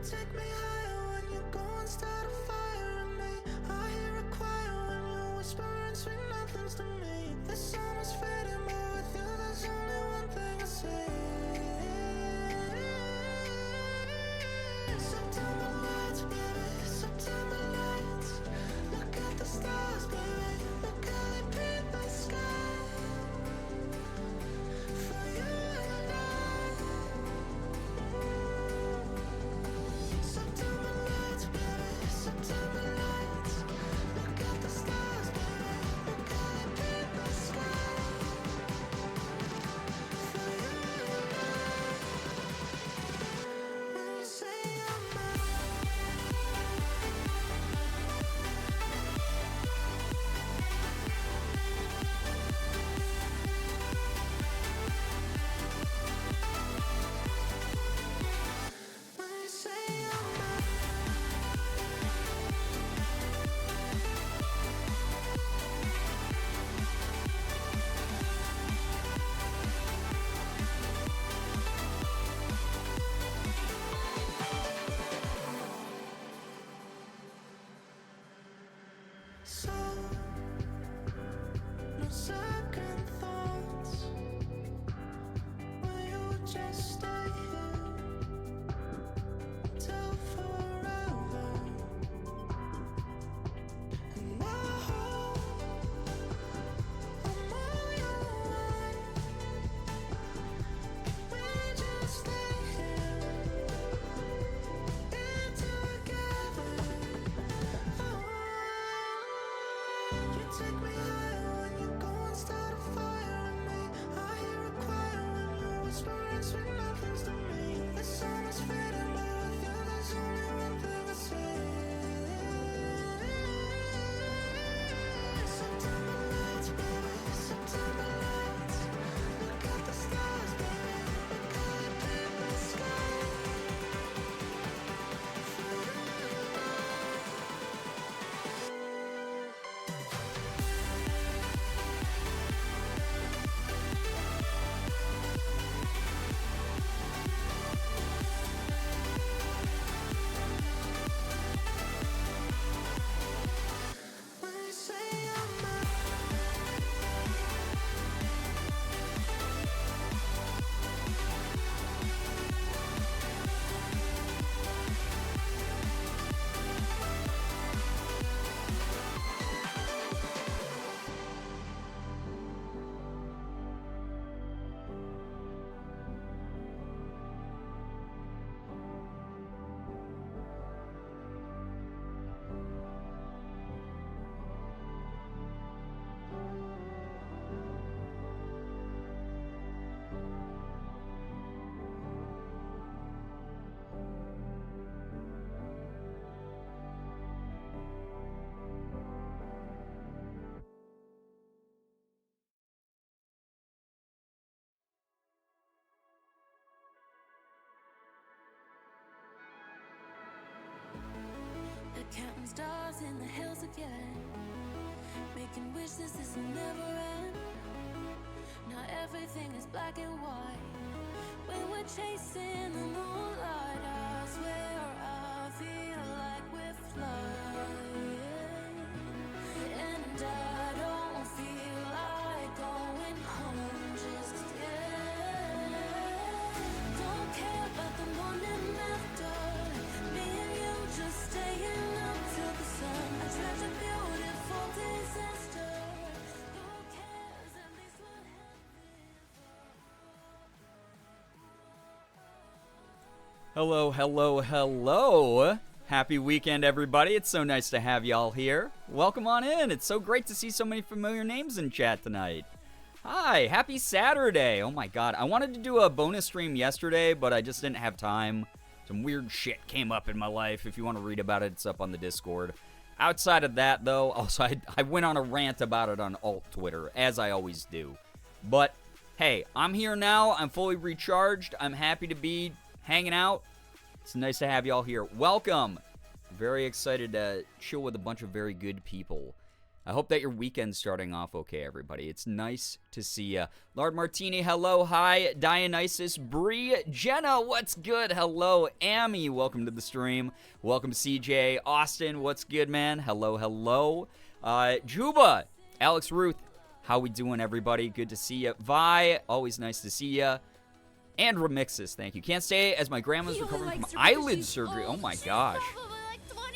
take me higher when you go and start a fire in me. I hear a choir when you're whispering sweet nothings to me. The sun is fading, but with you there's only one thing I see. September lights, baby, September lights. Look at the stars, baby, look how they paint the sky. For you and I. September lights, baby, September lights. Look at the stars, baby, look how they paint the sky. For you and I. When you say you're mine. When you say you're mine. So, no second thoughts. Will you just stay here till forever? And I hope I'm all your mind. We just stay here together. You take me higher when you go and start a fire in me. I hear a choir when you're whispering sweet nothings to me. The sun is fading, but with you there's only one thing I see. September lights, baby, September lights. Look at the stars, baby, look how they paint the sky. For you and I. When you say you're mine. They're counting stars in the hills again, making wishes this will never end. Now everything is black and white. When we're chasing the moonlight, I swear I feel like we're flying. And I don't feel like going home just yet. Don't care about the morning after. Me and you just staying up till the sun. I tried a beautiful disaster. Who cares? At least we're Hello, hello, hello. Happy weekend, everybody. It's so nice to have y'all here. Welcome on in. It's so great to see so many familiar names in chat tonight. Hi, happy Saturday. Oh my god, I wanted to do a bonus stream yesterday, but I just didn't have time. Some weird shit came up in my life. If you want to read about it, it's up on the Discord. Outside of that, though, also I went on a rant about it on alt Twitter, as I always do. But, hey, I'm here now. I'm fully recharged. I'm happy to be hanging out. It's nice to have y'all here. Welcome. Very excited to chill with a bunch of very good people. I hope that your weekend's starting off okay, everybody. It's nice to see ya. Lard Martini, hello, hi. Dionysus, Bree, Jenna, what's good? Hello, Amy, welcome to the stream. Welcome, CJ, Austin, what's good, man? Hello, hello. Juba, Alex Ruth, how we doing, everybody? Good to see ya. Vi, always nice to see ya. And Remixes, thank you. Can't stay as my grandma's recovering from eyelid surgery. Oh my gosh.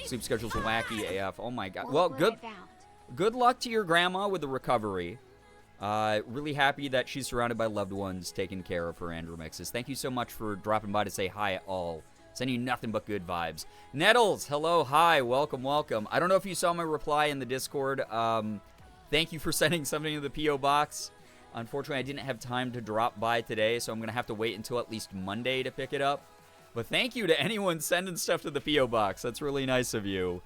Sleep schedule's wacky AF. Oh my god. Well, good luck to your grandma with the recovery. Really happy that she's surrounded by loved ones taking care of her and Remixes. Thank you so much for dropping by to say hi all. Sending you nothing but good vibes. Nettles, hello, hi, welcome, welcome. I don't know if you saw my reply in the Discord. Thank you for sending something to the P.O. Box. Unfortunately, I didn't have time to drop by today, so I'm going to have to wait until at least Monday to pick it up. But thank you to anyone sending stuff to the P.O. Box. That's really nice of you.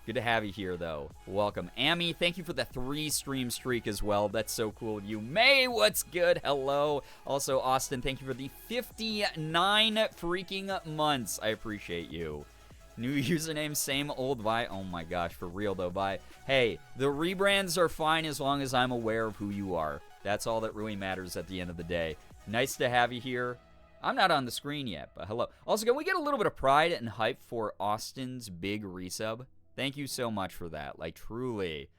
Good to have you here, though. Welcome. Amy, thank you for the 3-stream streak as well. That's so cool of you. May, what's good? Hello. Also, Austin, thank you for the 59 freaking months. I appreciate you. New username, same old. Bye. Oh my gosh, for real, though. Bye. Hey, the rebrands are fine as long as I'm aware of who you are. That's all that really matters at the end of the day. Nice to have you here. I'm not on the screen yet, but hello. Also, can we get a little bit of pride and hype for Austin's big resub? Thank you so much for that. Like, truly.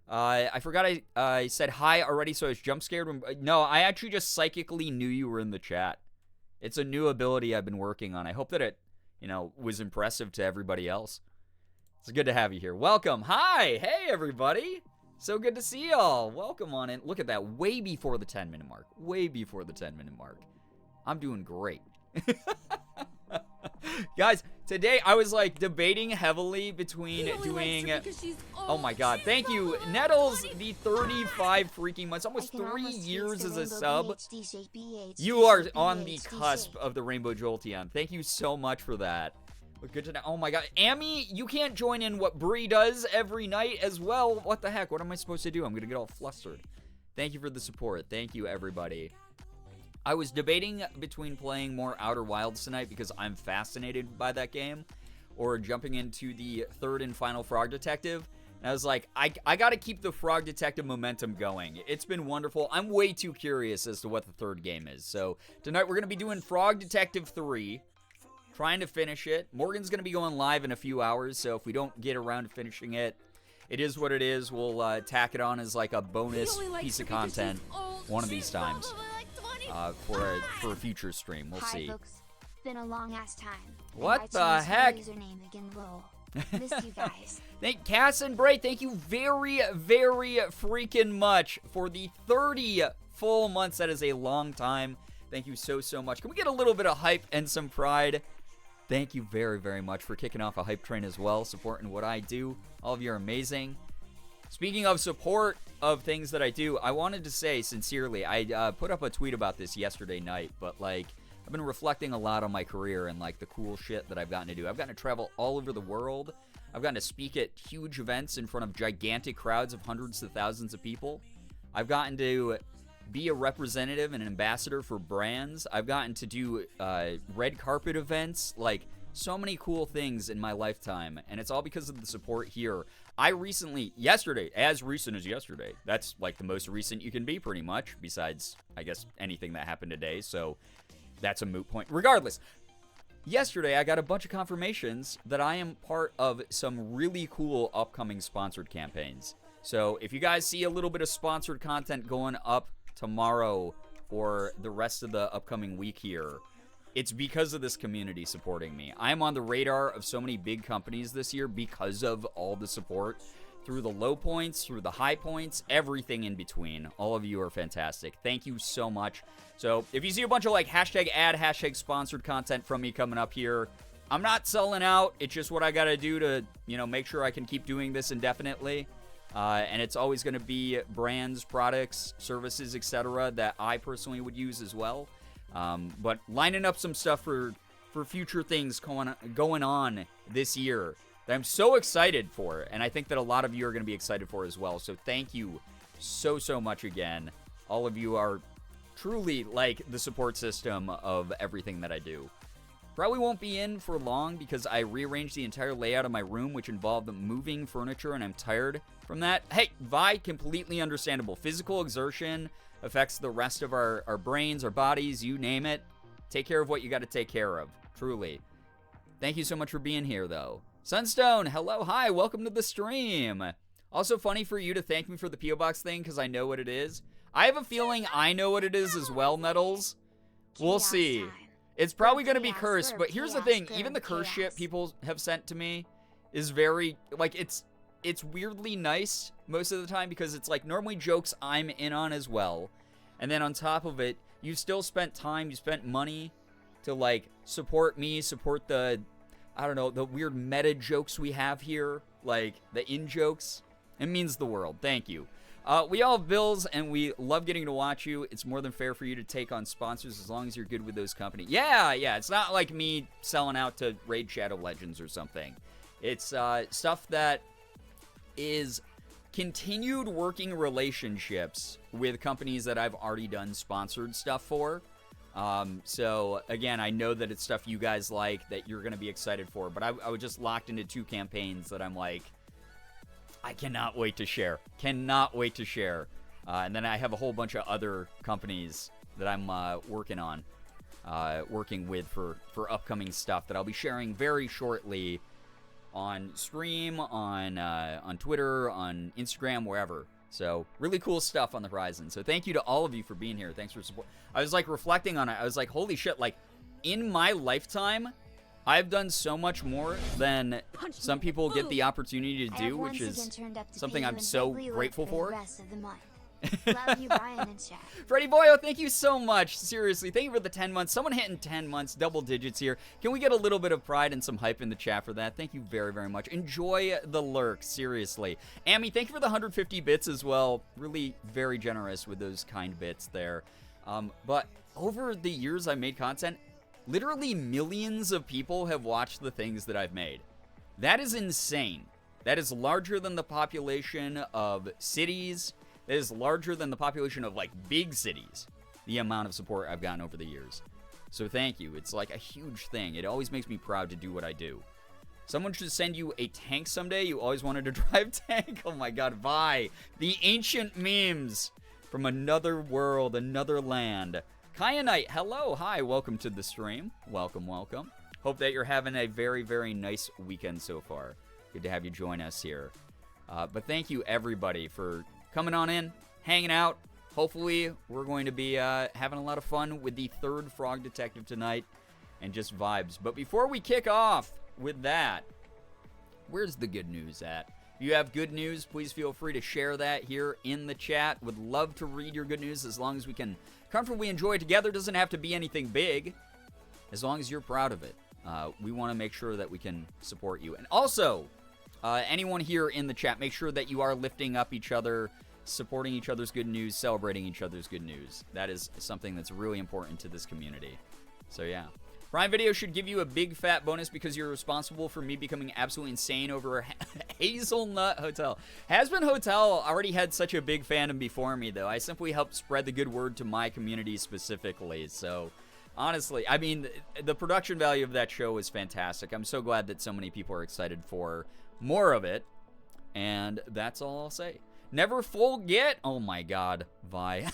I forgot I said hi already, so I was jump scared. No, I actually just psychically knew you were in the chat. It's a new ability I've been working on. I hope that it, was impressive to everybody else. It's good to have you here. Welcome. Hi. Hey, everybody. So good to see y'all. Welcome on in. Look at that. Way before the 10-minute mark. Way before the 10-minute mark. I'm doing great. Guys, today I was like debating heavily between doing. Oh my god, thank you, Nettles, the 35 freaking months, almost 3 years as a sub. You are on the cusp of the Rainbow Jolteon. Thank you so much for that. But good to know. Oh my god, Amy, you can't join in what Bree does every night as well. What the heck? What am I supposed to do? I'm gonna get all flustered. Thank you for the support. Thank you, everybody. I was debating between playing more Outer Wilds tonight because I'm fascinated by that game, or jumping into the third and final Frog Detective. And I was like, I gotta keep the Frog Detective momentum going. It's been wonderful. I'm way too curious as to what the third game is. So tonight we're gonna be doing Frog Detective 3, trying to finish it. Morgan's gonna be going live in a few hours, so if we don't get around to finishing it, it is what it is. We'll tack it on as like a bonus piece of content one of these times. For a future stream. We'll see. Hi, folks. Been a long ass time. What the heck? Username again, lol. Missed you guys. Thank Cass and Bray. Thank you very, very freaking much for the 30 full months. That is a long time. Thank you so much. Can we get a little bit of hype and some pride? Thank you very, very much for kicking off a hype train as well, supporting what I do. All of you are amazing. Speaking of support of things that I do, I wanted to say sincerely, I put up a tweet about this yesterday night, but like, I've been reflecting a lot on my career and like the cool shit that I've gotten to do. I've gotten to travel all over the world. I've gotten to speak at huge events in front of gigantic crowds of hundreds of thousands of people. I've gotten to be a representative and an ambassador for brands. I've gotten to do red carpet events, like so many cool things in my lifetime, and it's all because of the support here. I recently, yesterday, as recent as yesterday, that's like the most recent you can be pretty much, besides, I guess, anything that happened today, so that's a moot point. Regardless, yesterday I got a bunch of confirmations that I am part of some really cool upcoming sponsored campaigns. So if you guys see a little bit of sponsored content going up tomorrow or the rest of the upcoming week here, it's because of this community supporting me. I'm on the radar of so many big companies this year because of all the support. Through the low points, through the high points, everything in between. All of you are fantastic. Thank you so much. So if you see a bunch of like hashtag ad, hashtag sponsored content from me coming up here, I'm not selling out. It's just what I got to do to, make sure I can keep doing this indefinitely. And it's always going to be brands, products, services, etc. that I personally would use as well. But lining up some stuff for future things going on this year that I'm so excited for, and I think that a lot of you are going to be excited for as well. So thank you so much again. All of you are truly like the support system of everything that I do. Probably won't be in for long because I rearranged the entire layout of my room, which involved moving furniture, and I'm tired from that. Hey, Vi, completely understandable. Physical exertion affects the rest of our brains, our bodies, you name it. Take care of what you got to take care of, truly. Thank you so much for being here, though. Sunstone, hello, hi, welcome to the stream. Also funny for you to thank me for the P.O. Box thing because I know what it is. I have a feeling I know what it is as well, Nettles. We'll see. It's probably going to be cursed, but here's the thing. Even the curse shit people have sent to me is very, like, it's weirdly nice most of the time because it's, like, normally jokes I'm in on as well. And then on top of it, you still spent time, you spent money to, like, support me, support the, I don't know, the weird meta jokes we have here, like, the in-jokes. It means the world. Thank you. We all have bills, and we love getting to watch you. It's more than fair for you to take on sponsors as long as you're good with those companies. Yeah, it's not like me selling out to Raid Shadow Legends or something. It's stuff that is continued working relationships with companies that I've already done sponsored stuff for. So, again, I know that it's stuff you guys like, that you're going to be excited for, but I was just locked into 2 campaigns that I'm like, I cannot wait to share. Cannot wait to share. And then I have a whole bunch of other companies that I'm working on, working with for upcoming stuff that I'll be sharing very shortly on stream, on Twitter, on Instagram, wherever. So really cool stuff on the horizon. So thank you to all of you for being here. Thanks for support. I was like reflecting on it. I was like, holy shit, like in my lifetime, I've done so much more than some people get the opportunity to do, which is something I'm so grateful for. Love you, Brian and Chad. Freddie Boyo, thank you so much. Seriously, thank you for the 10 months. Someone hitting 10 months, double digits here. Can we get a little bit of pride and some hype in the chat for that? Thank you very, very much. Enjoy the lurk, seriously. Amy, thank you for the 150 bits as well. Really very generous with those kind bits there. But over the years I made content, literally millions of people have watched the things that I've made. That is insane. That is larger than the population of cities. That is larger than the population of, like, big cities. The amount of support I've gotten over the years. So thank you. It's, like, a huge thing. It always makes me proud to do what I do. Someone should send you a tank someday. You always wanted to drive tank. Oh, my God. Vi. The ancient memes from another world, another land. Kyanite, hello, hi, welcome to the stream. Welcome, welcome. Hope that you're having a very, very nice weekend so far. Good to have you join us here. But thank you, everybody, for coming on in, hanging out. Hopefully, we're going to be having a lot of fun with the 3rd Frog Detective tonight and just vibes. But before we kick off with that, where's the good news at? If you have good news, please feel free to share that here in the chat. Would love to read your good news as long as we can comfortably enjoy it together. Doesn't have to be anything big, as long as you're proud of it. We want to make sure that we can support you. And also, anyone here in the chat, make sure that you are lifting up each other, supporting each other's good news, celebrating each other's good news. That is something that's really important to this community. So yeah. Prime Video should give you a big fat bonus because you're responsible for me becoming absolutely insane over Hazelnut Hotel. Hasbin Hotel already had such a big fandom before me, though. I simply helped spread the good word to my community specifically. So, honestly, I mean, the production value of that show is fantastic. I'm so glad that so many people are excited for more of it. And that's all I'll say. Never forget. Oh, my God, Vi.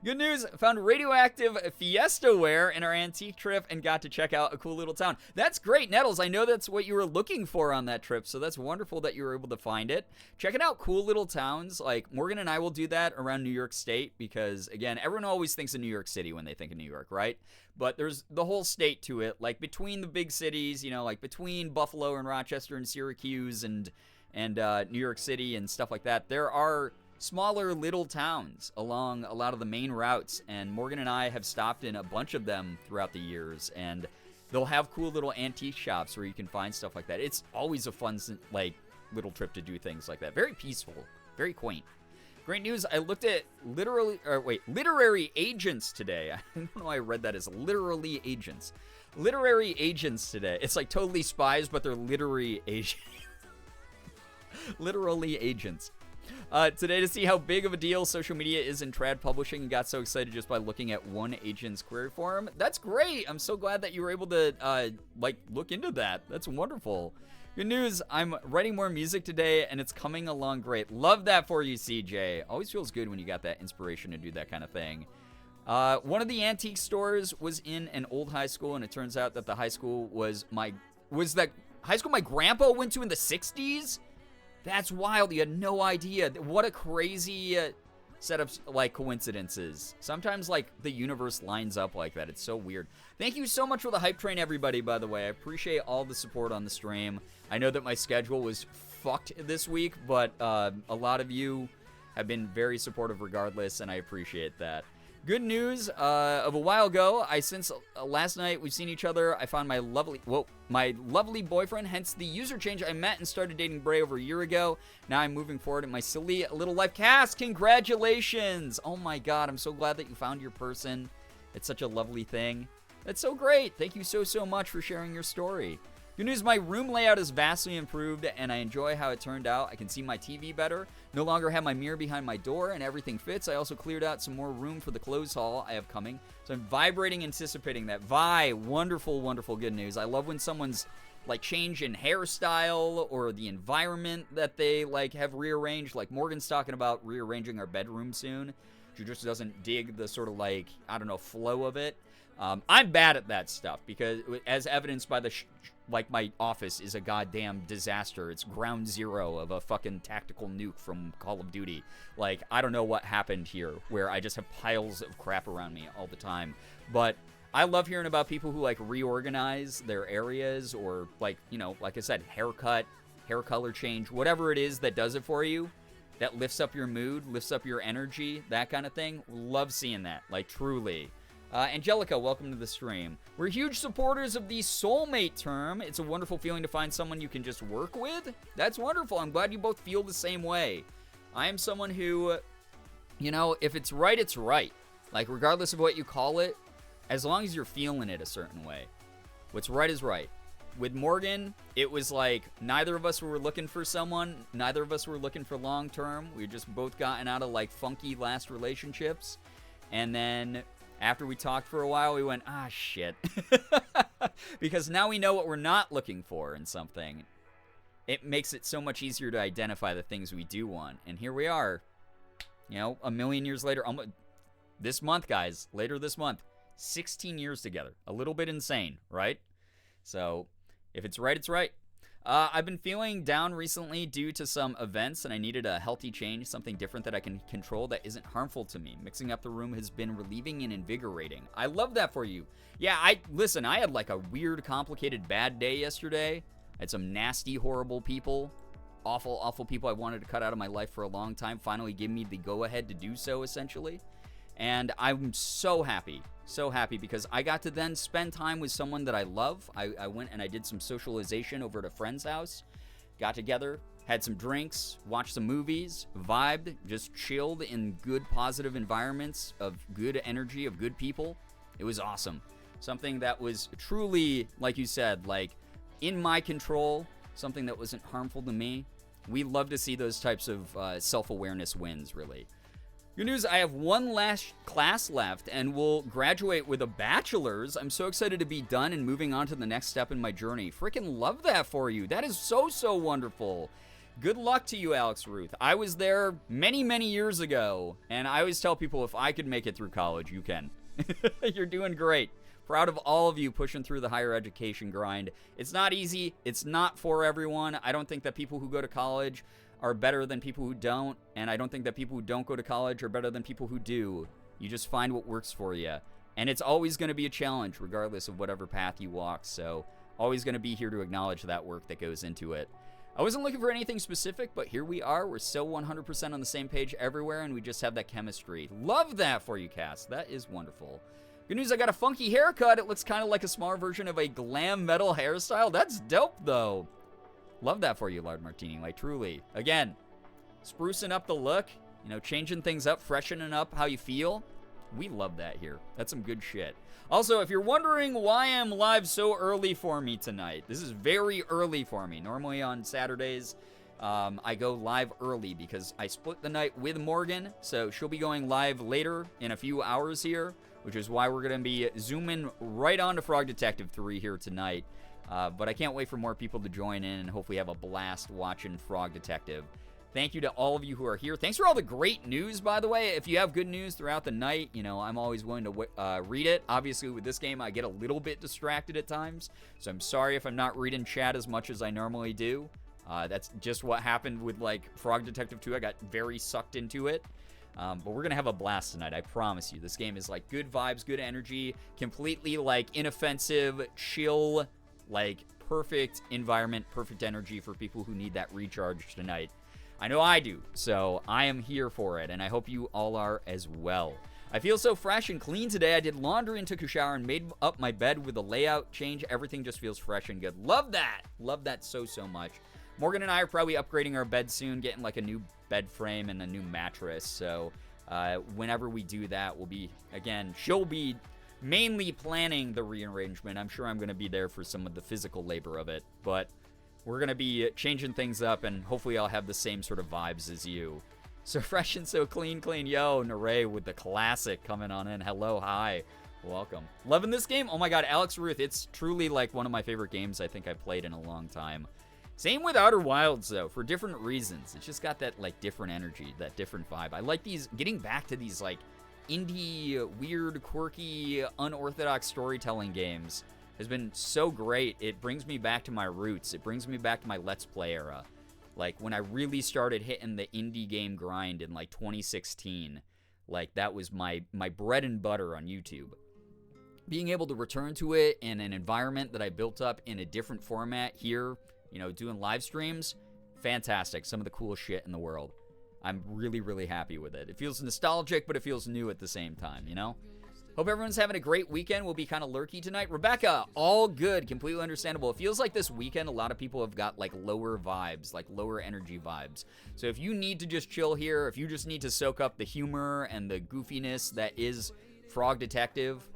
Good news, found radioactive Fiesta ware in our antique trip and got to check out a cool little town. That's great, Nettles. I know that's what you were looking for on that trip, so that's wonderful that you were able to find it. Checking out cool little towns, like Morgan and I will do that around New York State because, again, everyone always thinks of New York City when they think of New York, right? But there's the whole state to it, like between the big cities, you know, like between Buffalo and Rochester and Syracuse and New York City and stuff like that. There are smaller little towns along a lot of the main routes, and Morgan and I have stopped in a bunch of them throughout the years, and they'll have cool little antique shops where you can find stuff like that. It's always a fun, like, little trip to do things like that. Very peaceful, very quaint. Great news, I looked at literary agents today. I don't know why I read that as literally agents. Literary agents today. It's like totally spies, but they're literary agents. Literally agents. Today to see how big of a deal social media is in trad publishing and got so excited just by looking at one agent's query forum. That's great. I'm so glad that you were able to, look into that. That's wonderful. Good news, I'm writing more music today, and it's coming along great. Love that for you, CJ. Always feels good when you got that inspiration to do that kind of thing. One of the antique stores was in an old high school, and it turns out that the high school was that high school my grandpa went to in the 60s? That's wild. You had no idea. What a crazy set of, coincidences. Sometimes, the universe lines up like that. It's so weird. Thank you so much for the hype train, everybody, by the way. I appreciate all the support on the stream. I know that my schedule was fucked this week, but a lot of you have been very supportive regardless, and I appreciate that. Good news, of a while ago, since last night we've seen each other, I found my lovely boyfriend, hence the user change. I met and started dating Bray over a year ago. Now I'm moving forward in my silly little life. Cass, congratulations! Oh my god, I'm so glad that you found your person. It's such a lovely thing. That's so great. Thank you so much for sharing your story. Good news, my room layout is vastly improved, and I enjoy how it turned out. I can see my TV better, no longer have my mirror behind my door, and everything fits. I also cleared out some more room for the clothes haul I have coming, so I'm vibrating, anticipating that. Wonderful, wonderful good news. I love when someone's, change in hairstyle or the environment that they, have rearranged. Like, Morgan's talking about rearranging our bedroom soon. She just doesn't dig the sort of, flow of it. I'm bad at that stuff because, as evidenced by the my office is a goddamn disaster. It's ground zero of a fucking tactical nuke from Call of Duty. I don't know what happened here where I just have piles of crap around me all the time. But I love hearing about people who reorganize their areas or like I said, haircut, hair color change, whatever it is that does it for you, that lifts up your mood, lifts up your energy, that kind of thing. Love seeing that, truly. Angelica, welcome to the stream. We're huge supporters of the soulmate term. It's a wonderful feeling to find someone you can just work with. That's wonderful. I'm glad you both feel the same way. I am someone who, if it's right, it's right. Regardless of what you call it, as long as you're feeling it a certain way. What's right is right. With Morgan, it was neither of us were looking for someone. Neither of us were looking for long term. We just both gotten out of funky last relationships. And then after we talked for a while, we went, shit. Because now we know what we're not looking for in something. It makes it so much easier to identify the things we do want. And here we are, a million years later. This month, guys, later this month, 16 years together. A little bit insane, right? So, if it's right, it's right. I've been feeling down recently due to some events, and I needed a healthy change, something different that I can control that isn't harmful to me. Mixing up the room has been relieving and invigorating. I love that for you. Yeah, I had a weird, complicated, bad day yesterday. I had some nasty, horrible people, awful, awful people I wanted to cut out of my life for a long time finally give me the go-ahead to do so, essentially. And I'm so happy because I got to then spend time with someone that I love. I went and I did some socialization over at a friend's house, got together, had some drinks, watched some movies, vibed, just chilled in good, positive environments of good energy, of good people. It was awesome. Something that was truly, like you said, in my control, something that wasn't harmful to me. We love to see those types of self-awareness wins, really. Good news, I have one last class left and will graduate with a bachelor's. I'm so excited to be done and moving on to the next step in my journey. Freaking love that for you. That is so wonderful. Good luck to you, Alex Ruth. I was there many, many years ago, and I always tell people if I could make it through college, you can. You're doing great. Proud of all of you pushing through the higher education grind. It's not easy. It's not for everyone. I don't think that people who go to college are better than people who don't, and I don't think that people who don't go to college are better than people who do. You just find what works for you. And it's always going to be a challenge, regardless of whatever path you walk, so always going to be here to acknowledge that work that goes into it. I wasn't looking for anything specific, but here we are. We're so 100% on the same page everywhere, and we just have that chemistry. Love that for you, Cass. That is wonderful. Good news, I got a funky haircut. It looks kind of like a smaller version of a glam metal hairstyle. That's dope, though. Love that for you, Lard Martini. Truly. Again, sprucing up the look, changing things up, freshening up how you feel. We love that here. That's some good shit. Also, if you're wondering why I'm live so early for me tonight, this is very early for me. Normally on Saturdays, I go live early because I split the night with Morgan, so she'll be going live later in a few hours here, which is why we're going to be zooming right on to Frog Detective 3 here tonight. But I can't wait for more people to join in and hopefully have a blast watching Frog Detective. Thank you to all of you who are here. Thanks for all the great news, by the way. If you have good news throughout the night, you know, I'm always willing to read it. Obviously, with this game, I get a little bit distracted at times, so I'm sorry if I'm not reading chat as much as I normally do. That's just what happened with, like, Frog Detective 2. I got very sucked into it. But we're going to have a blast tonight, I promise you. This game is, like, good vibes, good energy, completely, like, inoffensive, chill, like, perfect environment, perfect energy for people who need that recharge tonight. I know I do, so I am here for it, and I hope you all are as well. I feel so fresh and clean today. I did laundry and took a shower and made up my bed with a layout change. Everything just feels fresh and good. Love that. Love that so, so much. Morgan and I are probably upgrading our bed soon, getting like a new bed frame and a new mattress. So whenever we do that, we'll be, again, she'll be mainly planning the rearrangement. I'm sure I'm going to be there for some of the physical labor of it, but we're going to be changing things up, and hopefully I'll have the same sort of vibes as you. So fresh and so clean. Yo, Naray with the classic coming on in. Hello, hi. Welcome. Loving this game. Oh my god, Alex Ruth, it's truly like one of my favorite games I think I played in a long time. Same with Outer Wilds, though, for different reasons. It's just got that, like, different energy, that different vibe. I like these, getting back to these, like, indie, weird, quirky, unorthodox storytelling games has been so great. It brings me back to my roots. It brings me back to my Let's Play era. Like, when I really started hitting the indie game grind in, like, 2016, like, that was my bread and butter on YouTube. Being able to return to it in an environment that I built up in a different format here, you know, doing live streams, fantastic. Some of the coolest shit in the world. I'm really, really happy with it. It feels nostalgic, but it feels new at the same time, you know? Hope everyone's having a great weekend. We'll be kind of lurky tonight. Rebecca, all good, completely understandable. It feels like this weekend a lot of people have got, like, lower vibes, like lower energy vibes. So if you need to just chill here, if you just need to soak up the humor and the goofiness that is Frog Detective,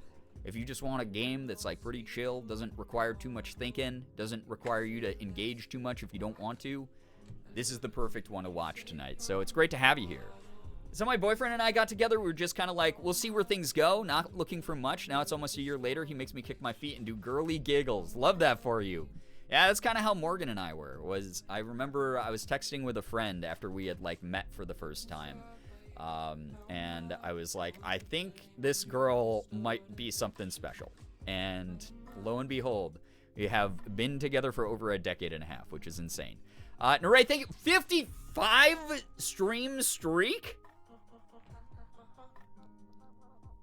if you just want a game that's, like, pretty chill, doesn't require too much thinking, doesn't require you to engage too much if you don't want to, this is the perfect one to watch tonight. So it's great to have you here. So my boyfriend and I got together. We were just kind of like, we'll see where things go, not looking for much. Now it's almost a year later. He makes me kick my feet and do girly giggles. Love that for you. Yeah, that's kind of how Morgan and I were. I remember I was texting with a friend after we had, like, met for the first time. And I was like, I think this girl might be something special. And lo and behold, we have been together for over a decade and a half, which is insane. Naray, thank you. 55 stream streak?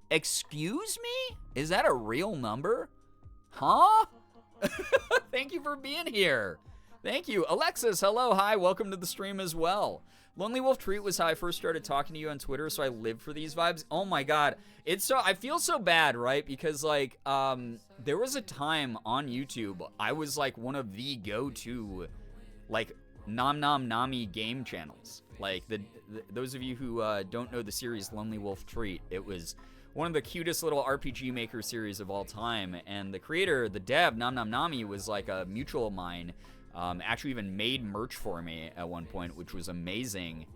Excuse me? Is that a real number? Huh? Thank you for being here. Thank you. Alexis, hello, hi, welcome to the stream as well. Lonely Wolf Treat was how I first started talking to you on Twitter, so I live for these vibes. Oh my god. I feel so bad, right? Because, like, there was a time on YouTube, I was, like, one of the go-to, like, Nom Nom Nami game channels. Like, those of you who don't know the series Lonely Wolf Treat, it was one of the cutest little RPG Maker series of all time, and the creator, the dev, Nom Nom Nami, was, like, a mutual of mine. Actually even made merch for me at one point, which was amazing,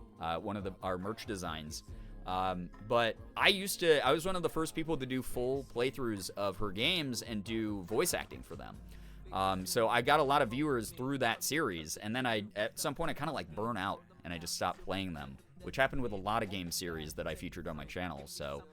one of our merch designs. But I was one of the first people to do full playthroughs of her games and do voice acting for them. So I got a lot of viewers through that series, and then at some point I kind of like burn out, and I just stopped playing them, which happened with a lot of game series that I featured on my channel, so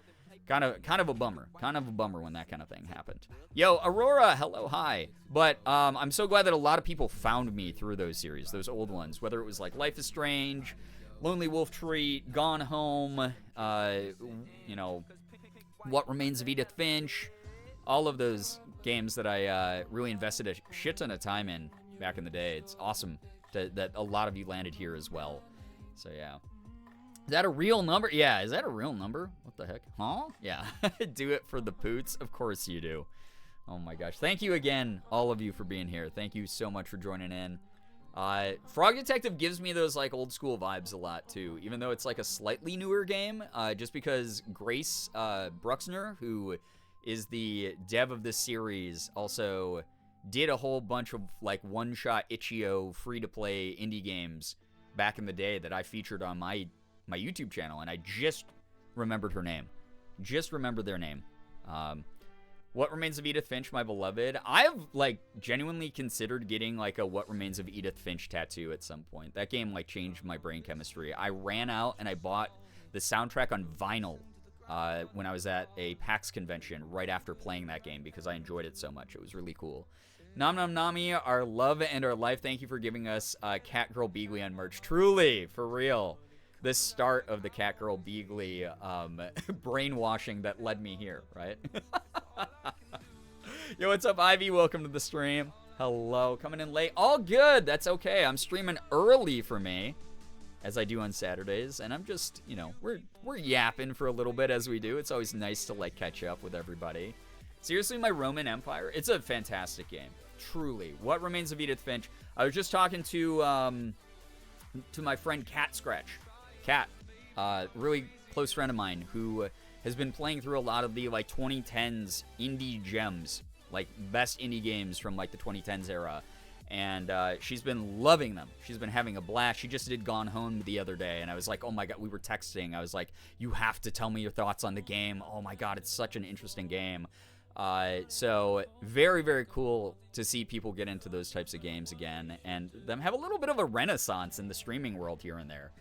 kind of a bummer. Kind of a bummer when that kind of thing happened. Yo, Aurora, hello, hi. But I'm so glad that a lot of people found me through those series, those old ones, whether it was like Life is Strange, Lonely Wolf Treat, Gone Home, you know, What Remains of Edith Finch, all of those games that I really invested a shit ton of time in back in the day. It's awesome that a lot of you landed here as well. So yeah. Is that a real number? Yeah, is that a real number? What the heck? Huh? Yeah. Do it for the poots? Of course you do. Oh my gosh. Thank you again, all of you, for being here. Thank you so much for joining in. Frog Detective gives me those like old school vibes a lot too, even though it's like a slightly newer game, just because Grace Bruxner, who is the dev of this series, also did a whole bunch of like one-shot itch.io free-to-play indie games back in the day that I featured on my YouTube channel, and I just remembered her name. Just remembered their name. What Remains of Edith Finch, my beloved. I've like genuinely considered getting like a What Remains of Edith Finch tattoo at some point. That game like changed my brain chemistry. I ran out and I bought the soundtrack on vinyl when I was at a PAX convention right after playing that game because I enjoyed it so much. It was really cool. Nom Nom Nami, our love and our life. Thank you for giving us Cat Girl Beagly on merch. Truly, for real. The start of the Cat Girl Beagly brainwashing that led me here, right? Yo, what's up, Ivy? Welcome to the stream. Hello, coming in late. All good. That's okay. I'm streaming early for me, as I do on Saturdays, and I'm just, you know, we're yapping for a little bit as we do. It's always nice to like catch up with everybody. Seriously, my Roman Empire. It's a fantastic game. Truly. What Remains of Edith Finch. I was just talking to my friend Cat Scratch. Cat, really close friend of mine who has been playing through a lot of the like 2010s indie gems, like best indie games from like the 2010s era, and she's been loving them. She's been having a blast. She just did Gone Home the other day, and I was like, oh my god, we were texting. I was like, you have to tell me your thoughts on the game. Oh my god, it's such an interesting game. So very, very cool to see people get into those types of games again and them have a little bit of a renaissance in the streaming world here and there.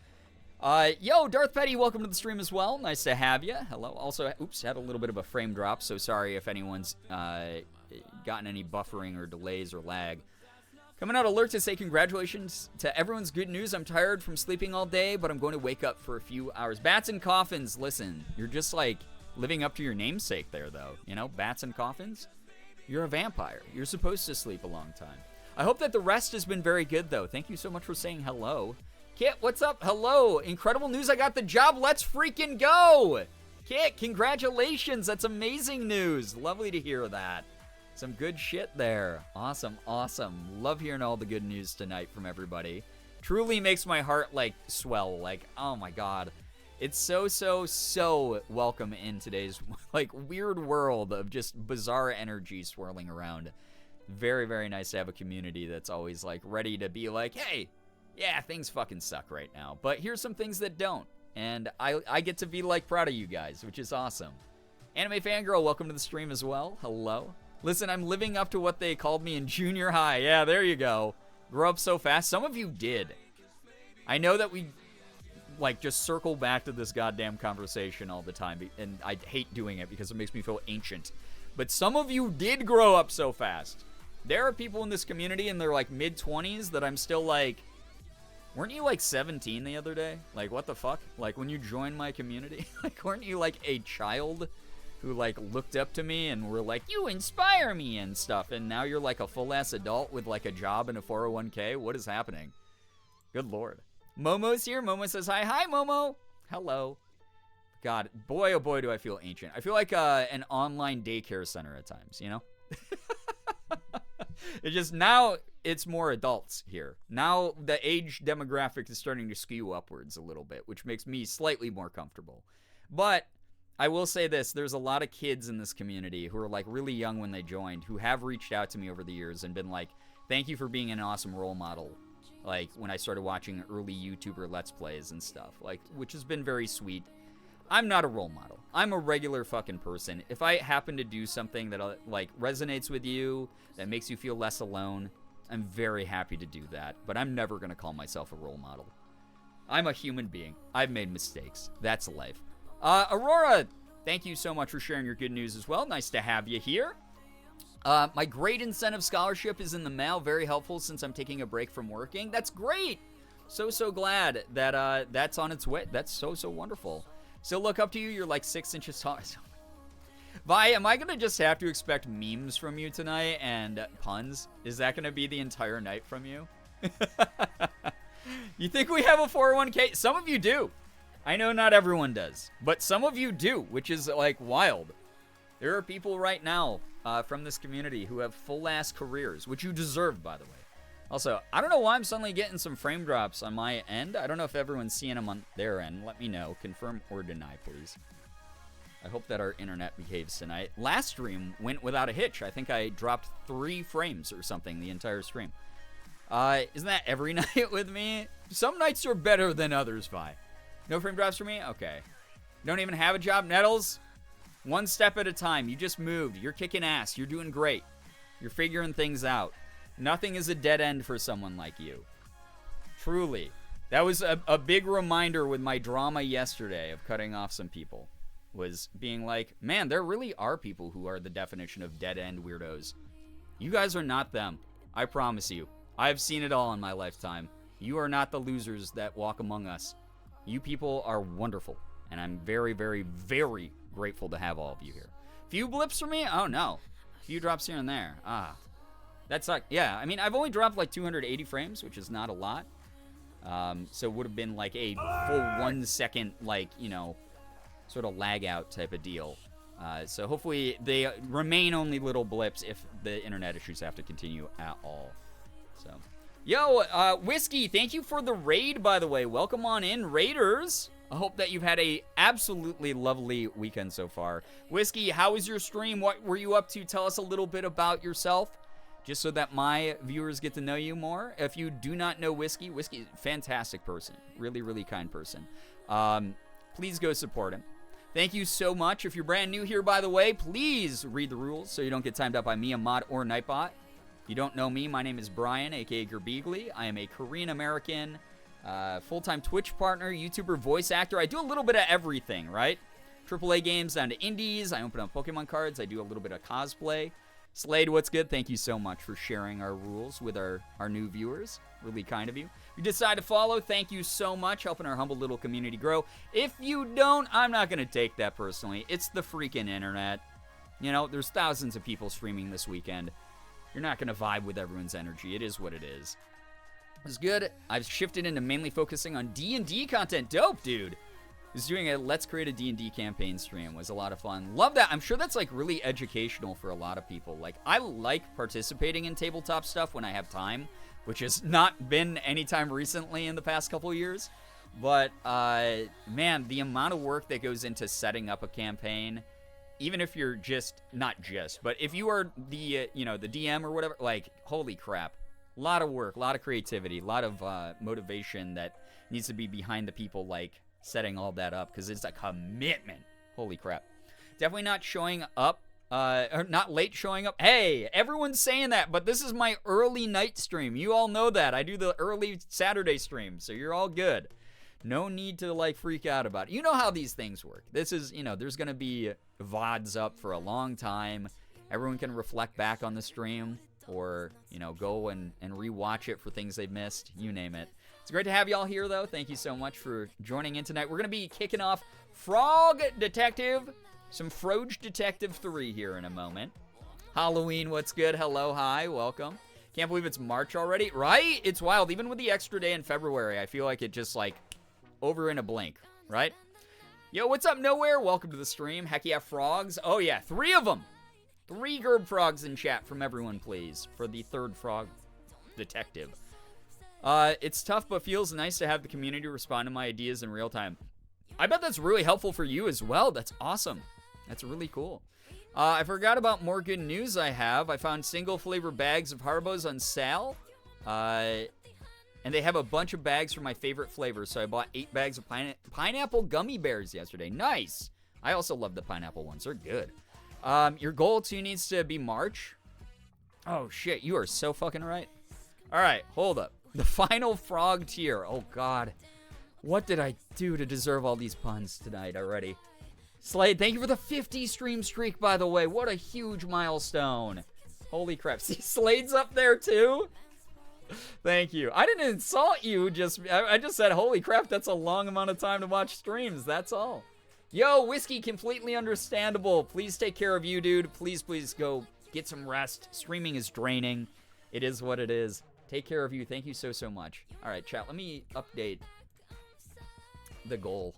Yo, Darth Petty, welcome to the stream as well. Nice to have you. Hello. Also, oops, had a little bit of a frame drop, so sorry if anyone's gotten any buffering or delays or lag. Coming out alert to say congratulations to everyone's good news. I'm tired from sleeping all day, but I'm going to wake up for a few hours. Bats and coffins, listen, you're just like living up to your namesake there, though. You know, bats and coffins? You're a vampire. You're supposed to sleep a long time. I hope that the rest has been very good, though. Thank you so much for saying hello. Kit, what's up? Hello. Incredible news. I got the job. Let's freaking go. Kit, congratulations. That's amazing news. Lovely to hear that. Some good shit there. Awesome, awesome. Love hearing all the good news tonight from everybody. Truly makes my heart, like, swell. Like, oh my god. It's so welcome in today's, like, weird world of just bizarre energy swirling around. Very, very nice to have a community that's always, like, ready to be like, hey, yeah, things fucking suck right now, but here's some things that don't, and I get to be, like, proud of you guys, which is awesome. Anime Fangirl, welcome to the stream as well. Hello. Listen, I'm living up to what they called me in junior high. Yeah, there you go. Grow up so fast. Some of you did. I know that we, like, just circle back to this goddamn conversation all the time, and I hate doing it because it makes me feel ancient. But some of you did grow up so fast. There are people in this community in their, like, mid-20s that I'm still like, weren't you, like, 17 the other day? Like, what the fuck? Like, when you joined my community? Like, weren't you, like, a child who, like, looked up to me and were like, you inspire me and stuff, and now you're, like, a full-ass adult with, like, a job and a 401k? What is happening? Good lord. Momo's here. Momo says hi. Hi, Momo. Hello. God, boy, oh boy, do I feel ancient. I feel like an online daycare center at times, you know? It's just now it's more adults here. Now the age demographic is starting to skew upwards a little bit, which makes me slightly more comfortable. But I will say this, there's a lot of kids in this community who are like really young when they joined, who have reached out to me over the years and been like, thank you for being an awesome role model. Like when I started watching early YouTuber Let's Plays and stuff, like, which has been very sweet. I'm not a role model. I'm a regular fucking person. If I happen to do something that like resonates with you, that makes you feel less alone, I'm very happy to do that. But I'm never going to call myself a role model. I'm a human being. I've made mistakes. That's life. Aurora, thank you so much for sharing your good news as well. Nice to have you here. My Great Incentive Scholarship is in the mail. Very helpful since I'm taking a break from working. That's great. So glad that that's on its way. That's so wonderful. So look up to you. You're like 6 inches tall. Vi, am I going to just have to expect memes from you tonight and puns? Is that going to be the entire night from you? You think we have a 401k? Some of you do. I know not everyone does, but some of you do, which is like wild. There are people right now from this community who have full-ass careers, which you deserve, by the way. Also, I don't know why I'm suddenly getting some frame drops on my end. I don't know if everyone's seeing them on their end. Let me know. Confirm or deny, please. I hope that our internet behaves tonight. Last stream went without a hitch. I think I dropped 3 frames or something the entire stream. Isn't that every night with me? Some nights are better than others, Vi. No frame drops for me? Okay. Don't even have a job, Nettles? One step at a time. You just moved. You're kicking ass. You're doing great. You're figuring things out. Nothing is a dead end for someone like you. Truly. That was a big reminder with my drama yesterday of cutting off some people. Was being like, man, there really are people who are the definition of dead end weirdos. You guys are not them. I promise you. I've seen it all in my lifetime. You are not the losers that walk among us. You people are wonderful. And I'm very, very, very grateful to have all of you here. Few blips for me? Oh, no. Few drops here and there. That sucked. Yeah, I mean, I've only dropped like 280 frames, which is not a lot. So it would have been like a full 1 second, like, you know, sort of lag out type of deal. So hopefully they remain only little blips if the internet issues have to continue at all. So, yo, Whiskey, thank you for the raid, by the way. Welcome on in, Raiders. I hope that you've had a absolutely lovely weekend so far. Whiskey, how was your stream? What were you up to? Tell us a little bit about yourself, just so that my viewers get to know you more. If you do not know Whiskey, Whiskey is a fantastic person. Really, really kind person. Please go support him. Thank you so much. If you're brand new here, by the way, please read the rules so you don't get timed out by me, a mod, or Nightbot. If you don't know me, my name is Brian, a.k.a. Girbeagly. I am a Korean-American full-time Twitch partner, YouTuber, voice actor. I do a little bit of everything, right? AAA games down to indies. I open up Pokemon cards. I do a little bit of cosplay. Slade, what's good? Thank you so much for sharing our rules with our new viewers. Really kind of you. If you decide to follow, thank you so much, helping our humble little community grow. If you don't, I'm not going to take that personally. It's the freaking internet. You know, there's thousands of people streaming this weekend. You're not going to vibe with everyone's energy. It is what it is. It's good. I've shifted into mainly focusing on D&D content. Dope, dude. I was doing a Let's Create a D&D campaign stream. It was a lot of fun. Love that. I'm sure that's like really educational for a lot of people. Like, I like participating in tabletop stuff when I have time, which has not been any time recently in the past couple of years. But, man, the amount of work that goes into setting up a campaign, even if you're not just, but if you are the, the DM or whatever, like, holy crap. A lot of work, a lot of creativity, a lot of motivation that needs to be behind the people, like, setting all that up, because it's a commitment. Holy crap. Definitely not showing up, or not late showing up. Hey, everyone's saying that, but this is my early night stream. You all know that. I do the early Saturday stream, so you're all good. No need to, like, freak out about it. You know how these things work. This is, there's going to be VODs up for a long time. Everyone can reflect back on the stream or, go and rewatch it for things they've missed. You name it. It's great to have y'all here, though. Thank you so much for joining in tonight. We're going to be kicking off Frog Detective, some Froge Detective 3 here in a moment. Halloween, what's good? Hello, hi, welcome. Can't believe it's March already, right? It's wild. Even with the extra day in February, I feel like it just, over in a blink, right? Yo, what's up, Nowhere? Welcome to the stream. Heck yeah, frogs. Oh, yeah, 3 of them. 3 Gerb frogs in chat from everyone, please, for the 3rd Frog Detective. It's tough, but feels nice to have the community respond to my ideas in real time. I bet that's really helpful for you as well. That's awesome. That's really cool. I forgot about more good news I have. I found single flavor bags of Haribo's on sale. And they have a bunch of bags for my favorite flavors. So I bought 8 bags of pineapple gummy bears yesterday. Nice. I also love the pineapple ones. They're good. Your goal too needs to be March. Oh shit, you are so fucking right. All right, hold up. The final frog tier. Oh, God. What did I do to deserve all these puns tonight already? Slade, thank you for the 50 stream streak, by the way. What a huge milestone. Holy crap. See, Slade's up there, too? Thank you. I didn't insult you. I just said, holy crap, that's a long amount of time to watch streams. That's all. Yo, Whiskey, completely understandable. Please take care of you, dude. Please go get some rest. Streaming is draining. It is what it is. Take care of you. Thank you so much. All right, chat. Let me update the goal.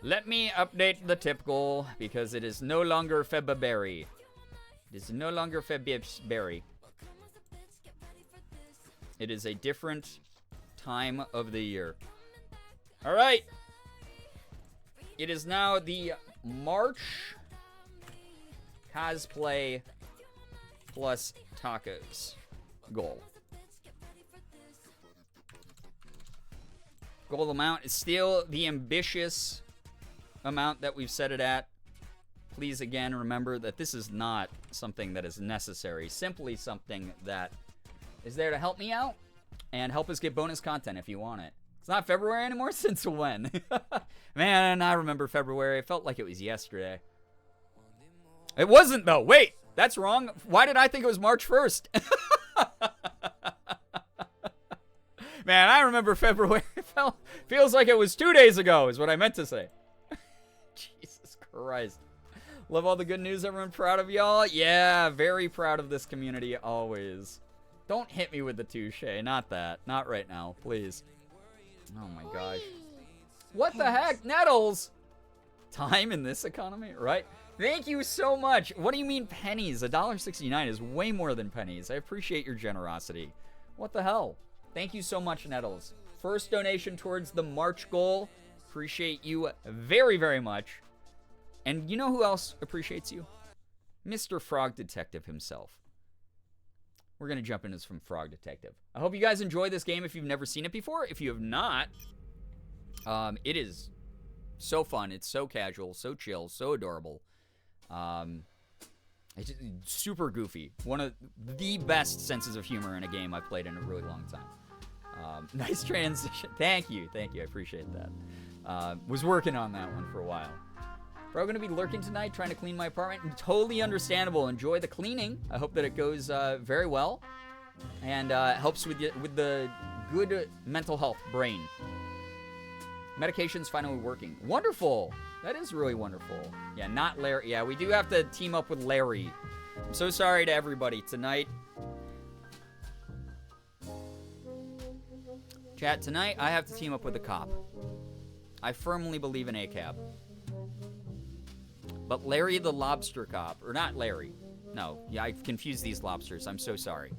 Let me update the tip goal because it is no longer February. It is no longer February. It is a different time of the year. All right. It is now the March cosplay plus tacos goal. Goal amount is still the ambitious amount that we've set it at. Please, again, remember that this is not something that is necessary. Simply something that is there to help me out and help us get bonus content if you want it. It's not February anymore? Since when? Man, I remember February. It felt like it was yesterday. It wasn't, though. Wait, that's wrong. Why did I think it was March 1st? Man, I remember February. Feels like it was 2 days ago, is what I meant to say. Jesus Christ. Love all the good news, everyone. Proud of y'all. Yeah, very proud of this community, always. Don't hit me with the touche. Not that. Not right now, please. Oh my gosh. What the heck? Nettles! Time in this economy, right? Thank you so much. What do you mean pennies? $1.69 is way more than pennies. I appreciate your generosity. What the hell? Thank you so much, Nettles. First donation towards the March goal. Appreciate you very, very much. And you know who else appreciates you? Mr. Frog Detective himself. We're going to jump into this from Frog Detective. I hope you guys enjoy this game if you've never seen it before. If you have not, it is so fun. It's so casual, so chill, so adorable. It's just super goofy. One of the best senses of humor in a game I've played in a really long time. Nice transition. Thank you. Thank you. I appreciate that. Was working on that one for a while. We're going to be lurking tonight, trying to clean my apartment. Totally understandable. Enjoy the cleaning. I hope that it goes very well. And helps with the good mental health brain. Medication's finally working. Wonderful. That is really wonderful. Yeah, not Larry. Yeah, we do have to team up with Larry. I'm so sorry to everybody tonight. Chat, tonight I have to team up with a cop. I firmly believe in ACAB. But Larry the lobster cop, or not Larry. No, yeah, I've confused these lobsters. I'm so sorry.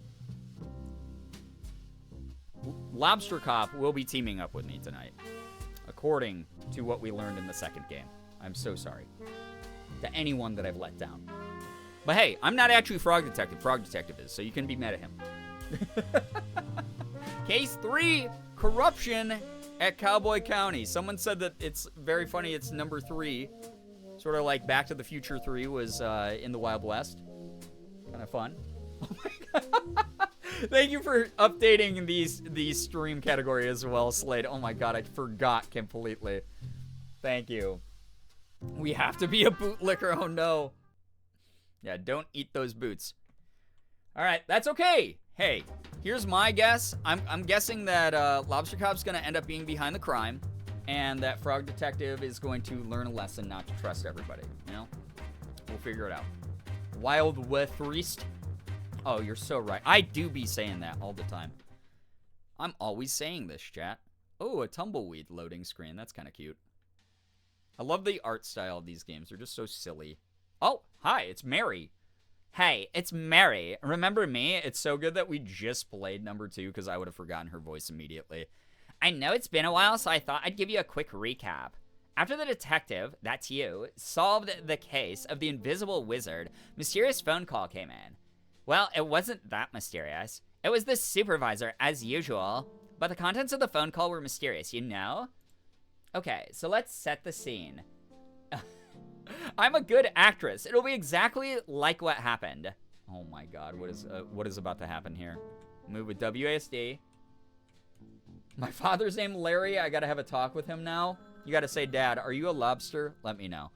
Lobster cop will be teaming up with me tonight, according to what we learned in the second game. I'm so sorry to anyone that I've let down. But hey, I'm not actually Frog Detective. Frog Detective is, so you can be mad at him. Case 3, corruption at Cowboy County. Someone said that it's very funny it's number 3. Sort of like Back to the Future 3 was in the Wild West. Kind of fun. Oh my god. Thank you for updating these stream category as well, Slade. Oh my god, I forgot completely. Thank you. We have to be a bootlicker. Oh no. Yeah, don't eat those boots. All right, that's okay. Hey, here's my guess. I'm guessing that Lobster Cop's gonna end up being behind the crime, and that Frog Detective is going to learn a lesson not to trust everybody. You know, we'll figure it out. Wild West. Oh, you're so right. I do be saying that all the time. I'm always saying this, chat. Oh, a tumbleweed loading screen. That's kind of cute. I love the art style of these games. They're just so silly. Oh, hi, it's Mary. Hey, it's Mary. Remember me? It's so good that we just played number 2 because I would have forgotten her voice immediately. I know it's been a while, so I thought I'd give you a quick recap. After the detective, that's you, solved the case of the invisible wizard, mysterious phone call came in. Well, it wasn't that mysterious. It was the supervisor, as usual. But the contents of the phone call were mysterious, you know? Okay, so let's set the scene. I'm a good actress. It'll be exactly like what happened. Oh my god, what is about to happen here? Move with WASD. My father's name Larry. I gotta have a talk with him now. You gotta say, Dad, are you a lobster? Let me know.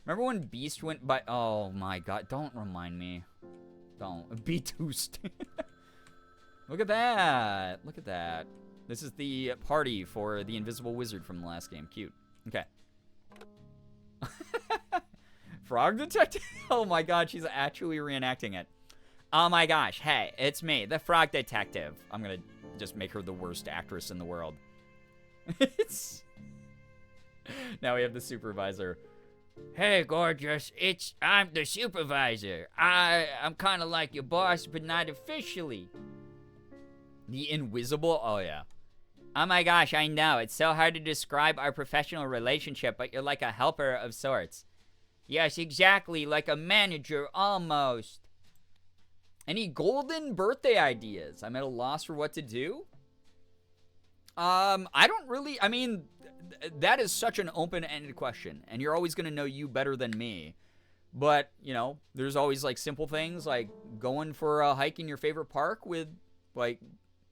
Remember when Beast went by? Oh my god, don't remind me. Don't. Be toast. Look at that. Look at that. This is the party for the invisible wizard from the last game. Cute. Okay. Frog Detective? Oh my god, she's actually reenacting it. Oh my gosh, hey, it's me, the Frog Detective. I'm gonna just make her the worst actress in the world. Now we have the supervisor. Hey, gorgeous, I'm the supervisor. I'm kind of like your boss, but not officially. The invisible? Oh, yeah. Oh my gosh, I know. It's so hard to describe our professional relationship, but you're like a helper of sorts. Yes, exactly, like a manager, almost. Any golden birthday ideas? I'm at a loss for what to do. I don't really, I mean, that is such an open-ended question, and you're always going to know you better than me. But, you know, there's always, like, simple things, like going for a hike in your favorite park with, like,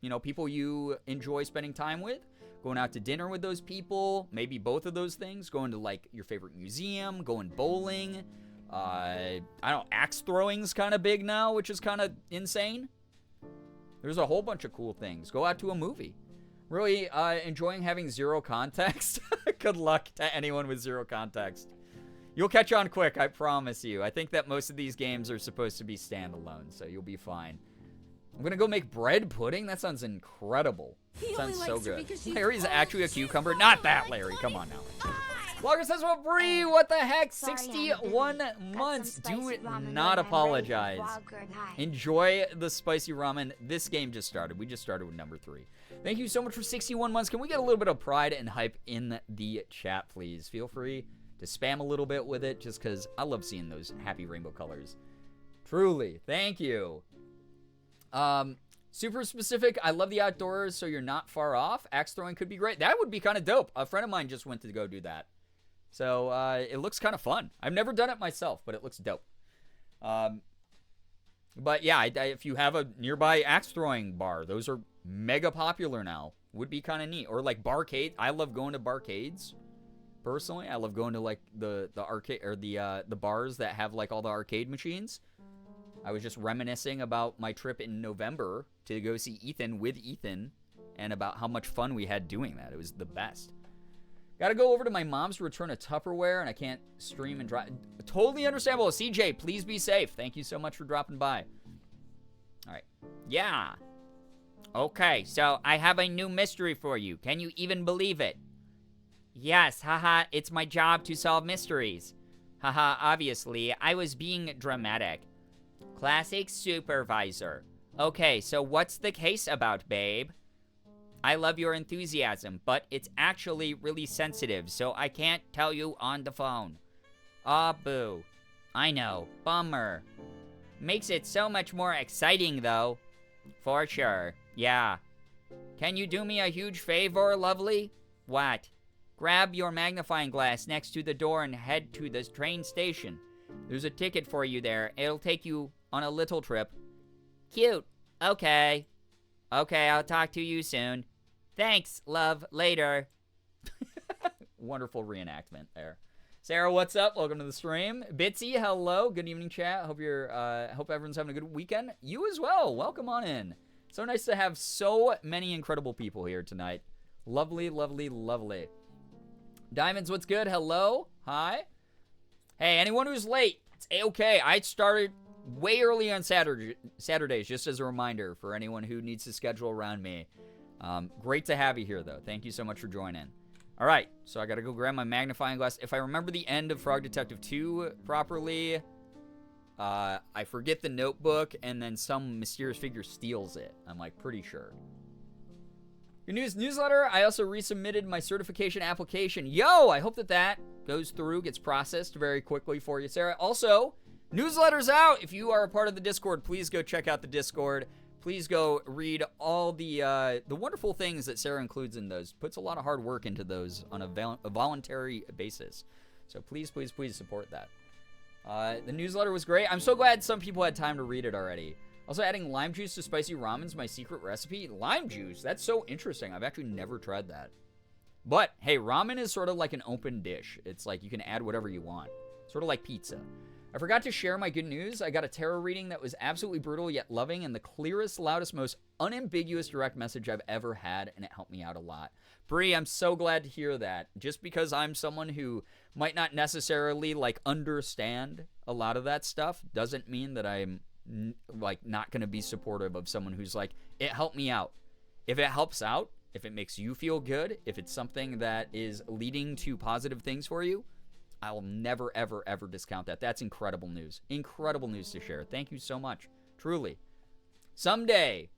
you know, people you enjoy spending time with. Going out to dinner with those people, maybe both of those things. Going to, like, your favorite museum, going bowling. I don't know, axe throwing's kind of big now, which is kind of insane. There's a whole bunch of cool things. Go out to a movie. Really enjoying having zero context. Good luck to anyone with zero context. You'll catch on quick, I promise you. I think that most of these games are supposed to be standalone, so you'll be fine. I'm gonna go make bread pudding? That sounds incredible. Sounds so good. Larry's actually a cucumber. Not that, Larry. Come on now. Vlogger says, well, Bree, what the heck? 61 months. Do not apologize. Enjoy the spicy ramen. This game just started. We just started with number 3. Thank you so much for 61 months. Can we get a little bit of pride and hype in the chat, please? Feel free to spam a little bit with it, just because I love seeing those happy rainbow colors. Truly. Thank you. Super specific. I love the outdoors, so you're not far off. Axe throwing could be great. That would be kind of dope. A friend of mine just went to go do that. So, it looks kind of fun. I've never done it myself, but it looks dope. But yeah, if you have a nearby axe throwing bar, those are mega popular now. Would be kind of neat. Or like barcade. I love going to barcades. Personally, I love going to like the arcade or the bars that have like all the arcade machines. I was just reminiscing about my trip in November to go see Ethan with Ethan and about how much fun we had doing that. It was the best. Gotta go over to my mom's to return a Tupperware, and I can't stream and drive. Totally understandable. CJ, please be safe. Thank you so much for dropping by. All right. Yeah. Okay, so I have a new mystery for you. Can you even believe it? Yes, haha, it's my job to solve mysteries. Haha, obviously, I was being dramatic. Classic supervisor. Okay, so what's the case about, babe? I love your enthusiasm, but it's actually really sensitive, so I can't tell you on the phone. Aw, boo. I know, bummer. Makes it so much more exciting, though. For sure, yeah. Can you do me a huge favor, lovely? What? Grab your magnifying glass next to the door and head to the train station. There's a ticket for you there. It'll take you on a little trip. Cute. Okay. Okay, I'll talk to you soon. Thanks, love. Later. Wonderful reenactment there. Sarah, what's up? Welcome to the stream. Bitsy, hello. Good evening, chat. Hope everyone's having a good weekend. You as well. Welcome on in. So nice to have so many incredible people here tonight. Lovely, lovely, lovely. Diamonds, what's good? Hello. Hi. Hey, anyone who's late, it's A-okay. I started way early on Saturdays, just as a reminder for anyone who needs to schedule around me. Great to have you here, though. Thank you so much for joining. All right, so I got to go grab my magnifying glass. If I remember the end of Frog Detective 2 properly, I forget the notebook, and then some mysterious figure steals it. I'm, like, pretty sure. Your newsletter, I also resubmitted my certification application. Yo, I hope that goes through, gets processed very quickly for you, Sarah. Also, newsletter's out. If you are a part of the Discord, please go check out the Discord. Please go read all the wonderful things that Sarah includes in those. Puts a lot of hard work into those on a voluntary basis. So please, please, please support that. The newsletter was great. I'm so glad some people had time to read it already. Also, adding lime juice to spicy ramen's my secret recipe. Lime juice? That's so interesting. I've actually never tried that. But, hey, ramen is sort of like an open dish. It's like you can add whatever you want. Sort of like pizza. I forgot to share my good news. I got a tarot reading that was absolutely brutal yet loving and the clearest, loudest, most unambiguous direct message I've ever had, and it helped me out a lot. Bree, I'm so glad to hear that. Just because I'm someone who might not necessarily, like, understand a lot of that stuff doesn't mean that I'm, like, not going to be supportive of someone who's like, it helped me out. If it helps out, if it makes you feel good, if it's something that is leading to positive things for you, I will never, ever, ever discount that. That's incredible news. Incredible news to share. Thank you so much. Truly. Someday,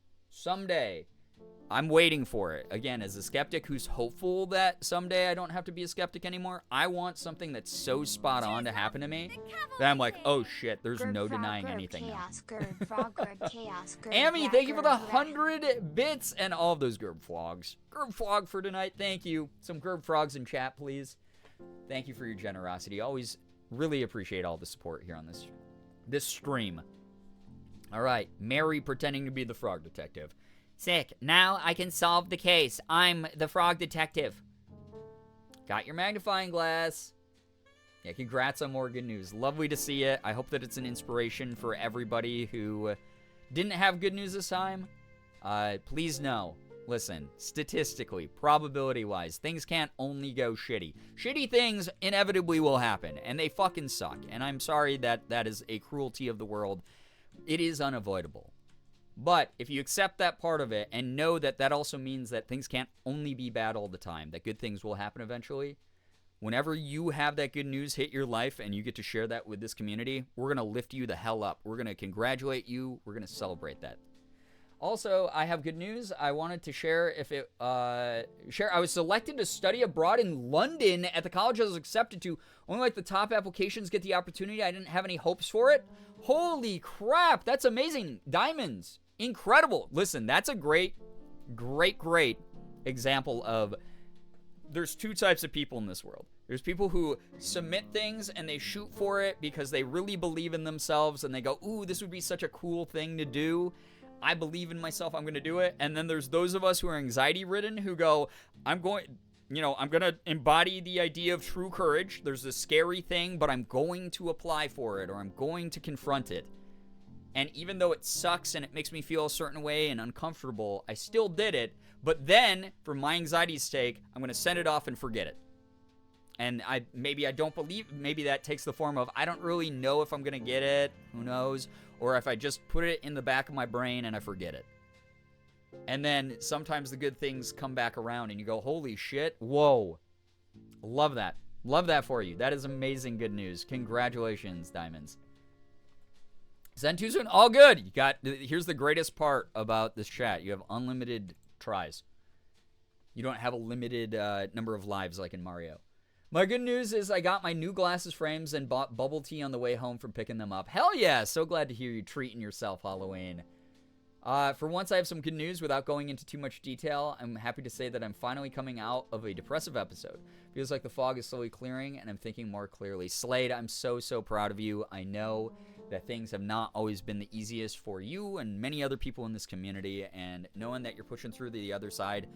I'm waiting for it. Again, as a skeptic who's hopeful that someday I don't have to be a skeptic anymore, I want something that's so spot on to happen to me that I'm like, oh shit, there's no denying anything now. Amy, thank you for the 100 bits and all of those Gerb Flogs. Gerb Flog for tonight, thank you. Some Gerb Frogs in chat, please. Thank you for your generosity. Always really appreciate all the support here on this stream. All right, Mary pretending to be the frog detective. Sick. Now I can solve the case. I'm the frog detective. Got your magnifying glass. Yeah, congrats on more good news. Lovely to see it. I hope that it's an inspiration for everybody who didn't have good news this time. Please know. Listen, statistically, probability-wise, things can't only go shitty. Shitty things inevitably will happen, and they fucking suck. And I'm sorry that that is a cruelty of the world. It is unavoidable. But if you accept that part of it and know that that also means that things can't only be bad all the time, that good things will happen eventually, whenever you have that good news hit your life and you get to share that with this community, we're going to lift you the hell up. We're going to congratulate you. We're going to celebrate that. Also, I have good news. I wanted to share I was selected to study abroad in London at the college I was accepted to. Only like the top applications get the opportunity. I didn't have any hopes for it. Holy crap. That's amazing. Diamonds. Incredible. Listen, that's a great example of there's two types of people in this world. There's people who submit things and they shoot for it because they really believe in themselves and they go, ooh, this would be such a cool thing to do. I believe in myself. I'm going to do it. And then there's those of us who are anxiety ridden who go, I'm going to embody the idea of true courage. There's this scary thing, but I'm going to apply for it or I'm going to confront it. And even though it sucks and it makes me feel a certain way and uncomfortable, I still did it. But then, for my anxiety's sake, I'm going to send it off and forget it. And maybe I don't believe, maybe that takes the form of, I don't really know if I'm going to get it. Who knows? Or if I just put it in the back of my brain and I forget it. And then sometimes the good things come back around and you go, holy shit, whoa. Love that. Love that for you. That is amazing good news. Congratulations, Diamonds. Send too soon? All good. Here's the greatest part about this chat. You have unlimited tries. You don't have a limited number of lives like in Mario. My good news is I got my new glasses frames and bought bubble tea on the way home from picking them up. Hell yeah. So glad to hear you treating yourself, Halloween. For once, I have some good news without going into too much detail. I'm happy to say that I'm finally coming out of a depressive episode. Feels like the fog is slowly clearing and I'm thinking more clearly. Slade, I'm so proud of you. I know that things have not always been the easiest for you and many other people in this community, and knowing that you're pushing through the other side,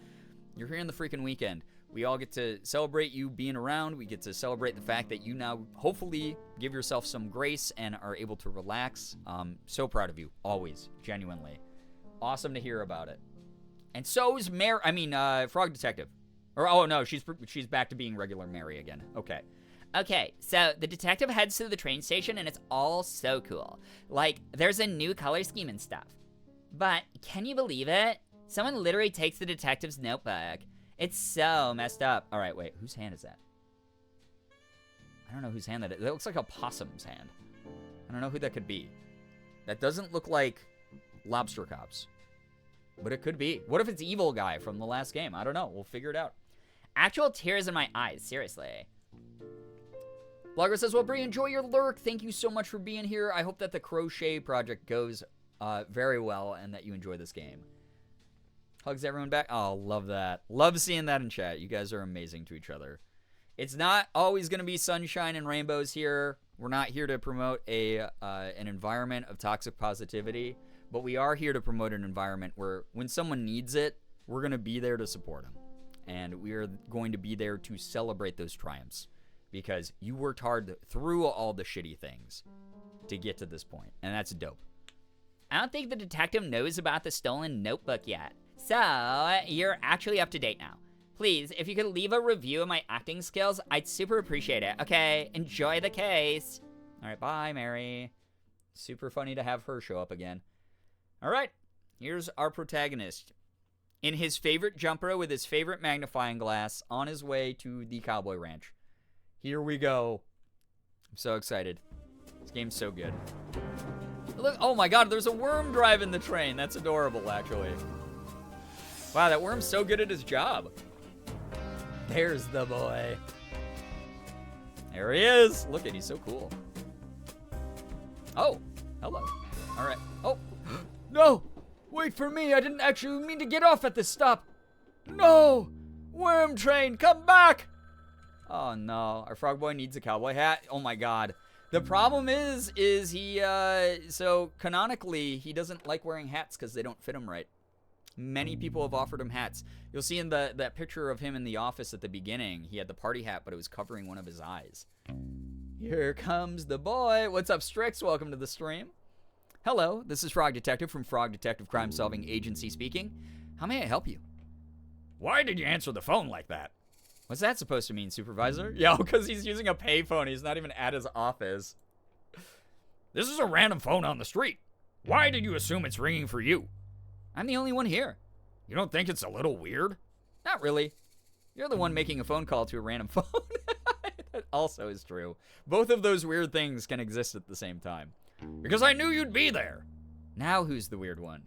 you're here in the freaking weekend. We all get to celebrate you being around. We get to celebrate the fact that you now hopefully give yourself some grace and are able to relax. So proud of you, always, genuinely. Awesome to hear about it. And so is Frog Detective. Or, oh no, she's back to being regular Mary again. Okay, so the detective heads to the train station and it's all so cool. Like, there's a new color scheme and stuff. But can you believe it? Someone literally takes the detective's notebook. It's so messed up. All right, wait, whose hand is that? I don't know whose hand that is. That looks like a possum's hand. I don't know who that could be. That doesn't look like Lobster Cops. But it could be. What if it's Evil Guy from the last game? I don't know. We'll figure it out. Actual tears in my eyes, seriously. Blogger says, well, Bree, enjoy your lurk. Thank you so much for being here. I hope that the crochet project goes very well and that you enjoy this game. Hugs everyone back. Oh, love that. Love seeing that in chat. You guys are amazing to each other. It's not always going to be sunshine and rainbows here. We're not here to promote an environment of toxic positivity, but we are here to promote an environment where when someone needs it, we're going to be there to support them. And we are going to be there to celebrate those triumphs. Because you worked hard through all the shitty things to get to this point. And that's dope. I don't think the detective knows about the stolen notebook yet. So, you're actually up to date now. Please, if you could leave a review of my acting skills, I'd super appreciate it. Okay, enjoy the case. Alright, bye, Mary. Super funny to have her show up again. Alright, here's our protagonist. In his favorite jumper with his favorite magnifying glass on his way to the cowboy ranch. Here we go. I'm so excited. This game's so good. Look, oh my god, there's a worm driving the train. That's adorable, actually. Wow, that worm's so good at his job. There's the boy. There he is. Look at, he's so cool. Oh, hello. All right. Oh, no. Wait for me. I didn't actually mean to get off at this stop. No. Worm train, come back. Oh, no. Our frog boy needs a cowboy hat. Oh, my God. The problem is he, so canonically, he doesn't like wearing hats because they don't fit him right. Many people have offered him hats. You'll see in that picture of him in the office at the beginning, he had the party hat, but it was covering one of his eyes. Here comes the boy. What's up, Strix? Welcome to the stream. Hello, this is Frog Detective from Frog Detective Crime Solving Agency speaking. How may I help you? Why did you answer the phone like that? What's that supposed to mean, Supervisor? Yeah, because he's using a payphone. He's not even at his office. This is a random phone on the street. Why did you assume it's ringing for you? I'm the only one here. You don't think it's a little weird? Not really. You're the one making a phone call to a random phone. That also is true. Both of those weird things can exist at the same time. Because I knew you'd be there. Now who's the weird one?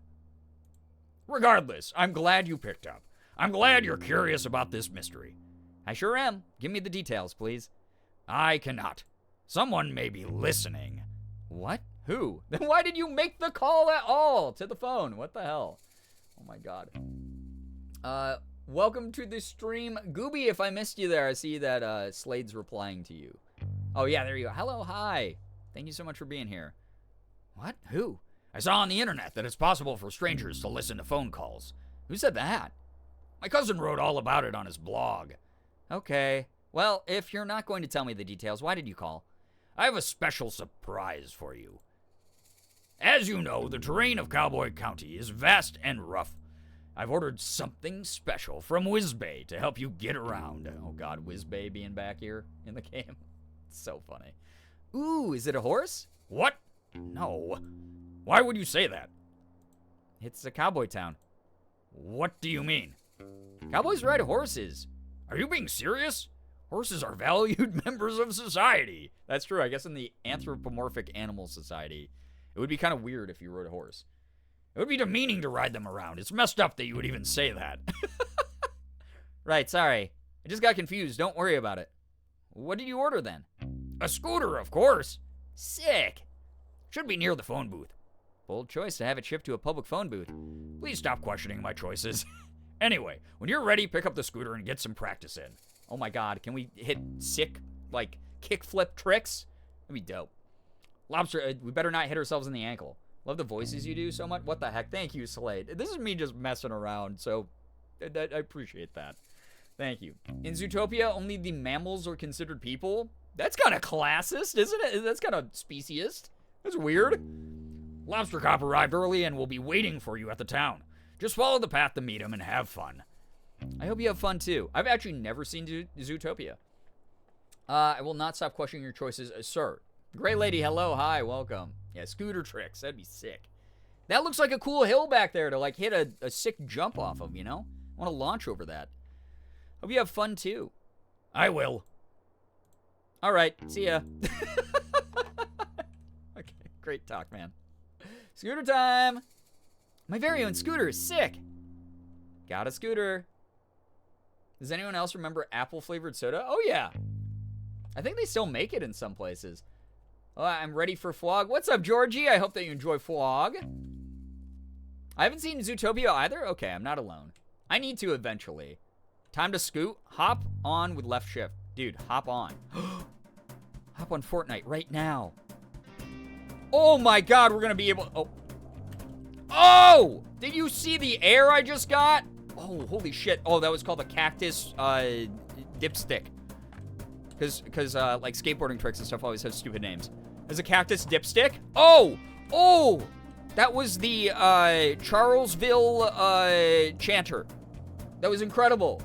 Regardless, I'm glad you picked up. I'm glad you're curious about this mystery. I sure am. Give me the details, please. I cannot. Someone may be listening. What? Who? Then why did you make the call at all to the phone? What the hell? Oh my God. Welcome to the stream. Gooby, if I missed you there, I see that Slade's replying to you. Oh yeah, there you go. Hello, hi. Thank you so much for being here. What? Who? I saw on the internet that it's possible for strangers to listen to phone calls. Who said that? My cousin wrote all about it on his blog. Okay. Well, if you're not going to tell me the details, why did you call? I have a special surprise for you. As you know, the terrain of Cowboy County is vast and rough. I've ordered something special from Whizbay to help you get around. Oh God, Whizbay being back here in the game. It's so funny. Ooh, is it a horse? What? No. Why would you say that? It's a cowboy town. What do you mean? Cowboys ride horses. Are you being serious? Horses are valued members of society. That's true. I guess in the anthropomorphic animal society, it would be kind of weird if you rode a horse. It would be demeaning to ride them around. It's messed up that you would even say that. Right, sorry. I just got confused. Don't worry about it. What did you order then? A scooter, of course. Sick. Should be near the phone booth. Bold choice to have it shipped to a public phone booth. Please stop questioning my choices. Anyway, when you're ready, pick up the scooter and get some practice in. Oh my God, can we hit sick, like, kickflip tricks? That'd be dope. Lobster, we better not hit ourselves in the ankle. Love the voices you do so much. What the heck? Thank you, Slade. This is me just messing around, so I appreciate that. Thank you. In Zootopia, only the mammals are considered people? That's kind of classist, isn't it? That's kind of speciest. That's weird. Lobster Cop arrived early and will be waiting for you at the town. Just follow the path to meet him and have fun. I hope you have fun, too. I've actually never seen Zootopia. I will not stop questioning your choices, sir. Gray Lady, hello, hi, welcome. Yeah, scooter tricks, that'd be sick. That looks like a cool hill back there to, like, hit a sick jump off of, you know? I want to launch over that. Hope you have fun, too. I will. All right, see ya. Okay, great talk, man. Scooter time. My very own scooter is sick. Got a scooter. Does anyone else remember apple-flavored soda? Oh, yeah. I think they still make it in some places. Oh, I'm ready for Flog. What's up, Georgie? I hope that you enjoy Flog. I haven't seen Zootopia either. Okay, I'm not alone. I need to eventually. Time to scoot. Hop on with left shift. Dude, hop on. Hop on Fortnite right now. Oh, my God. We're going to be able... Oh. Oh! Did you see the air I just got? Oh, holy shit. Oh, that was called a cactus dipstick. Because like, skateboarding tricks and stuff always have stupid names. There's a cactus dipstick? Oh! Oh! That was the Charlesville chanter. That was incredible.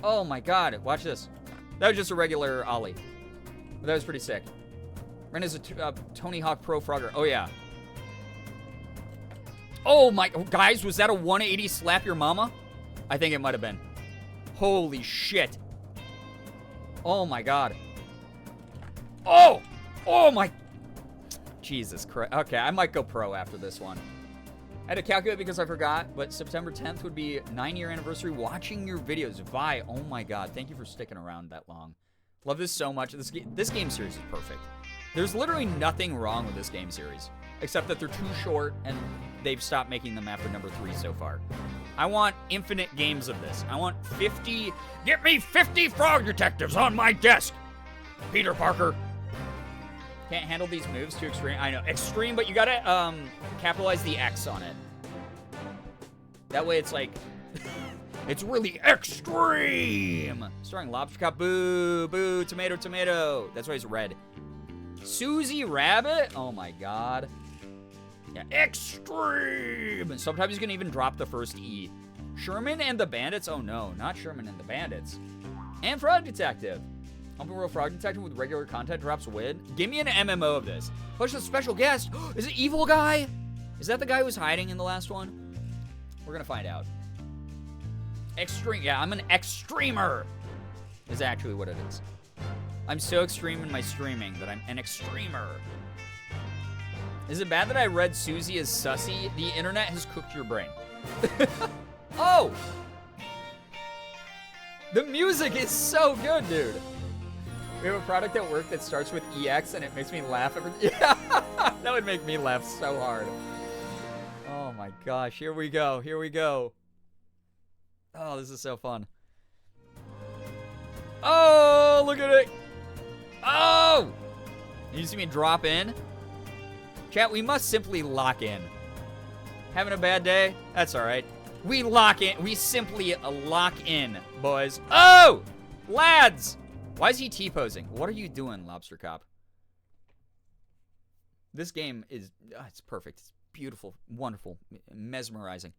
Oh, my God. Watch this. That was just a regular ollie. But that was pretty sick. Ren is a Tony Hawk Pro Frogger. Oh, yeah. Oh my, guys, was that a 180 slap your mama? I think it might have been. Holy shit. Oh my God. Oh! Oh my. Jesus Christ. Okay, I might go pro after this one. I had to calculate because I forgot, but September 10th would be 9-year anniversary watching your videos. Vi, oh my god, thank you for sticking around that long. Love this so much. This game series is perfect. There's literally nothing wrong with this game series, except that they're too short and they've stopped making them after number 3 so far. I want infinite games of this. I want 50... Get me 50 frog detectives on my desk! Peter Parker. Can't handle these moves too extreme. I know. Extreme, but you gotta capitalize the X on it. That way it's like... it's really extreme! Starring Lobster Cop. Boo, boo, tomato, tomato. That's why it's red. Susie Rabbit? Oh my god. Yeah, extreme! And sometimes he's gonna even drop the first E. Sherman and the Bandits? Oh no, not Sherman and the Bandits. And Frog Detective. Open World Frog Detective with regular content drops win. Give me an MMO of this. Push a special guest. Is it Evil Guy? Is that the guy who was hiding in the last one? We're gonna find out. Extreme. Yeah, I'm an extremer. Is actually what it is. I'm so extreme in my streaming that I'm an extremer. Is it bad that I read Susie as sussy? The internet has cooked your brain. Oh! The music is so good, dude. We have a product at work that starts with EX and it makes me laugh every... Yeah, that would make me laugh so hard. Oh my gosh, here we go, here we go. Oh, this is so fun. Oh, look at it. Oh! You see me drop in? Chat, we must simply lock in. Having a bad day? That's all right. We lock in. We simply lock in, boys. Oh! Lads! Why is he T-posing? What are you doing, Lobster Cop? This game is... it's perfect. It's beautiful, wonderful, mesmerizing,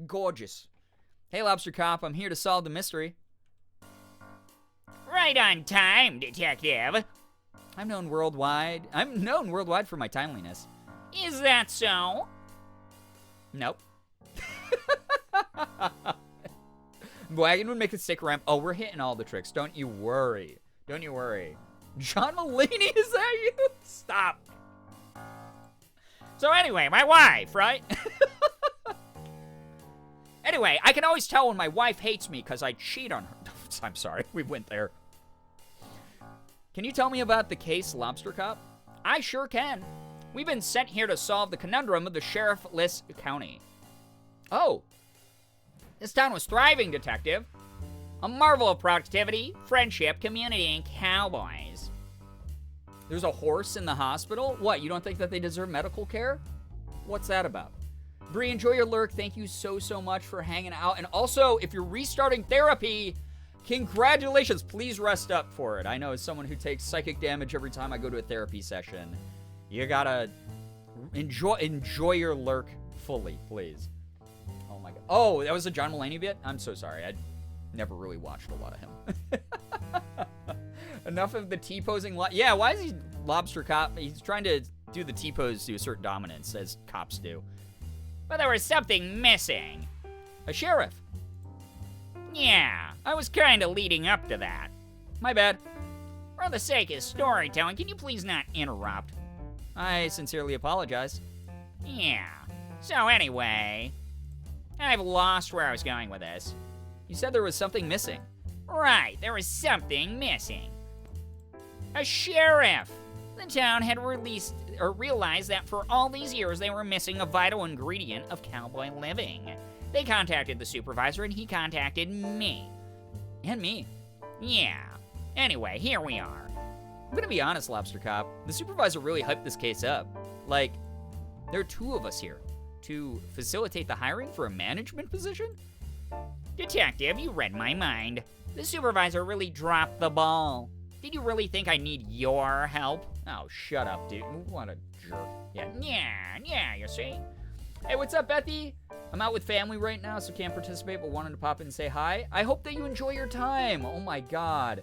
gorgeous. Hey, Lobster Cop, I'm here to solve the mystery. Right on time, Detective. I'm known worldwide for my timeliness. Is that so? Nope. Wagon would make a sick ramp. Oh, we're hitting all the tricks. Don't you worry. Don't you worry. John Mulaney, is that you? Stop. So anyway, my wife, right? Anyway, I can always tell when my wife hates me because I cheat on her. I'm sorry, we went there. Can you tell me about the case, Lobster Cop? I sure can. We've been sent here to solve the conundrum of the sheriffless county. Oh. This town was thriving, Detective. A marvel of productivity, friendship, community, and cowboys. There's a horse in the hospital? What, you don't think that they deserve medical care? What's that about? Bree, enjoy your lurk. Thank you so, so much for hanging out. And also, if you're restarting therapy, congratulations. Please rest up for it. I know as someone who takes psychic damage every time I go to a therapy session, you gotta enjoy your lurk fully, please. Oh my god. Oh, that was a John Mulaney bit? I'm so sorry. I never really watched a lot of him. Enough of the T-posing. Yeah, why is he Lobster Cop? He's trying to do the T-pose to assert dominance, as cops do. But there was something missing. A sheriff. Yeah, I was kinda leading up to that. My bad. For the sake of storytelling, can you please not interrupt? I sincerely apologize. Yeah. So anyway, I've lost where I was going with this. You said there was something missing. Right, there was something missing. A sheriff. The town had realized that for all these years they were missing a vital ingredient of cowboy living. They contacted the supervisor and he contacted me. And me. Yeah. Anyway, here we are. I'm gonna be honest, Lobster Cop. The supervisor really hyped this case up. Like, there are 2 of us here to facilitate the hiring for a management position? Detective, you read my mind. The supervisor really dropped the ball. Did you really think I need your help? Oh, shut up, dude. What a jerk. Yeah, you see? Hey, what's up, Bethy? I'm out with family right now, so can't participate, but wanted to pop in and say hi. I hope that you enjoy your time. Oh my god.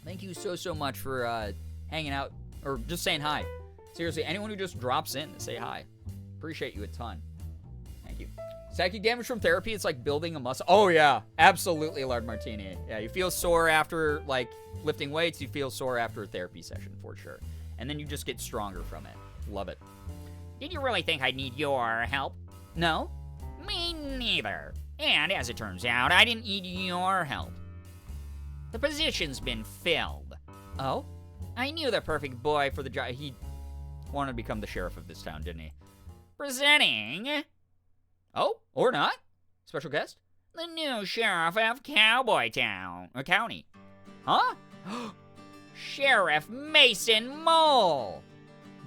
Thank you so, so much for hanging out, or just saying hi. Seriously, anyone who just drops in to say hi. Appreciate you a ton. Thank you. Psychic damage from therapy, it's like building a muscle. Oh yeah, absolutely, Lard Martini. Yeah, you feel sore after, like, lifting weights. You feel sore after a therapy session, for sure. And then you just get stronger from it. Love it. Did you really think I'd need your help? No? Me neither. And as it turns out, I didn't need your help. The position's been filled. Oh? I knew the perfect boy for the job. He wanted to become the sheriff of this town, didn't he? Presenting Oh, or not? Special guest? the new sheriff of Cowboy Town, or County. Huh? Sheriff Mason Mole.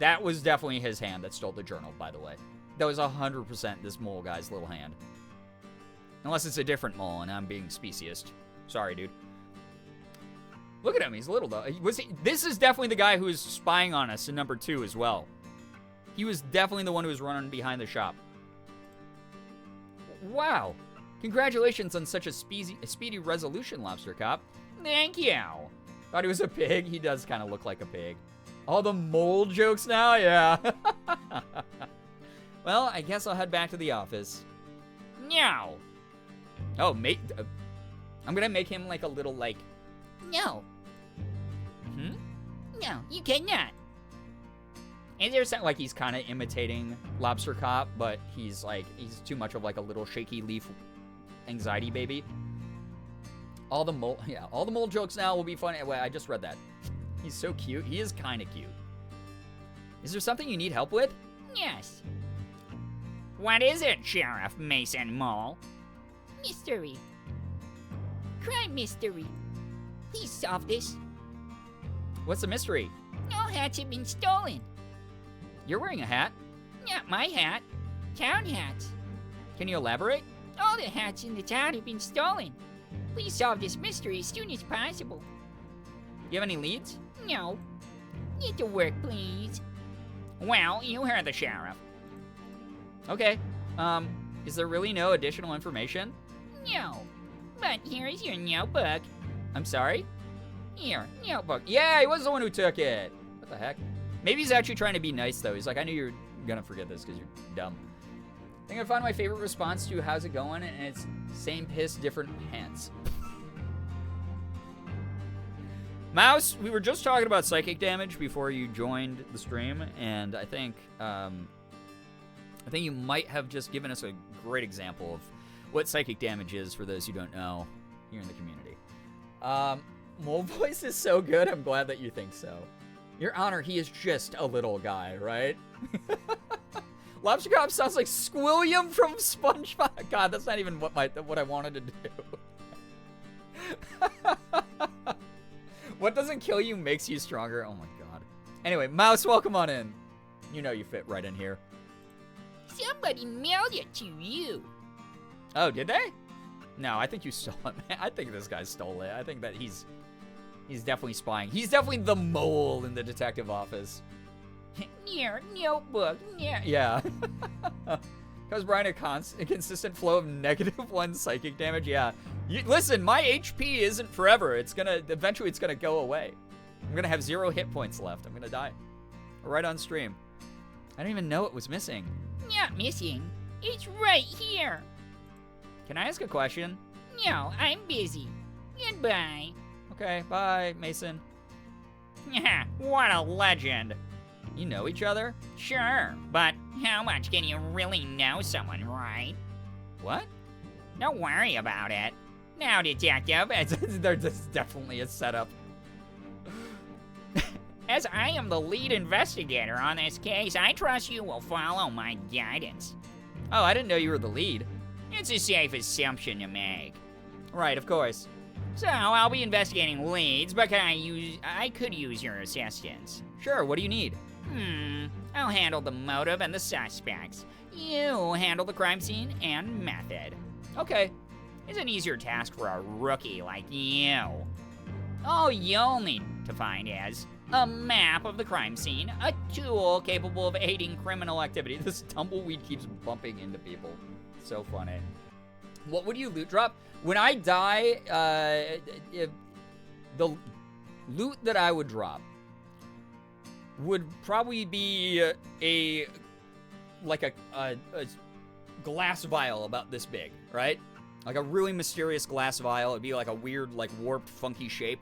That was definitely his hand that stole the journal, by the way. That was 100% this mole guy's little hand. Unless it's a different mole and I'm being speciest. Sorry, dude. Look at him, he's little though. This is definitely the guy who was spying on us in number 2 as well. He was definitely the one who was running behind the shop. Wow. Congratulations on such a speedy resolution, Lobster Cop. Thank you. Thought he was a pig? He does kind of look like a pig. All the mole jokes now? Yeah. Well, I guess I'll head back to the office. No. Oh, I'm gonna make him like a little, like... No. Hmm? No, you cannot. Is there something like he's kind of imitating Lobster Cop, but he's too much of like a little shaky leaf anxiety baby? All the mole jokes now will be funny. Wait, I just read that. He's so cute. He is kind of cute. Is there something you need help with? Yes. What is it, Sheriff Mason Mole? Mystery. Crime mystery. Please solve this. What's the mystery? All hats have been stolen. You're wearing a hat. Not my hat. Town hats. Can you elaborate? All the hats in the town have been stolen. Please solve this mystery as soon as possible. You have any leads? No. Get to work, please. Well, you heard the sheriff. Okay. Is there really no additional information? No. But here is your notebook. I'm sorry? Here, notebook. Yeah, he was the one who took it. What the heck? Maybe he's actually trying to be nice, though. He's like, I knew you were gonna forget this because you're dumb. I think I found my favorite response to how's it going, and it's same piss, different pants. Mouse, we were just talking about psychic damage before you joined the stream, and I think you might have just given us a great example of what psychic damage is for those who don't know here in the community. Mole Voice is so good, I'm glad that you think so. Your Honor, he is just a little guy, right? Lobster Cop sounds like Squilliam from SpongeBob. God, that's not even what I wanted to do. What doesn't kill you makes you stronger. Oh my god. Anyway, Mouse, welcome on in. You know you fit right in here. Somebody mailed it to you. Oh, did they? No, I think you stole it, man. I think this guy stole it. I think that he's definitely spying. He's definitely the mole in the detective office. Your notebook. Yeah. Because Brian, a consistent flow of -1 psychic damage. Yeah. Listen, my HP isn't forever. Eventually it's gonna go away. I'm gonna have 0 hit points left. I'm gonna die. Right on stream. I don't even know it was missing. Not missing. It's right here. Can I ask a question? No, I'm busy. Goodbye. Okay, bye, Mason. What a legend. You know each other? Sure, but how much can you really know someone, right? What? Don't worry about it. Now, detective, There's definitely a setup. as I am the lead investigator on this case, I trust you will follow my guidance. Oh, I didn't know you were the lead. It's a safe assumption to make. Right, of course. So, I'll be investigating leads, but I could use your assistance. Sure, what do you need? I'll handle the motive and the suspects. You handle the crime scene and method. Okay. It's an easier task for a rookie like you. All you'll need to find is a map of the crime scene, a tool capable of aiding criminal activity. This tumbleweed keeps bumping into people. So funny. What would you loot drop? When I die, the loot that I would drop would probably be a glass vial about this big, right? Like a really mysterious glass vial. It'd be like a weird, like warped, funky shape.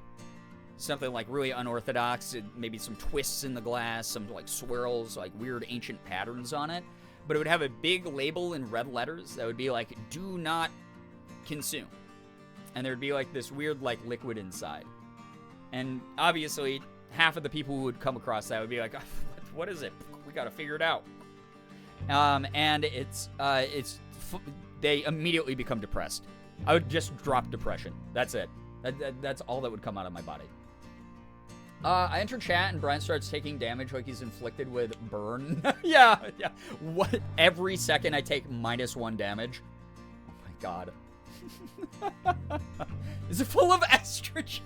Something like really unorthodox. Maybe some twists in the glass, some like swirls, like weird ancient patterns on it. but it would have a big label in red letters that would be like, do not consume. And there'd be like this weird like liquid inside. And obviously, half of the people who would come across that would be like, what is it? We got to figure it out. And they immediately become depressed. I would just drop depression. That's it. That's all that would come out of my body. I enter chat and Brian starts taking damage like he's inflicted with burn. yeah. What? Every second I take -1 damage. Oh my god. Is it full of estrogen?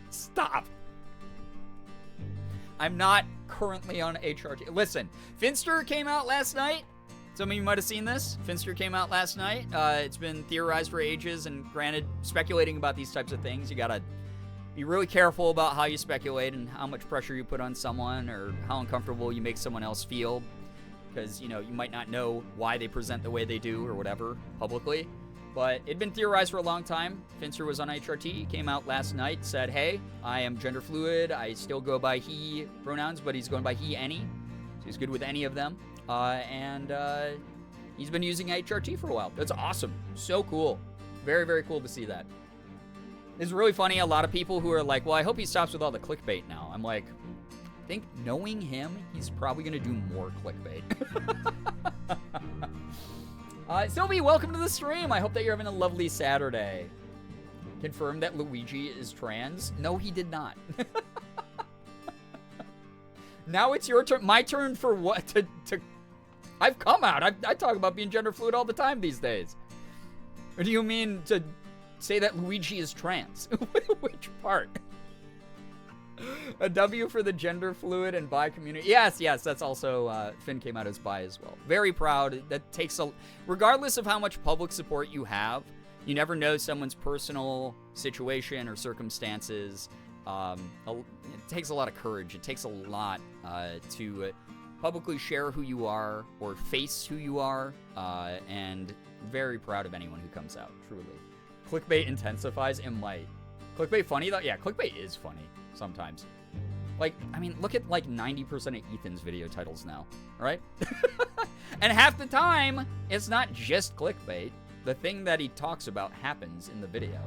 Stop. I'm not currently on HRT. Listen, Finster came out last night. Some of you might have seen this. Finster came out last night. It's been theorized for ages, and granted, speculating about these types of things, you gotta be really careful about how you speculate and how much pressure you put on someone or how uncomfortable you make someone else feel, because, you know, you might not know why they present the way they do or whatever publicly. But it'd been theorized for a long time. Finster was on HRT. He came out last night, said, hey, I am gender fluid. I still go by he pronouns, but he's going by he, any. So he's good with any of them. And he's been using HRT for a while. That's awesome. So cool. Very, very cool to see that. It's really funny. A lot of people who are like, well, I hope he stops with all the clickbait now. I'm like, I think knowing him, he's probably going to do more clickbait. Sylvie, welcome to the stream. I hope that you're having a lovely Saturday. Confirmed that Luigi is trans? No, he did not. Now it's your turn. My turn for what? I've come out. I talk about being gender fluid all the time these days. Or do you mean to say that Luigi is trans? Which part? A W for the gender fluid and bi community. Yes, that's also, Finn came out as bi as well. Very proud. That takes regardless of how much public support you have, you never know someone's personal situation or circumstances. It takes a lot of courage. It takes a lot to publicly share who you are or face who you are, and very proud of anyone who comes out, truly. Clickbait intensifies. It might. Clickbait funny, though? Yeah, clickbait is funny sometimes. Like, I mean, look at like 90% of Ethan's video titles now, right? And half the time, it's not just clickbait. The thing that he talks about happens in the video.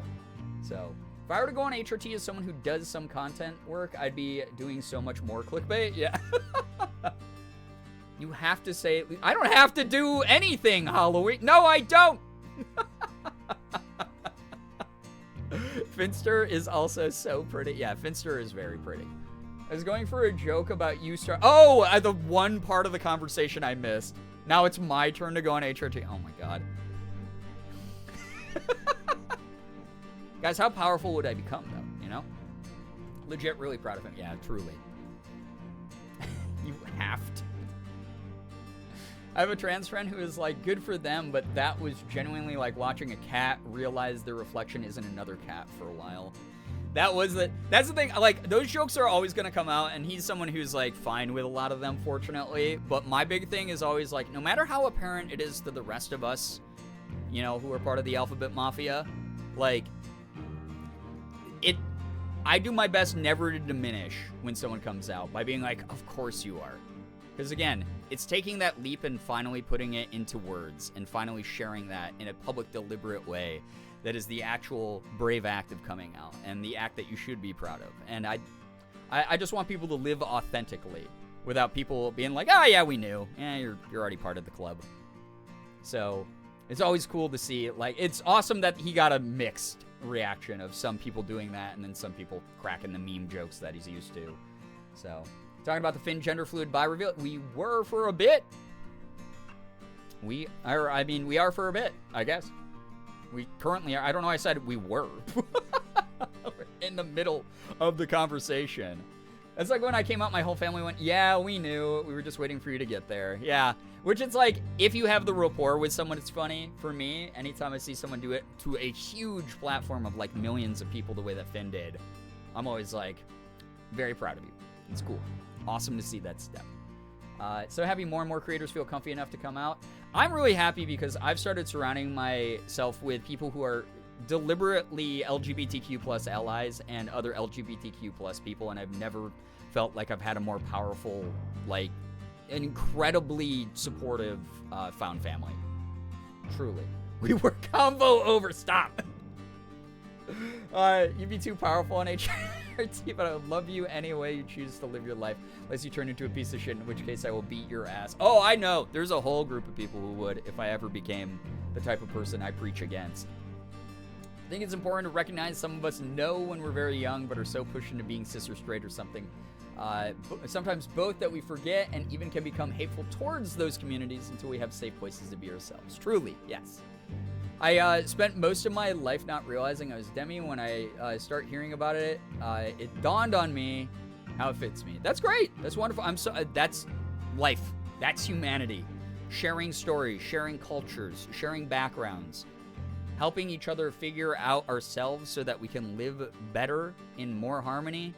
So, if I were to go on HRT as someone who does some content work, I'd be doing so much more clickbait. Yeah. You have to say, I don't have to do anything, Halloween. No, I don't. Finster is also so pretty. Yeah, Finster is very pretty. I was going for a joke about you start. Oh, the one part of the conversation I missed. Now it's my turn to go on HRT. Oh my god. Guys, how powerful would I become, though? You know? Legit, really proud of him. Yeah, truly. You have to. I have a trans friend who is like, good for them, but that was genuinely like watching a cat realize their reflection isn't another cat for a while. That's the thing. Like, those jokes are always going to come out, and he's someone who's like fine with a lot of them, fortunately. But my big thing is always like, no matter how apparent it is to the rest of us, you know, who are part of the Alphabet Mafia, like, I do my best never to diminish when someone comes out by being like, of course you are. Because again, it's taking that leap and finally putting it into words and finally sharing that in a public, deliberate way that is the actual brave act of coming out and the act that you should be proud of. And I just want people to live authentically without people being like, oh yeah, we knew. Yeah, you're already part of the club. So it's always cool to see. Like, it's awesome that he got a mixed reaction of some people doing that and then some people cracking the meme jokes that he's used to. So, talking about the Finn gender fluid bi reveal, we were for a bit. We are for a bit, I guess. We currently are. I don't know why I said we were. We're in the middle of the conversation. It's like when I came out, my whole family went, yeah, we knew. We were just waiting for you to get there. Yeah. Which it's like, if you have the rapport with someone, it's funny. For me, anytime I see someone do it to a huge platform of like millions of people the way that Finn did, I'm always like, very proud of you. It's cool. Awesome to see that step. So having more and more creators feel comfy enough to come out. I'm really happy because I've started surrounding myself with people who are deliberately LGBTQ plus allies and other LGBTQ plus people, and I've never felt like I've had a more powerful, like, an incredibly supportive found family. Truly. We were combo over. Stop. You'd be too powerful on HRT, but I would love you any way you choose to live your life, unless you turn into a piece of shit, in which case I will beat your ass. Oh, I know. There's a whole group of people who would if I ever became the type of person I preach against. I think it's important to recognize some of us know when we're very young, but are so pushed into being cis or straight or something. Sometimes both, that we forget and even can become hateful towards those communities until we have safe places to be ourselves. Truly, yes. I spent most of my life not realizing I was demi. When I start hearing about it, it dawned on me how it fits me. That's great. That's wonderful. That's life. That's humanity. Sharing stories, sharing cultures, sharing backgrounds, helping each other figure out ourselves so that we can live better in more harmony,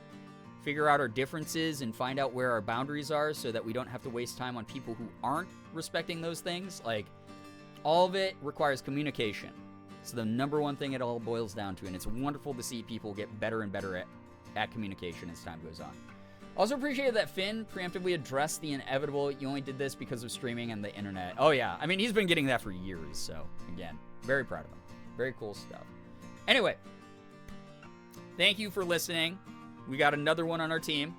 figure out our differences and find out where our boundaries are so that we don't have to waste time on people who aren't respecting those things. Like, all of it requires communication. It's the number one thing it all boils down to, and it's wonderful to see people get better and better at communication as time goes on. Also appreciated that Finn preemptively addressed the inevitable. You only did this because of streaming and the internet. Oh yeah, I mean, he's been getting that for years, so again, very proud of him. Very cool stuff. Anyway, thank you for listening. We got another one on our team.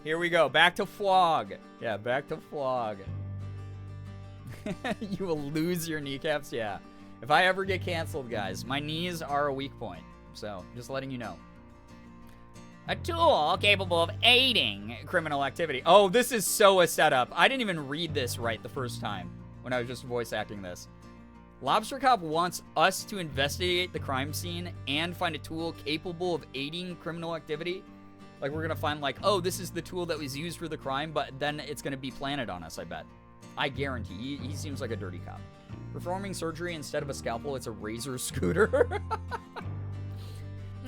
Here we go. Back to Flog. Yeah, back to Flog. You will lose your kneecaps? Yeah. If I ever get canceled, guys, my knees are a weak point. So, just letting you know. A tool capable of aiding Criminal activity. Oh, this is so a setup. I didn't even read this right the first time when I was just voice acting this. Lobster Cop wants us to investigate the crime scene and find a tool capable of aiding criminal activity. Like, we're going to find, like, oh, this is the tool that was used for the crime, but then it's going to be planted on us, I bet. I guarantee. He seems like a dirty cop. Performing surgery instead of a scalpel, it's a razor scooter.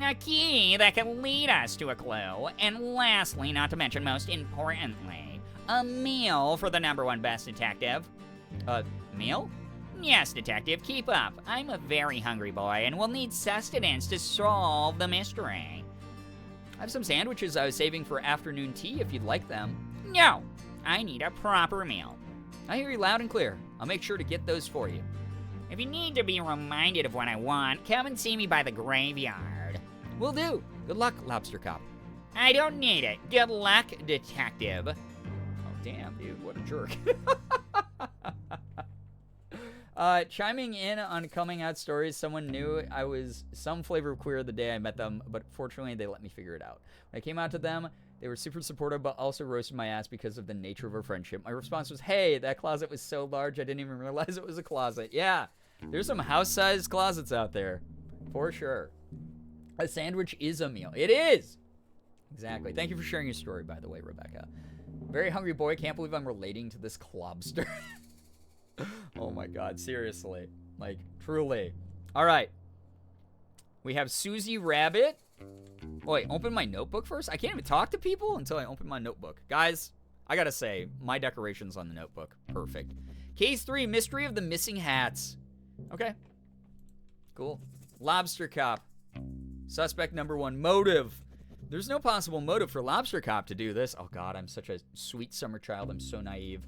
a key that can lead us to a clue. And lastly, not to mention most importantly, a meal for the #1 best detective. Meal? Yes, detective, keep up. I'm a very hungry boy and will need sustenance to solve the mystery. I have some sandwiches I was saving for afternoon tea if you'd like them. No, I need a proper meal. I hear you loud and clear. I'll make sure to get those for you. If you need to be reminded of what I want, come and see me by the graveyard. Will do. Good luck, Lobster Cop. I don't need it. Good luck, detective. Oh, damn, dude. What a jerk. Chiming in on coming out stories, someone knew I was some flavor of queer the day I met them, but fortunately they let me figure it out. When I came out to them, they were super supportive, but also roasted my ass because of the nature of our friendship. My response was, hey, that closet was so large I didn't even realize it was a closet. Yeah, there's some house-sized closets out there, for sure. A sandwich is a meal. It is! Exactly. Thank you for sharing your story, by the way, Rebecca. Very hungry boy. Can't believe I'm relating to this clobster. Oh my god, seriously. Like, truly. Alright. We have Susie Rabbit. Oh, wait, open my notebook first? I can't even talk to people until I open my notebook. Guys, I gotta say, my decorations on the notebook. Perfect. Case 3, Mystery of the Missing Hats. Okay. Cool. Lobster Cop. Suspect #1, motive. There's no possible motive for Lobster Cop to do this. Oh god, I'm such a sweet summer child. I'm so naive.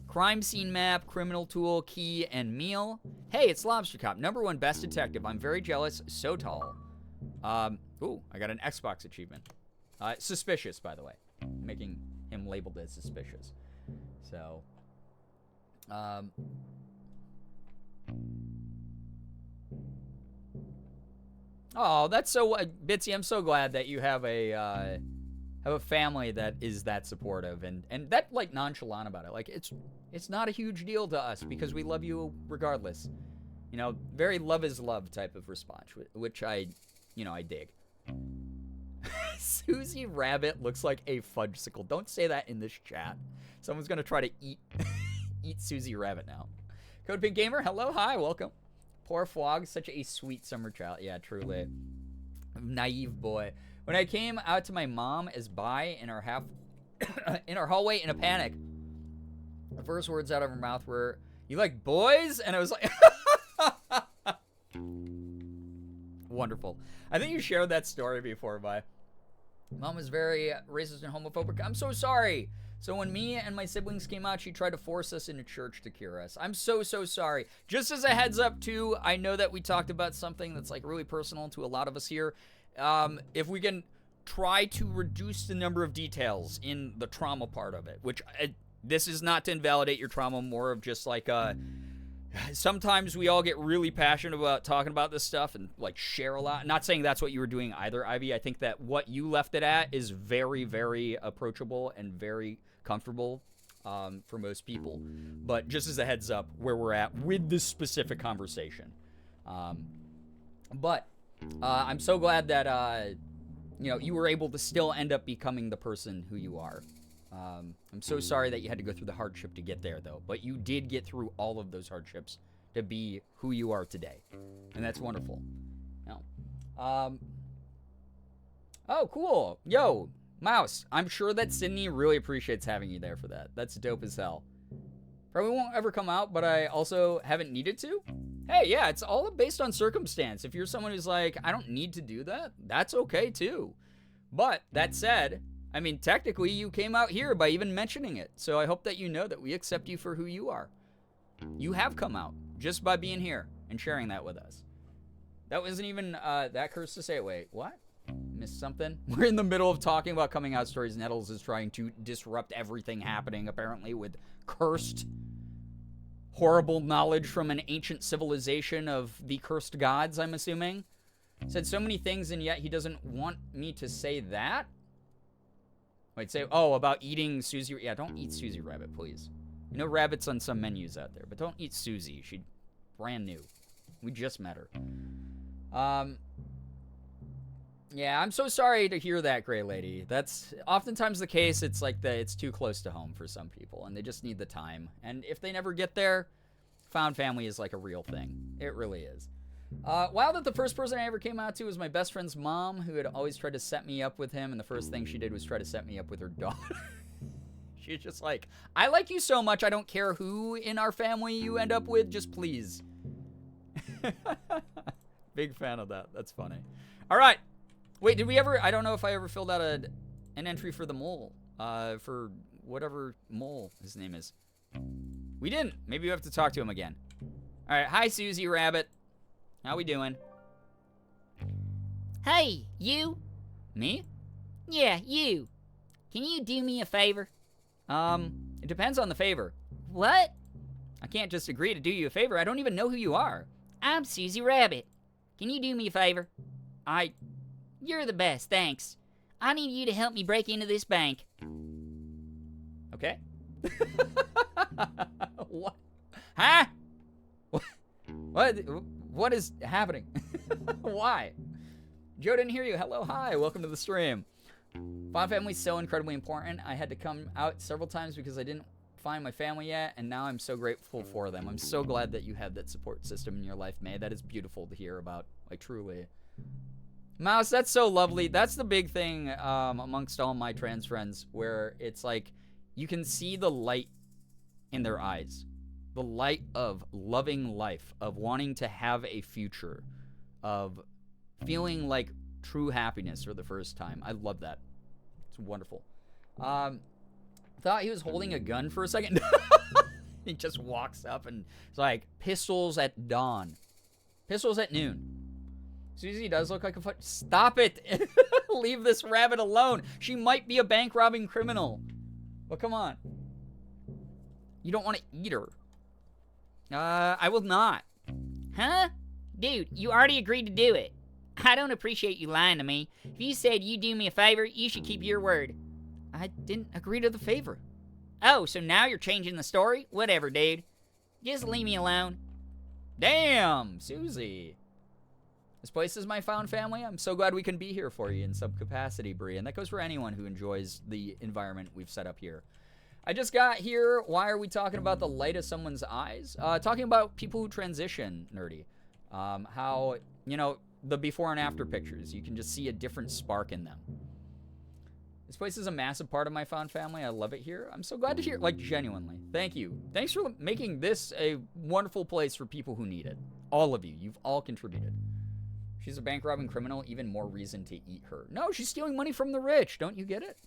Crime scene map, criminal tool, key, and meal. Hey, it's Lobster Cop, #1 best detective. I'm very jealous, so tall. Ooh, I got an Xbox achievement. Suspicious, by the way. Making him labeled as suspicious. So, oh, that's so, Bitsy, I'm so glad that you have a family that is that supportive and that, like, nonchalant about it. Like, it's not a huge deal to us because we love you regardless. You know, very love is love type of response, which I dig. Susie Rabbit looks like a fudgesicle. Don't say that in this chat. Someone's gonna try to eat Susie Rabbit now. Code Pink Gamer, hello, hi, welcome. Poor Flog, such a sweet summer child. Yeah, truly. Naive boy. When I came out to my mom as bi in our hallway in a panic, the first words out of her mouth were, "You like boys?" And I was like, wonderful. I think you shared that story before, Vi. Mom was very racist and homophobic. I'm so sorry. So when me and my siblings came out, she tried to force us into church to cure us. I'm so sorry. Just as a heads up, too, I know that we talked about something that's like really personal to a lot of us here. If we can try to reduce the number of details in the trauma part of it, which this is not to invalidate your trauma, more of just like sometimes we all get really passionate about talking about this stuff and like share a lot. Not saying that's what you were doing either, Ivy. I think that what you left it at is very, very approachable and very comfortable for most people. But just as a heads up where we're at with this specific conversation. But I'm so glad that you were able to still end up becoming the person who you are. I'm so sorry that you had to go through the hardship to get there, though. But you did get through all of those hardships to be who you are today. And that's wonderful. Now, oh, cool. Yo, Mouse, I'm sure that Sydney really appreciates having you there for that. That's dope as hell. Probably won't ever come out, but I also haven't needed to. Hey, yeah, it's all based on circumstance. If you're someone who's like, I don't need to do that, that's okay, too. But, that said, I mean, technically, you came out here by even mentioning it. So I hope that you know that we accept you for who you are. You have come out just by being here and sharing that with us. That wasn't even that curse to say it. Wait, what? Missed something? We're in the middle of talking about coming out stories. Nettles is trying to disrupt everything happening, apparently, with cursed, horrible knowledge from an ancient civilization of the cursed gods, I'm assuming. Said so many things, and yet he doesn't want me to say that? Wait, say, oh, about eating Susie. Yeah, don't eat Susie Rabbit, please. You know Rabbit's on some menus out there, but don't eat Susie. She's brand new. We just met her. Yeah, I'm so sorry to hear that, Gray Lady. That's oftentimes the case. It's like it's too close to home for some people, and they just need the time. And if they never get there, found family is like a real thing. It really is. Wow, that the first person I ever came out to was my best friend's mom, who had always tried to set me up with him, and the first thing she did was try to set me up with her daughter. She's just like, I like you so much, I don't care who in our family you end up with, just please. Big fan of that. That's funny. All right. Wait, did we ever, I don't know if I ever filled out an entry for the mole, for whatever mole his name is. We didn't. Maybe we have to talk to him again. All right. Hi, Susie Rabbit. How we doing? Hey, you? Me? Yeah, you. Can you do me a favor? It depends on the favor. What? I can't just agree to do you a favor. I don't even know who you are. I'm Susie Rabbit. Can you do me a favor? You're the best, thanks. I need you to help me break into this bank. Okay. What? Huh? What is happening? Why? Joe didn't hear you. Hello, hi. Welcome to the stream. Found family is so incredibly important. I had to come out several times because I didn't find my family yet, and now I'm so grateful for them. I'm so glad that you have that support system in your life, May. That is beautiful to hear about, like, truly. Mouse, that's so lovely. That's the big thing amongst all my trans friends, where it's like you can see the light in their eyes. The light of loving life, of wanting to have a future, of feeling like true happiness for the first time. I love that. It's wonderful. Thought he was holding a gun for a second. He just walks up and it's like, pistols at dawn. Pistols at noon. Susie does look like a Stop it! Leave this rabbit alone. She might be a bank robbing criminal. But come on. You don't want to eat her. I will not. Huh? Dude, you already agreed to do it. I don't appreciate you lying to me. If you said you'd do me a favor, you should keep your word. I didn't agree to the favor. Oh, so now you're changing the story? Whatever, dude. Just leave me alone. Damn, Susie. This place is my found family. I'm so glad we can be here for you in some capacity, Bree. And that goes for anyone who enjoys the environment we've set up here. I just got here. Why are we talking about the light of someone's eyes? Talking about people who transition, nerdy. How, the before and after pictures. You can just see a different spark in them. This place is a massive part of my found family. I love it here. I'm so glad to hear, like, genuinely. Thank you. Thanks for making this a wonderful place for people who need it. All of you. You've all contributed. She's a bank robbing criminal. Even more reason to eat her. No, she's stealing money from the rich. Don't you get it?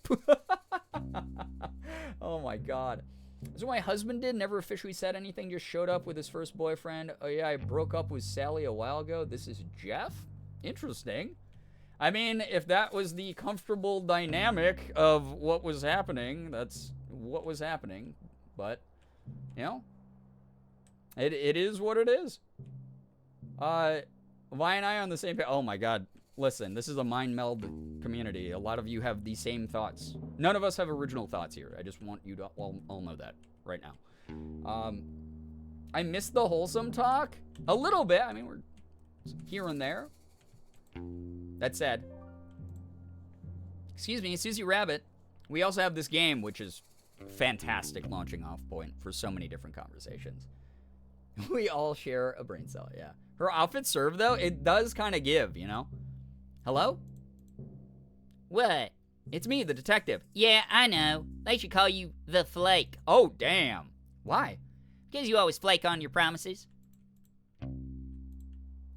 Oh my God. That's what my husband did. Never officially said anything. Just showed up with his first boyfriend. Oh yeah, I broke up with Sally a while ago. This is Jeff? Interesting. I mean, if that was the comfortable dynamic of what was happening, that's what was happening. But, you know, it is what it is. Vi and I are on the same page. Oh my God. Listen, this is a mind meld community. A lot of you have the same thoughts. None of us have original thoughts here. I just want you to all know that right now. I missed the wholesome talk a little bit. I mean, we're here and there. That said, excuse me, Susie Rabbit. We also have this game, which is fantastic launching off point for so many different conversations. We all share a brain cell, yeah. Her outfit serve, though, it does kind of give, you know? Hello? What? It's me, the detective. Yeah, I know. They should call you the Flake. Oh, damn. Why? Because you always flake on your promises.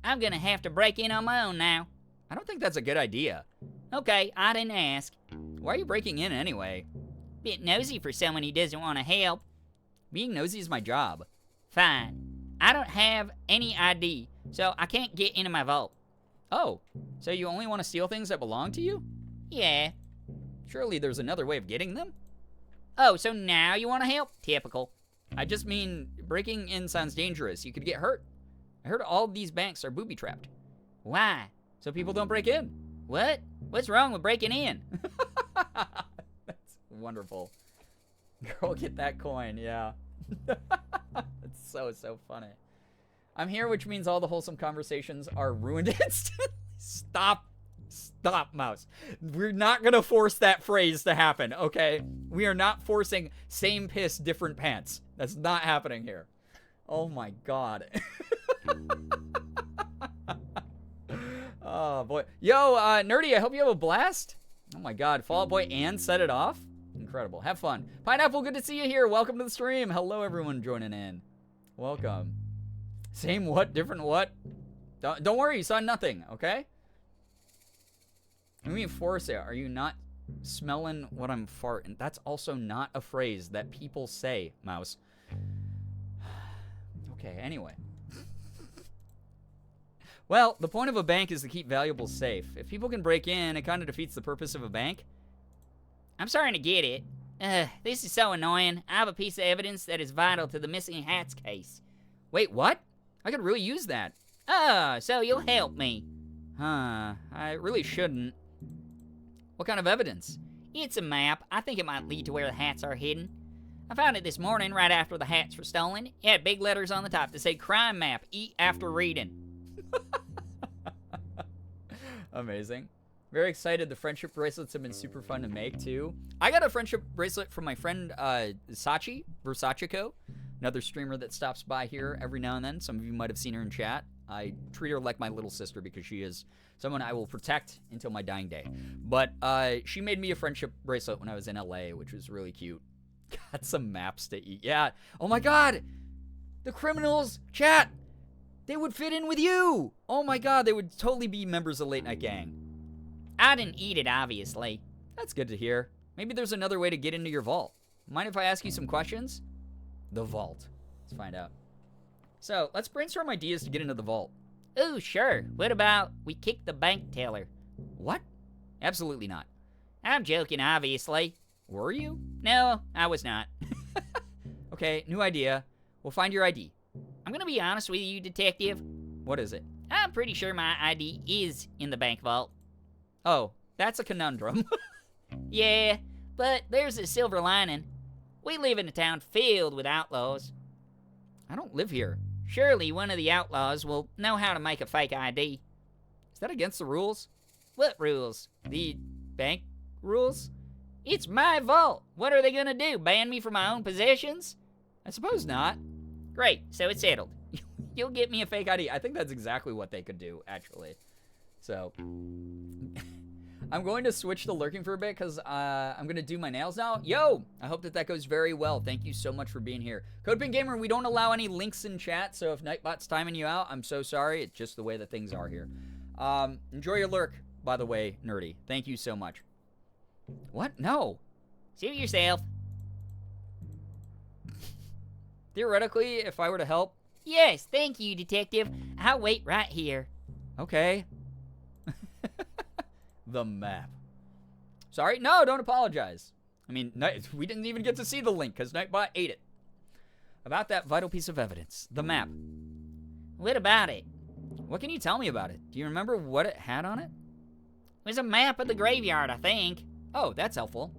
I'm gonna have to break in on my own now. I don't think that's a good idea. Okay, I didn't ask. Why are you breaking in anyway? Bit nosy for someone who doesn't want to help. Being nosy is my job. Fine. I don't have any ID, so I can't get into my vault. Oh, so you only want to steal things that belong to you? Yeah. Surely there's another way of getting them? Oh, so now you want to help? Typical. I just mean, breaking in sounds dangerous. You could get hurt. I heard all these banks are booby-trapped. Why? So people don't break in. What? What's wrong with breaking in? That's wonderful. Girl, get that coin, yeah. It's so funny. I'm here, which means all the wholesome conversations are ruined instantly. Stop, Mouse. We're not gonna force that phrase to happen, okay? We are not forcing same piss, different pants. That's not happening here. Oh my God. Oh boy. Yo, Nerdy, I hope you have a blast. Oh my God, Fall Out Boy and set it off? Incredible. Have fun. Pineapple, good to see you here. Welcome to the stream. Hello, everyone joining in. Welcome. Same what, different what? Don't worry, you saw nothing, okay? What do you mean force it? Are you not smelling what I'm farting? That's also not a phrase that people say, Mouse. Okay, anyway. Well, the point of a bank is to keep valuables safe. If people can break in, it kind of defeats the purpose of a bank. I'm starting to get it. This is so annoying. I have a piece of evidence that is vital to the missing hats case. Wait, what? I could really use that. Oh, so you'll help me. Huh, I really shouldn't. What kind of evidence? It's a map. I think it might lead to where the hats are hidden. I found it this morning right after the hats were stolen. It had big letters on the top that said crime map, eat after reading. Amazing. Very excited. The friendship bracelets have been super fun to make too. I got a friendship bracelet from my friend Sachi, Versachiko, another streamer that stops by here every now and then. Some of you might have seen her in chat. I treat her like my little sister because she is someone I will protect until my dying day. But she made me a friendship bracelet when I was in LA, which was really cute. Got some maps to eat. Yeah. Oh my God. The criminals, chat. They would fit in with you. Oh my God. They would totally be members of Late Night Gang. I didn't eat it, obviously. That's good to hear. Maybe there's another way to get into your vault. Mind if I ask you some questions? The vault. Let's find out. So, let's brainstorm ideas to get into the vault. Ooh, sure. What about we kick the bank teller? What? Absolutely not. I'm joking, obviously. Were you? No, I was not. Okay, new idea. We'll find your ID. I'm gonna be honest with you, detective. What is it? I'm pretty sure my ID is in the bank vault. Oh, that's a conundrum. Yeah, but there's a silver lining. We live in a town filled with outlaws. I don't live here. Surely one of the outlaws will know how to make a fake ID. Is that against the rules? What rules? The bank rules? It's my vault. What are they gonna do? Ban me from my own possessions? I suppose not. Great, so it's settled. You'll get me a fake ID. I think that's exactly what they could do, actually. So, I'm going to switch to lurking for a bit because I'm going to do my nails now. Yo, I hope that goes very well. Thank you so much for being here. CodePin Gamer, we don't allow any links in chat, so if Nightbot's timing you out, I'm so sorry. It's just the way that things are here. Enjoy your lurk, by the way, Nerdy. Thank you so much. What? No. Suit yourself. Theoretically, if I were to help. Yes, thank you, Detective. I'll wait right here. Okay. The map. Sorry? No, don't apologize. I mean, we didn't even get to see the link because Nightbot ate it. About that vital piece of evidence, the map. What about it? What can you tell me about it? Do you remember what it had on it? It was a map of the graveyard, I think. Oh, that's helpful.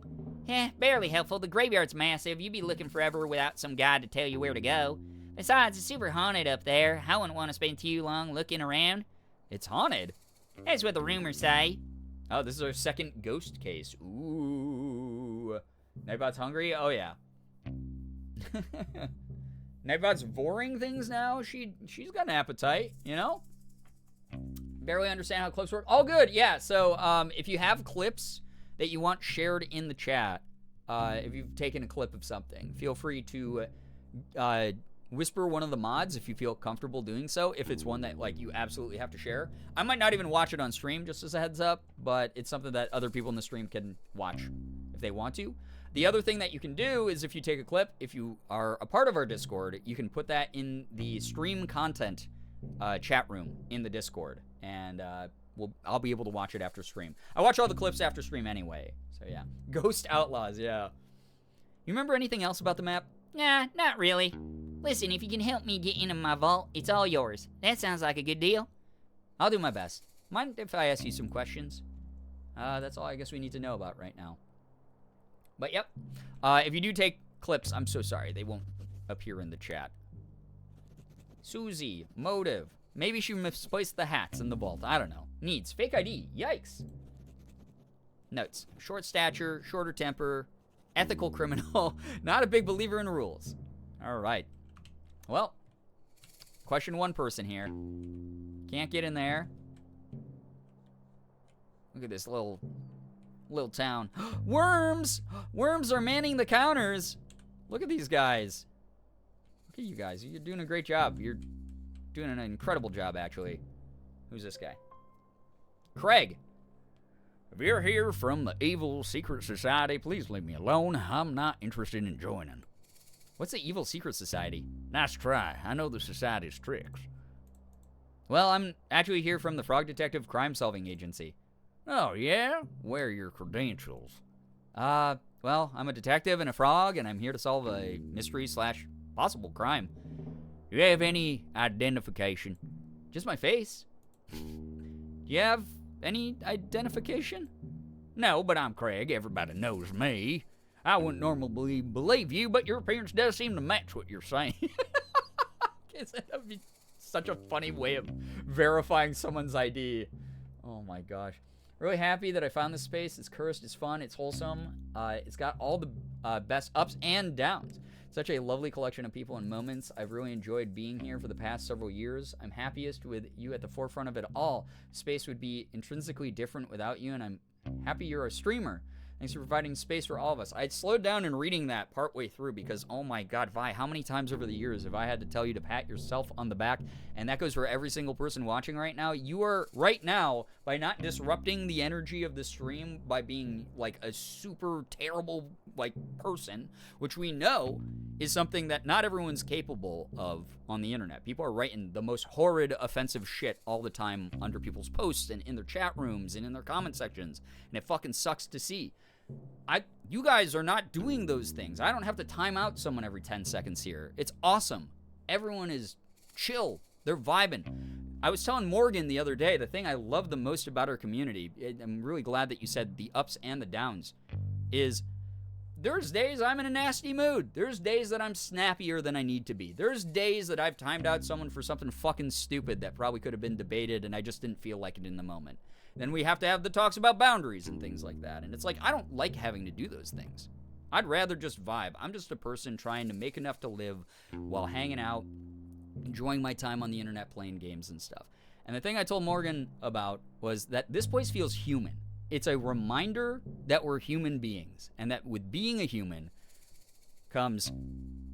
Barely helpful. The graveyard's massive. You'd be looking forever without some guide to tell you where to go. Besides, it's super haunted up there. I wouldn't want to spend too long looking around. It's haunted? That's what the rumors say. Oh, this is our second ghost case. Ooh. Nightbot's hungry? Oh, yeah. Nightbot's voring things now? She's got an appetite, you know? Barely understand how clips work. All good, yeah. So, if you have clips that you want shared in the chat, if you've taken a clip of something, feel free to whisper one of the mods if you feel comfortable doing so, if it's one that like you absolutely have to share. I might not even watch it on stream, just as a heads up, but it's something that other people in the stream can watch if they want to. The other thing that you can do is if you take a clip, if you are a part of our Discord, you can put that in the stream content chat room in the Discord, and I'll be able to watch it after stream. I watch all the clips after stream anyway, so yeah. Ghost Outlaws, yeah. You remember anything else about the map? Nah, not really. Listen, if you can help me get into my vault, it's all yours. That sounds like a good deal. I'll do my best. Mind if I ask you some questions? That's all I guess we need to know about right now. But yep, if you do take clips, I'm so sorry. They won't appear in the chat. Susie, motive. Maybe she misplaced the hats in the vault. I don't know. Needs fake ID. Yikes. Notes. Short stature, shorter temper, ethical criminal, not a big believer in rules. All right. Well, question one person here. Can't get in there. Look at this little town. Worms! Worms are manning the counters. Look at these guys. Look at you guys. You're doing a great job. You're doing an incredible job, actually. Who's this guy? Craig. If you're here from the evil secret society, please leave me alone. I'm not interested in joining. What's the evil secret society? Nice try. I know the society's tricks. Well, I'm actually here from the Frog Detective Crime Solving Agency. Oh, yeah? Where are your credentials? Well, I'm a detective and a frog, and I'm here to solve a mystery / possible crime. Do you have any identification? Just my face. Do you have any identification? No, but I'm Craig. Everybody knows me. I wouldn't normally believe you, but your appearance does seem to match what you're saying. That would be such a funny way of verifying someone's ID. Oh my gosh. Really happy that I found this space. It's cursed, it's fun, it's wholesome. It's got all the best ups and downs. Such a lovely collection of people and moments. I've really enjoyed being here for the past several years. I'm happiest with you at the forefront of it all. Space would be intrinsically different without you, and I'm happy you're a streamer. Thanks for providing space for all of us. I had slowed down in reading that partway through because, oh my god, Vi, how many times over the years have I had to tell you to pat yourself on the back? And that goes for every single person watching right now. You are, right now, by not disrupting the energy of the stream, by being, like, a super terrible, like, person, which we know is something that not everyone's capable of on the internet. People are writing the most horrid, offensive shit all the time under people's posts and in their chat rooms and in their comment sections. And it fucking sucks to see. You guys are not doing those things. I don't have to time out someone every 10 seconds here. It's awesome. Everyone is chill. They're vibing. I was telling Morgan the other day, the thing I love the most about our community, I'm really glad that you said the ups and the downs, is there's days I'm in a nasty mood. There's days that I'm snappier than I need to be. There's days that I've timed out someone for something fucking stupid that probably could have been debated and I just didn't feel like it in the moment. Then we have to have the talks about boundaries and things like that. And it's like, I don't like having to do those things. I'd rather just vibe. I'm just a person trying to make enough to live while hanging out, enjoying my time on the internet playing games and stuff. And the thing I told Morgan about was that this place feels human. It's a reminder that we're human beings. And that with being a human comes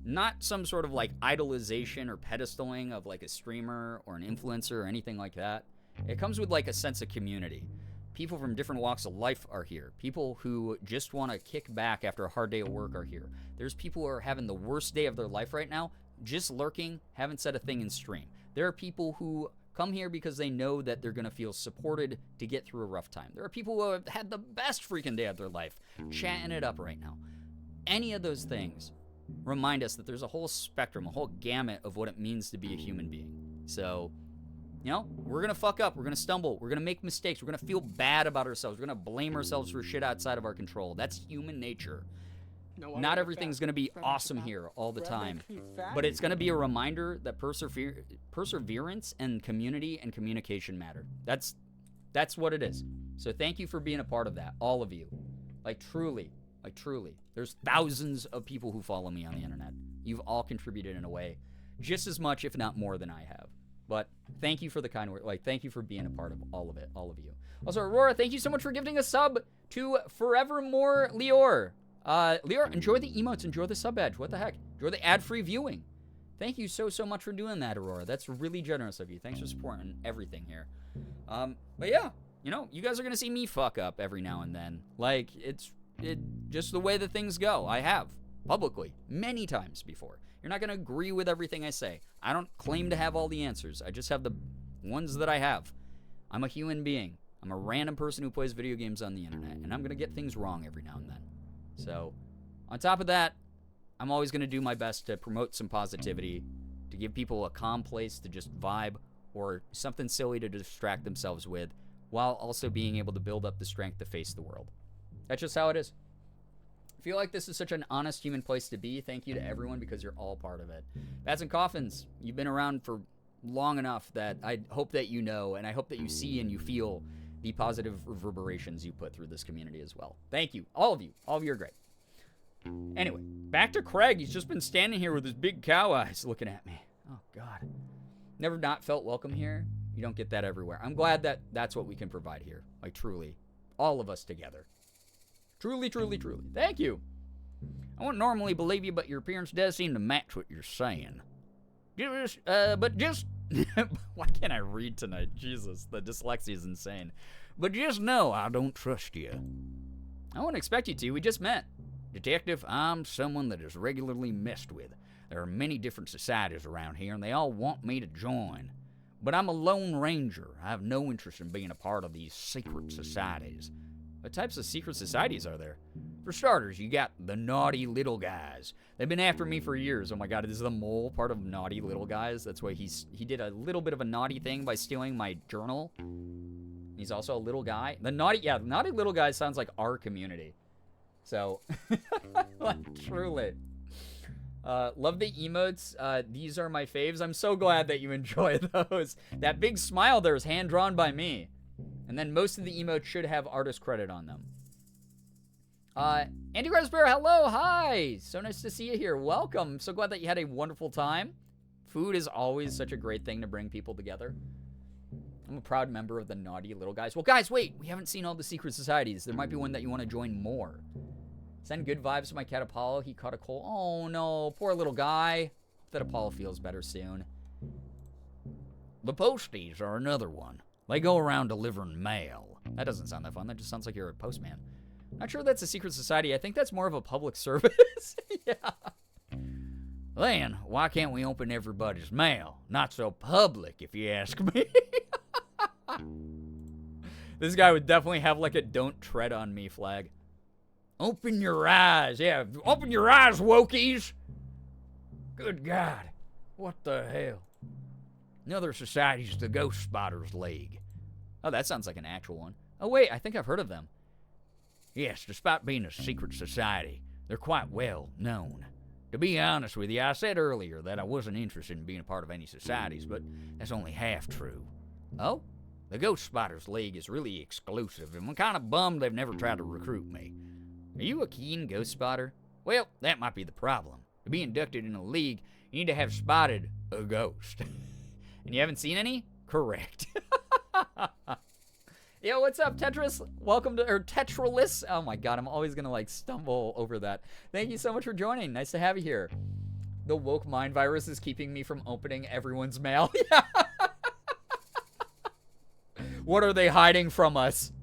not some sort of like idolization or pedestaling of like a streamer or an influencer or anything like that. It comes with like a sense of community. People from different walks of life are here. People who just want to kick back after a hard day of work are here. There's people who are having the worst day of their life right now, just lurking, haven't said a thing in stream. There are people who come here because they know that they're going to feel supported to get through a rough time. There are people who have had the best freaking day of their life, chatting it up right now. Any of those things remind us that there's a whole spectrum, a whole gamut of what it means to be a human being. So, you know, we're going to fuck up. We're going to stumble. We're going to make mistakes. We're going to feel bad about ourselves. We're going to blame ourselves for shit outside of our control. That's human nature. Not everything's going to be awesome here all the time. But it's going to be a reminder that perseverance and community and communication matter. That's what it is. So thank you for being a part of that, all of you. Like truly. There's thousands of people who follow me on the internet. You've all contributed in a way just as much, if not more, than I have. But thank you for the kind word. Like, thank you for being a part of all of it, all of you. Also, Aurora, thank you so much for gifting a sub to Forevermore Lior. Lior, enjoy the emotes, enjoy the sub badge. What the heck? Enjoy the ad-free viewing. Thank you so much for doing that, Aurora. That's really generous of you. Thanks for supporting everything here. But yeah, you know, you guys are gonna see me fuck up every now and then. Like, it's just the way that things go. I have publicly many times before. You're not gonna agree with everything I say. I don't claim to have all the answers. I just have the ones that I have. I'm a human being. I'm a random person who plays video games on the internet, and I'm gonna get things wrong every now and then. So, on top of that, I'm always going to do my best to promote some positivity, to give people a calm place to just vibe, or something silly to distract themselves with, while also being able to build up the strength to face the world. That's just how it is. I feel like this is such an honest human place to be. Thank you to everyone because you're all part of it. Bats and Coffins, you've been around for long enough that I hope that you know, and I hope that you see and you feel the positive reverberations you put through this community as well. Thank you. All of you. All of you are great. Anyway, back to Craig. He's just been standing here with his big cow eyes looking at me. Oh, God. Never not felt welcome here. You don't get that everywhere. I'm glad that that's what we can provide here. Like, truly. All of us together. Truly. Thank you. I wouldn't normally believe you, but your appearance does seem to match what you're saying. But just... Why can't I read tonight? Jesus, the dyslexia is insane. But just know I don't trust you. I wouldn't expect you to. We just met. Detective, I'm someone that is regularly messed with. There are many different societies around here, and they all want me to join. But I'm a lone ranger. I have no interest in being a part of these secret societies. What types of secret societies are there? For starters, you got the naughty little guys. They've been after me for years. Oh my God, is the mole part of naughty little guys? That's why he did a little bit of a naughty thing by stealing my journal. He's also a little guy. The naughty little guy sounds like our community. So, like, truly. Love the emotes. These are my faves. I'm so glad that you enjoy those. That big smile there is hand-drawn by me. And then most of the emotes should have artist credit on them. Andy Bear, hello, hi. So nice to see you here. Welcome. So glad that you had a wonderful time. Food is always such a great thing to bring people together. I'm a proud member of the naughty little guys. Well, guys, wait. We haven't seen all the secret societies. There might be one that you want to join more. Send good vibes to my cat Apollo. He caught a cold. Oh, no. Poor little guy. Hope that Apollo feels better soon. The posties are another one. They go around delivering mail. That doesn't sound that fun. That just sounds like you're a postman. Not sure that's a secret society. I think that's more of a public service. Yeah. Then, why can't we open everybody's mail? Not so public, if you ask me. This guy would definitely have like a "Don't tread on me" flag. Open your eyes. Yeah, open your eyes, wokies. Good God. What the hell? Another society's the Ghost Spotters League. Oh, that sounds like an actual one. Oh, wait, I think I've heard of them. Yes, despite being a secret society, they're quite well known. To be honest with you, I said earlier that I wasn't interested in being a part of any societies, but that's only half true. Oh? The Ghost Spotters League is really exclusive, and I'm kind of bummed they've never tried to recruit me. Are you a keen ghost spotter? Well, that might be the problem. To be inducted in a league, you need to have spotted a ghost. And you haven't seen any? Correct. Yo, what's up, Tetris? Welcome to, or Tetralis. Oh my God, I'm always gonna like stumble over that. Thank you so much for joining. Nice to have you here. The woke mind virus is keeping me from opening everyone's mail. Yeah. What are they hiding from us?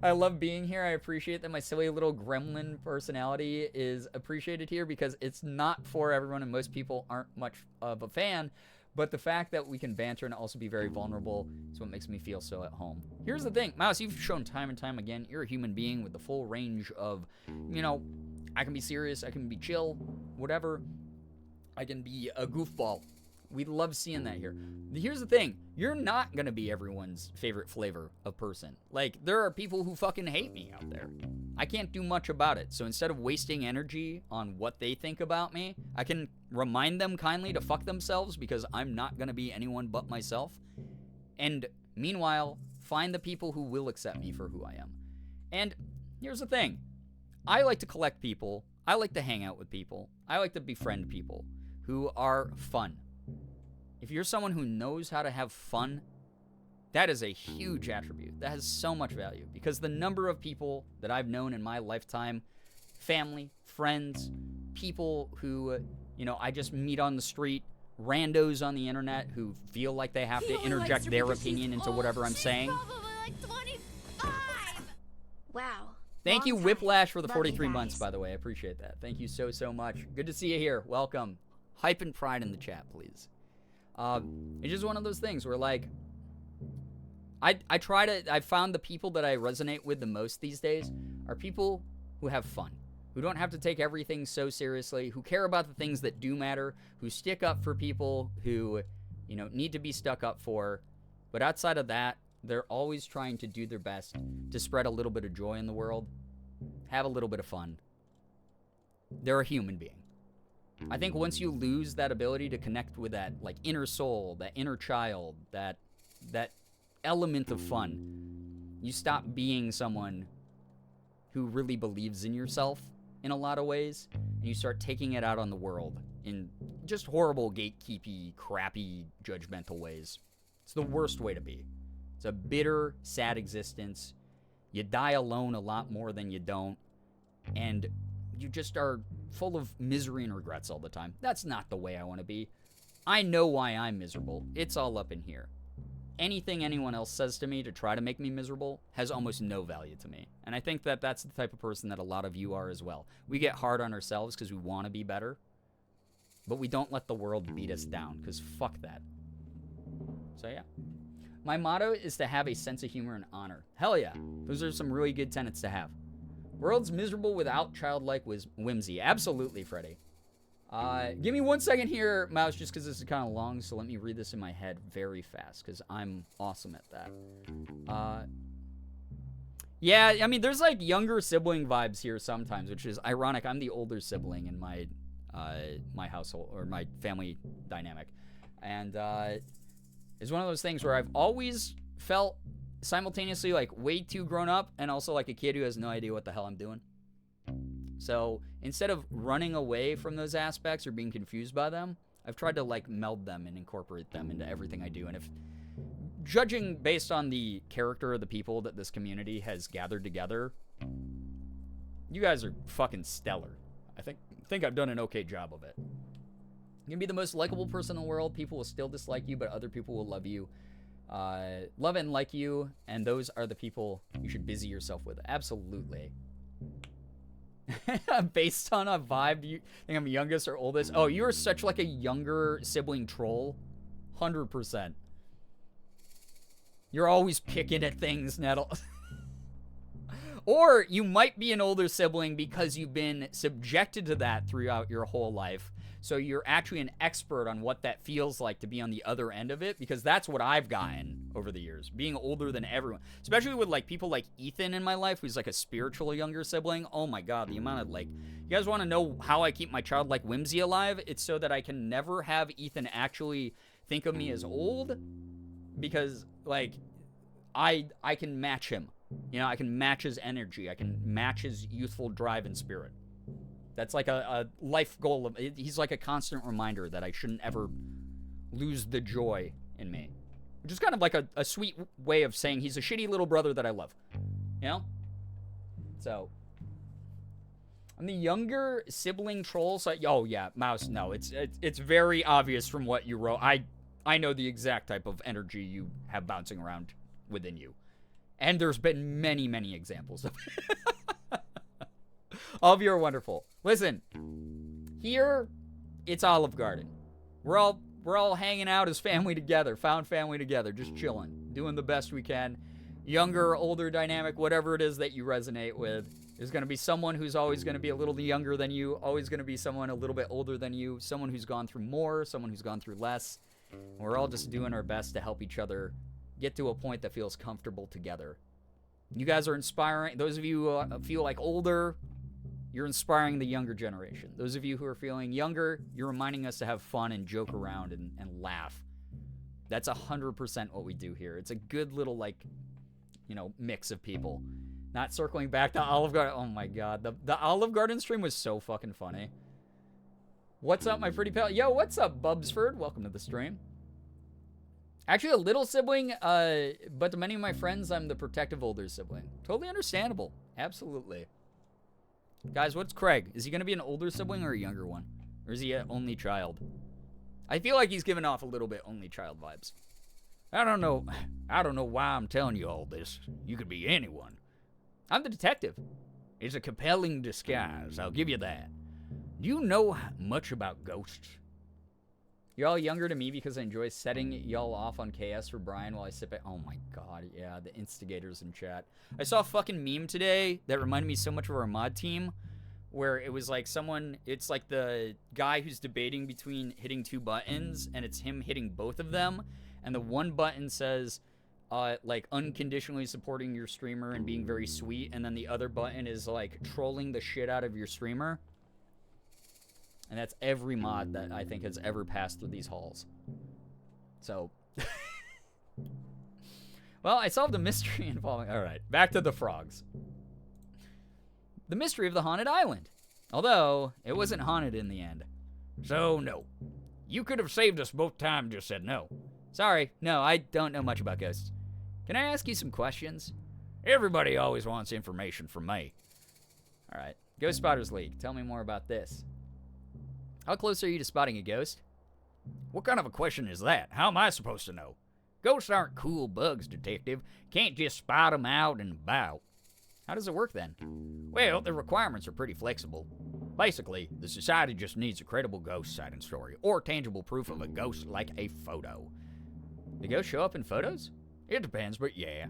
I love being here. I appreciate that my silly little gremlin personality is appreciated here because it's not for everyone and most people aren't much of a fan. But the fact that we can banter and also be very vulnerable is what makes me feel so at home. Here's the thing. Mouse, you've shown time and time again, you're a human being with the full range of, you know, I can be serious, I can be chill, whatever. I can be a goofball. We love seeing that here. Here's the thing. You're not going to be everyone's favorite flavor of person. Like, there are people who fucking hate me out there. I can't do much about it. So instead of wasting energy on what they think about me, I can remind them kindly to fuck themselves because I'm not going to be anyone but myself. And meanwhile, find the people who will accept me for who I am. And here's the thing. I like to collect people. I like to hang out with people. I like to befriend people who are fun. If you're someone who knows how to have fun, that is a huge attribute. That has so much value because the number of people that I've known in my lifetime, family, friends, people who, you know, I just meet on the street, randos on the internet who feel like they have to interject their opinion into whatever I'm saying. Wow. Thank you, Long time. Whiplash, for the Love 43 you months, guys. by the way. I appreciate that. Thank you so, so much. Good to see you here. Welcome. Hype and pride in the chat, please. It's just one of those things where, like, I found the people that I resonate with the most these days are people who have fun, who don't have to take everything so seriously, who care about the things that do matter, who stick up for people who, you know, need to be stuck up for. But outside of that, they're always trying to do their best to spread a little bit of joy in the world, have a little bit of fun. They're a human being. I think once you lose that ability to connect with that, like, inner soul, that inner child, that element of fun, you stop being someone who really believes in yourself in a lot of ways, and you start taking it out on the world in just horrible, gatekeepy, crappy, judgmental ways. It's the worst way to be. It's a bitter, sad existence. You die alone a lot more than you don't, and you just are full of misery and regrets all the time. That's not the way I want to be. I know why I'm miserable. It's all up in here. Anything anyone else says to me to try to make me miserable has almost no value to me. And I think that that's the type of person that a lot of you are as well. We get hard on ourselves because we want to be better, but we don't let the world beat us down because fuck that. So yeah. My motto is to have a sense of humor and honor. Hell yeah. Those are some really good tenets to have. World's miserable without childlike whimsy. Absolutely, Freddy. Give me 1 second here, Mouse, just because this is kind of long, so let me read this in my head very fast, because I'm awesome at that. Yeah, I mean, there's, like, younger sibling vibes here sometimes, which is ironic. I'm the older sibling in my my household, or my family dynamic. And it's one of those things where I've always felt simultaneously, like, way too grown up and also like a kid who has no idea what the hell I'm doing. So instead of running away from those aspects or being confused by them, I've tried to, like, meld them and incorporate them into everything I do. And if judging based on the character of the people that this community has gathered together, you guys are fucking stellar. I think I've done an okay job of it. You can be the most likable person in the world. People will still dislike you, but other people will love you. Love and like you, and those are the people you should busy yourself with. Absolutely. Based on a vibe, do you think I'm youngest or oldest? Oh, you are such, like, a younger sibling troll. 100%. You're always picking at things, Nettle. Or you might be an older sibling because you've been subjected to that throughout your whole life. So you're actually an expert on what that feels like to be on the other end of it, because that's what I've gotten over the years, being older than everyone. Especially with, like, people like Ethan in my life, who's, like, a spiritual younger sibling. Oh my god, the amount of, like... You guys want to know how I keep my childlike whimsy alive? It's so that I can never have Ethan actually think of me as old, because, like, I can match him. You know, I can match his energy. I can match his youthful drive and spirit. That's like a life goal of, he's like a constant reminder that I shouldn't ever lose the joy in me. Which is kind of like a sweet way of saying he's a shitty little brother that I love. You know? So, I'm the younger sibling troll, so, oh yeah, Mouse, no, it's very obvious from what you wrote. I know the exact type of energy you have bouncing around within you. And there's been many, many examples of all of you are wonderful. Listen, here it's Olive Garden. We're all hanging out as family together, found family together, just chilling, doing the best we can. Younger, older dynamic, whatever it is that you resonate with. There's going to be someone who's always going to be a little younger than you, always going to be someone a little bit older than you, someone who's gone through more, someone who's gone through less. We're all just doing our best to help each other get to a point that feels comfortable together. You guys are inspiring. Those of you who feel like older, you're inspiring the younger generation. Those of you who are feeling younger, you're reminding us to have fun and joke around and laugh. That's 100% what we do here. It's a good little, like, you know, mix of people. Not circling back to Olive Garden. Oh my god. The Olive Garden stream was so fucking funny. What's up, my pretty pal? Yo, what's up, Bubsford? Welcome to the stream. Actually, a little sibling, but to many of my friends, I'm the protective older sibling. Totally understandable. Absolutely. Guys, what's Craig? Is he going to be an older sibling or a younger one? Or is he an only child? I feel like he's giving off a little bit only child vibes. I don't know why I'm telling you all this. You could be anyone. I'm the detective. It's a compelling disguise, I'll give you that. Do you know much about ghosts? You're all younger to me because I enjoy setting y'all off on KS for Brian while I sip it. Oh my god, yeah, the instigators in chat. I saw a fucking meme today that reminded me so much of our mod team, where it was like it's like the guy who's debating between hitting two buttons, and it's him hitting both of them, and the one button says, like, unconditionally supporting your streamer and being very sweet, and then the other button is, like, trolling the shit out of your streamer. And that's every mod that I think has ever passed through these halls. So. Well, I solved the mystery involving... Alright, back to the frogs. The mystery of the haunted island. Although, it wasn't haunted in the end. So, no. You could have saved us both times, just said no. Sorry, no, I don't know much about ghosts. Can I ask you some questions? Everybody always wants information from me. Alright, Ghost Spotters League, tell me more about this. How close are you to spotting a ghost? What kind of a question is that? How am I supposed to know? Ghosts aren't cool bugs, detective. Can't just spot them out and about. How does it work then? Well, the requirements are pretty flexible. Basically, the society just needs a credible ghost sighting story, or tangible proof of a ghost like a photo. Do ghosts show up in photos? It depends, but yeah.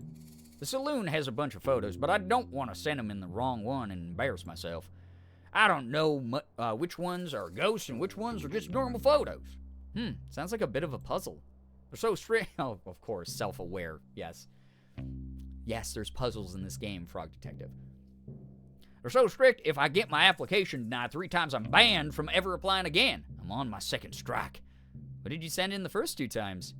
The saloon has a bunch of photos, but I don't want to send them in the wrong one and embarrass myself. I don't know which ones are ghosts and which ones are just normal photos. Sounds like a bit of a puzzle. They're so strict. Oh, of course, self-aware, yes. Yes, there's puzzles in this game, Frog Detective. They're so strict, if I get my application denied 3 times, I'm banned from ever applying again. I'm on my second strike. What did you send in the first 2 times?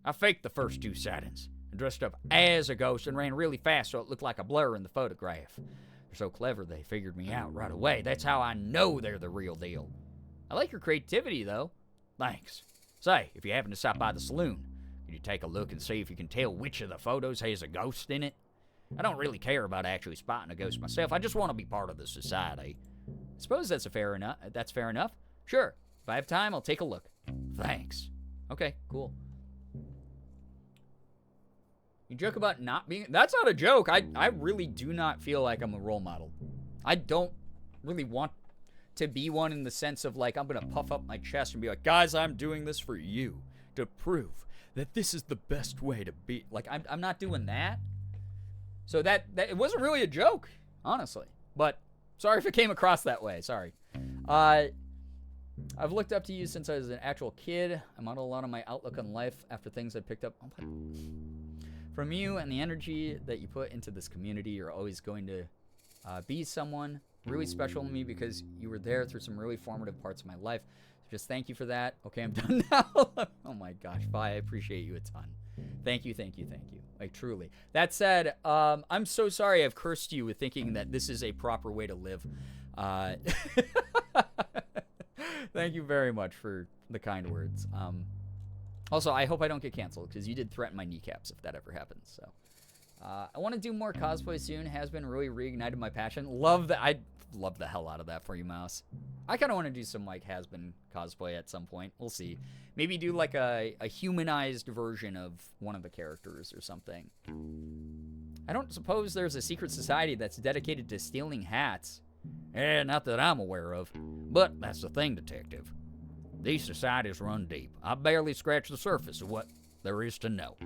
I faked the first 2 sightings. I dressed up as a ghost and ran really fast so it looked like a blur in the photograph. They're so clever they figured me out right away. That's how I know they're the real deal. I like your creativity, though. Thanks. Say, if you happen to stop by the saloon, could you take a look and see if you can tell which of the photos has a ghost in it? I don't really care about actually spotting a ghost myself. I just want to be part of the society. I suppose that's fair enough. Sure. If I have time, I'll take a look. Thanks. Okay, cool. You joke about not being... That's not a joke. I really do not feel like I'm a role model. I don't really want to be one in the sense of, like, I'm going to puff up my chest and be like, guys, I'm doing this for you to prove that this is the best way to be. Like, I'm not doing that. So that it wasn't really a joke, honestly. But sorry if it came across that way. Sorry. I've looked up to you since I was an actual kid. I model a lot of my outlook on life after things I picked up from you and the energy that you put into this community. You're always going to be someone really special to me because you were there through some really formative parts of my life. So just thank you for that. Okay, I'm done now. Oh my gosh, bye. I appreciate you a ton. Thank you. Like, truly. That said, I'm so sorry I've cursed you with thinking that this is a proper way to live. Thank you very much for the kind words. Also, I hope I don't get canceled, because you did threaten my kneecaps if that ever happens. So, I want to do more cosplay soon. Has been really reignited my passion. I love the hell out of that for you, Mouse. I kind of want to do some like has-been cosplay at some point. We'll see. Maybe do like a humanized version of one of the characters or something. I don't suppose there's a secret society that's dedicated to stealing hats. Not that I'm aware of. But that's the thing, Detective. These societies run deep. I barely scratched the surface of what there is to know.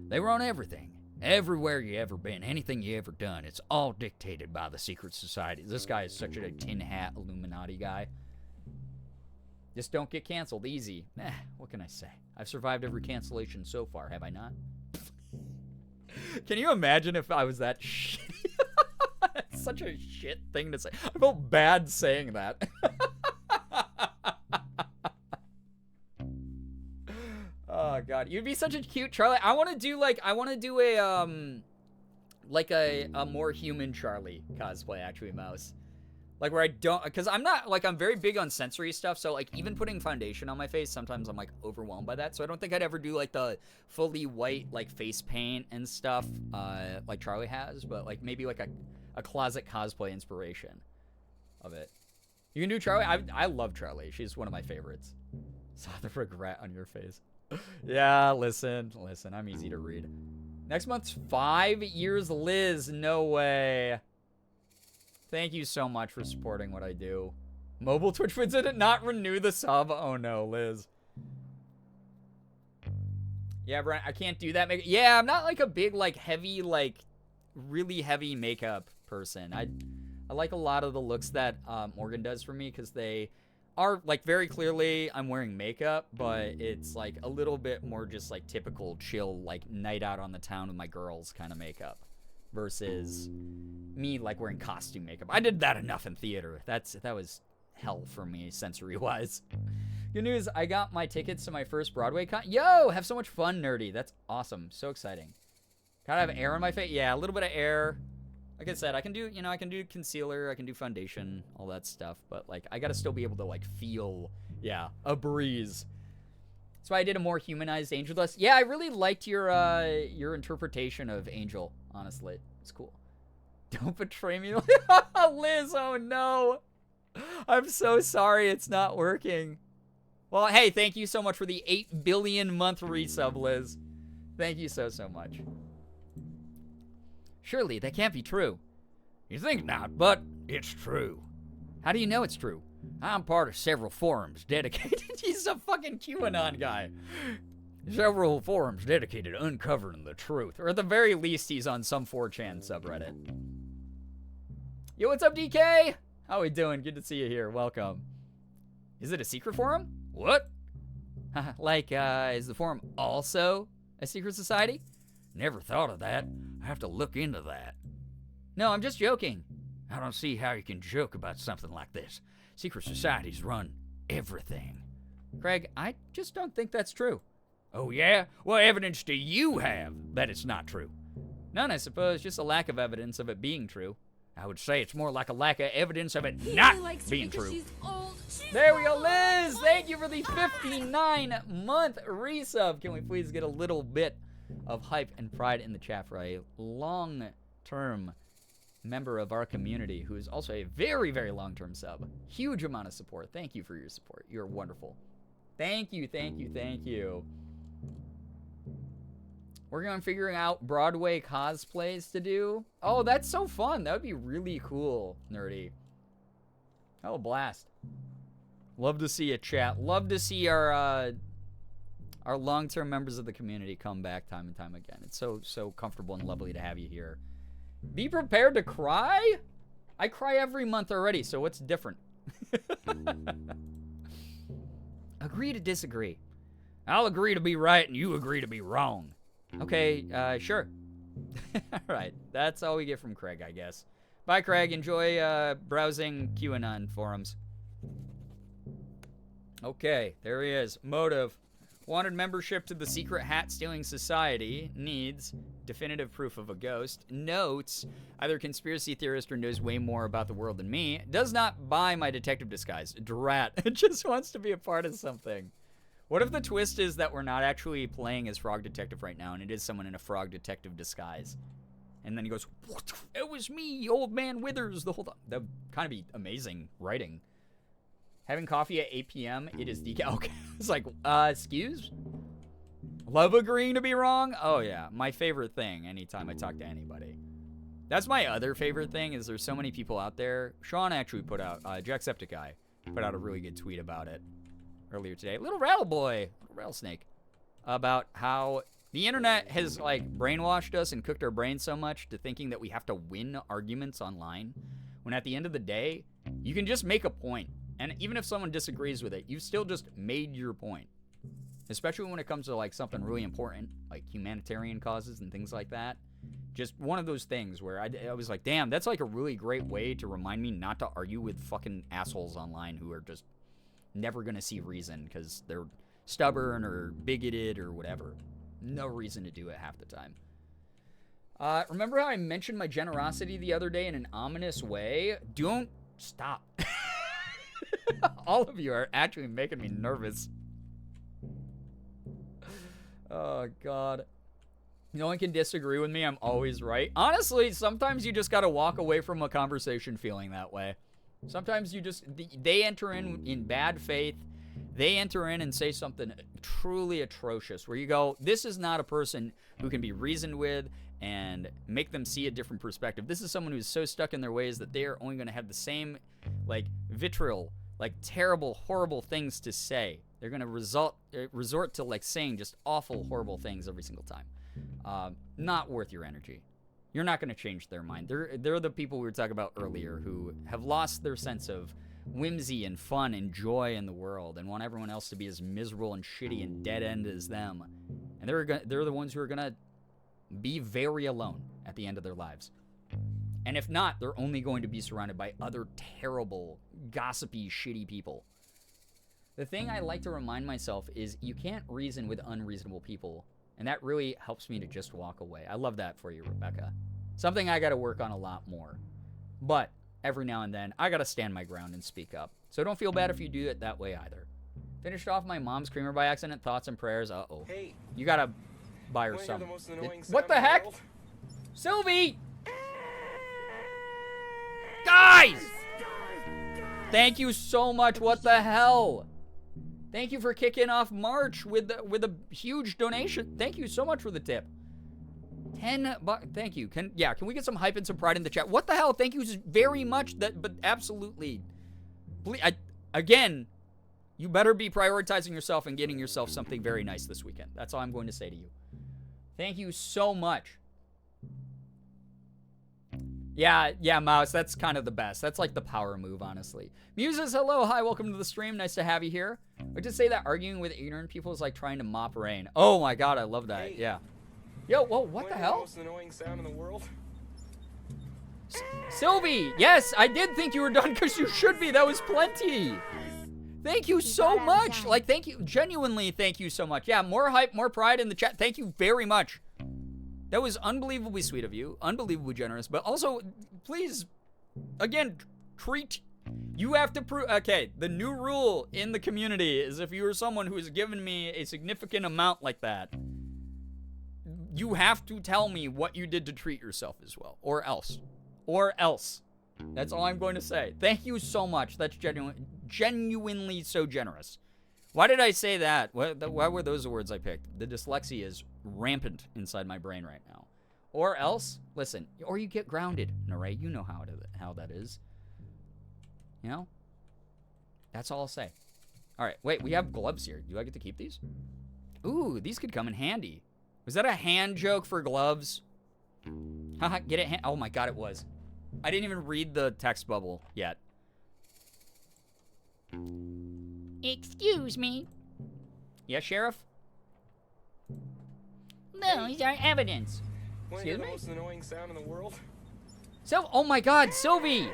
They run everything. Everywhere you ever been, anything you ever done, it's all dictated by the secret society. This guy is such a tin hat Illuminati guy. Just don't get canceled easy. What can I say? I've survived every cancellation so far, have I not? Can you imagine if I was that shitty? That's such a shit thing to say. I felt bad saying that. Oh god, you'd be such a cute Charlie. I want to do a more human Charlie cosplay, actually, Mouse. Like where I don't, because I'm very big on sensory stuff, so like even putting foundation on my face, sometimes I'm like overwhelmed by that. So I don't think I'd ever do like the fully white like face paint and stuff like Charlie has, but like maybe like a closet cosplay inspiration of it. You can do Charlie. I love Charlie. She's one of my favorites. Saw the regret on your face. Yeah, listen, I'm easy to read. Next month's 5 years, Liz. No way. Thank you so much for supporting what I do. Mobile Twitch Twins did it not renew the sub. Oh no, Liz. Yeah, Brian, I can't do that. Yeah, I'm not like a big, like heavy, like really heavy makeup person. I like a lot of the looks that Morgan does for me because they are like very clearly I'm wearing makeup, but it's like a little bit more just like typical chill like night out on the town with my girls kind of makeup versus me like wearing costume makeup. I did that enough in theater. That was hell for me sensory wise. Good news, I got my tickets to my first Broadway Yo, have so much fun, nerdy. That's awesome. So exciting. Gotta have air on my face. Yeah, a little bit of air. Like I said, I can do concealer, I can do foundation, all that stuff, but like I gotta still be able to like feel, a breeze. That's why I did a more humanized Angel Dust. Yeah, I really liked your interpretation of Angel, honestly. It's cool. Don't betray me. Liz, oh no. I'm so sorry it's not working. Well, hey, thank you so much for the 8 billion month resub, Liz. Thank you so much. Surely that can't be true. You think not, but it's true. How do you know it's true? I'm part of several forums dedicated. He's a fucking QAnon guy. Several forums dedicated to uncovering the truth. Or at the very least, he's on some 4chan subreddit. Yo, what's up, DK? How we doing? Good to see you here. Welcome. Is it a secret forum? What? Is the forum also a secret society? Never thought of that. I have to look into that. No, I'm just joking. I don't see how you can joke about something like this. Secret societies run everything. Craig, I just don't think that's true. Oh, yeah? What evidence do you have that it's not true? None, I suppose. Just a lack of evidence of it being true. I would say it's more like a lack of evidence of it not being true. There we go, Liz! Thank you for the 59-month resub. Can we please get a little bit of hype and pride in the chat for a long-term member of our community who is also a very, very long-term sub. Huge amount of support. Thank you for your support. You're wonderful. Thank you, thank you, thank you. Working on figuring out Broadway cosplays to do. Oh, that's so fun. That would be really cool, nerdy. Oh, blast. Love to see it, chat. Love to see our long-term members of the community come back time and time again. It's so comfortable and lovely to have you here. Be prepared to cry? I cry every month already, so what's different? Agree to disagree. I'll agree to be right and you agree to be wrong. Okay, sure. Alright, that's all we get from Craig, I guess. Bye, Craig. Enjoy browsing QAnon forums. Okay, there he is. Motive. Wanted membership to the secret hat-stealing society. Needs definitive proof of a ghost. Notes, either conspiracy theorist or knows way more about the world than me. Does not buy my detective disguise. Drat. Just wants to be a part of something. What if the twist is that we're not actually playing as Frog Detective right now and it is someone in a Frog Detective disguise? And then he goes, "What? It was me, old man Withers, the whole time." That would kind of be amazing writing. Having coffee at 8 p.m., it is decaf. Okay. It's like, excuse? Love agreeing to be wrong? Oh, yeah. My favorite thing anytime I talk to anybody. That's my other favorite thing is there's so many people out there. Sean actually put out, Jacksepticeye put out a really good tweet about it earlier today. Little rattleboy, little rattlesnake, about how the internet has, like, brainwashed us and cooked our brains so much to thinking that we have to win arguments online, when at the end of the day, you can just make a point. And even if someone disagrees with it, you've still just made your point. Especially when it comes to, like, something really important, like humanitarian causes and things like that. Just one of those things where I was like, damn, that's, like, a really great way to remind me not to argue with fucking assholes online who are just never going to see reason because they're stubborn or bigoted or whatever. No reason to do it half the time. Remember how I mentioned my generosity the other day in an ominous way? Don't stop. All of you are actually making me nervous. Oh, God. No one can disagree with me. I'm always right. Honestly, sometimes you just got to walk away from a conversation feeling that way. Sometimes you just, they enter in bad faith. They enter in and say something truly atrocious where you go, this is not a person who can be reasoned with and make them see a different perspective. This is someone who's so stuck in their ways that they are only going to have the same, like, vitriol, like, terrible, horrible things to say. They're going to resort to, like, saying just awful, horrible things every single time. Not worth your energy. You're not going to change their mind. They're the people we were talking about earlier who have lost their sense of whimsy and fun and joy in the world and want everyone else to be as miserable and shitty and dead-end as them. And they're the ones who are going to be very alone at the end of their lives. And if not, they're only going to be surrounded by other terrible, gossipy, shitty people. The thing I like to remind myself is you can't reason with unreasonable people. And that really helps me to just walk away. I love that for you, Rebecca. Something I got to work on a lot more. But every now and then, I got to stand my ground and speak up. So don't feel bad if you do it that way either. Finished off my mom's creamer by accident. Thoughts and prayers. Uh-oh. Hey, you got to buy her wanna hear some. the most annoying What sound the in the heck? world? Sylvie! Guys! Thank you so much. What the hell? Thank you for kicking off March with a huge donation. Thank you so much for the tip. $10. Thank you. Can we get some hype and some pride in the chat? What the hell? Thank you very much. But absolutely. Please, again, you better be prioritizing yourself and getting yourself something very nice this weekend. That's all I'm going to say to you. Thank you so much. Yeah, Mouse, that's kind of the best. That's like the power move, honestly. Muse says, hello, hi, welcome to the stream. Nice to have you here. I would just say that arguing with ignorant people is like trying to mop rain. Oh my God, I love that. Hey. Yeah. Yo, whoa, what the The hell? most annoying sound in the world. Sylvie, yes, I did think you were done because you should be. That was plenty. Thank you so thought I was much. done. Like, thank you. Genuinely, thank you so much. Yeah, more hype, more pride in the chat. Thank you very much. That was unbelievably sweet of you. Unbelievably generous. But also, please, again, treat. You have to prove. Okay, the new rule in the community is if you are someone who has given me a significant amount like that, you have to tell me what you did to treat yourself as well. Or else. Or else. That's all I'm going to say. Thank you so much. That's genuinely so generous. Why did I say that? Why were those the words I picked? The dyslexia is rampant inside my brain right now. Or else, listen, or you get grounded, Naray. You know how that is. You know? That's all I'll say. All right, wait, we have gloves here. Do I get to keep these? Ooh, these could come in handy. Was that a hand joke for gloves? Haha, get it? Oh my God, it was. I didn't even read the text bubble yet. Excuse me. Yes, Sheriff? Those are evidence. Want to hear Excuse the me? most annoying sound in the world? Oh my God, Sylvie!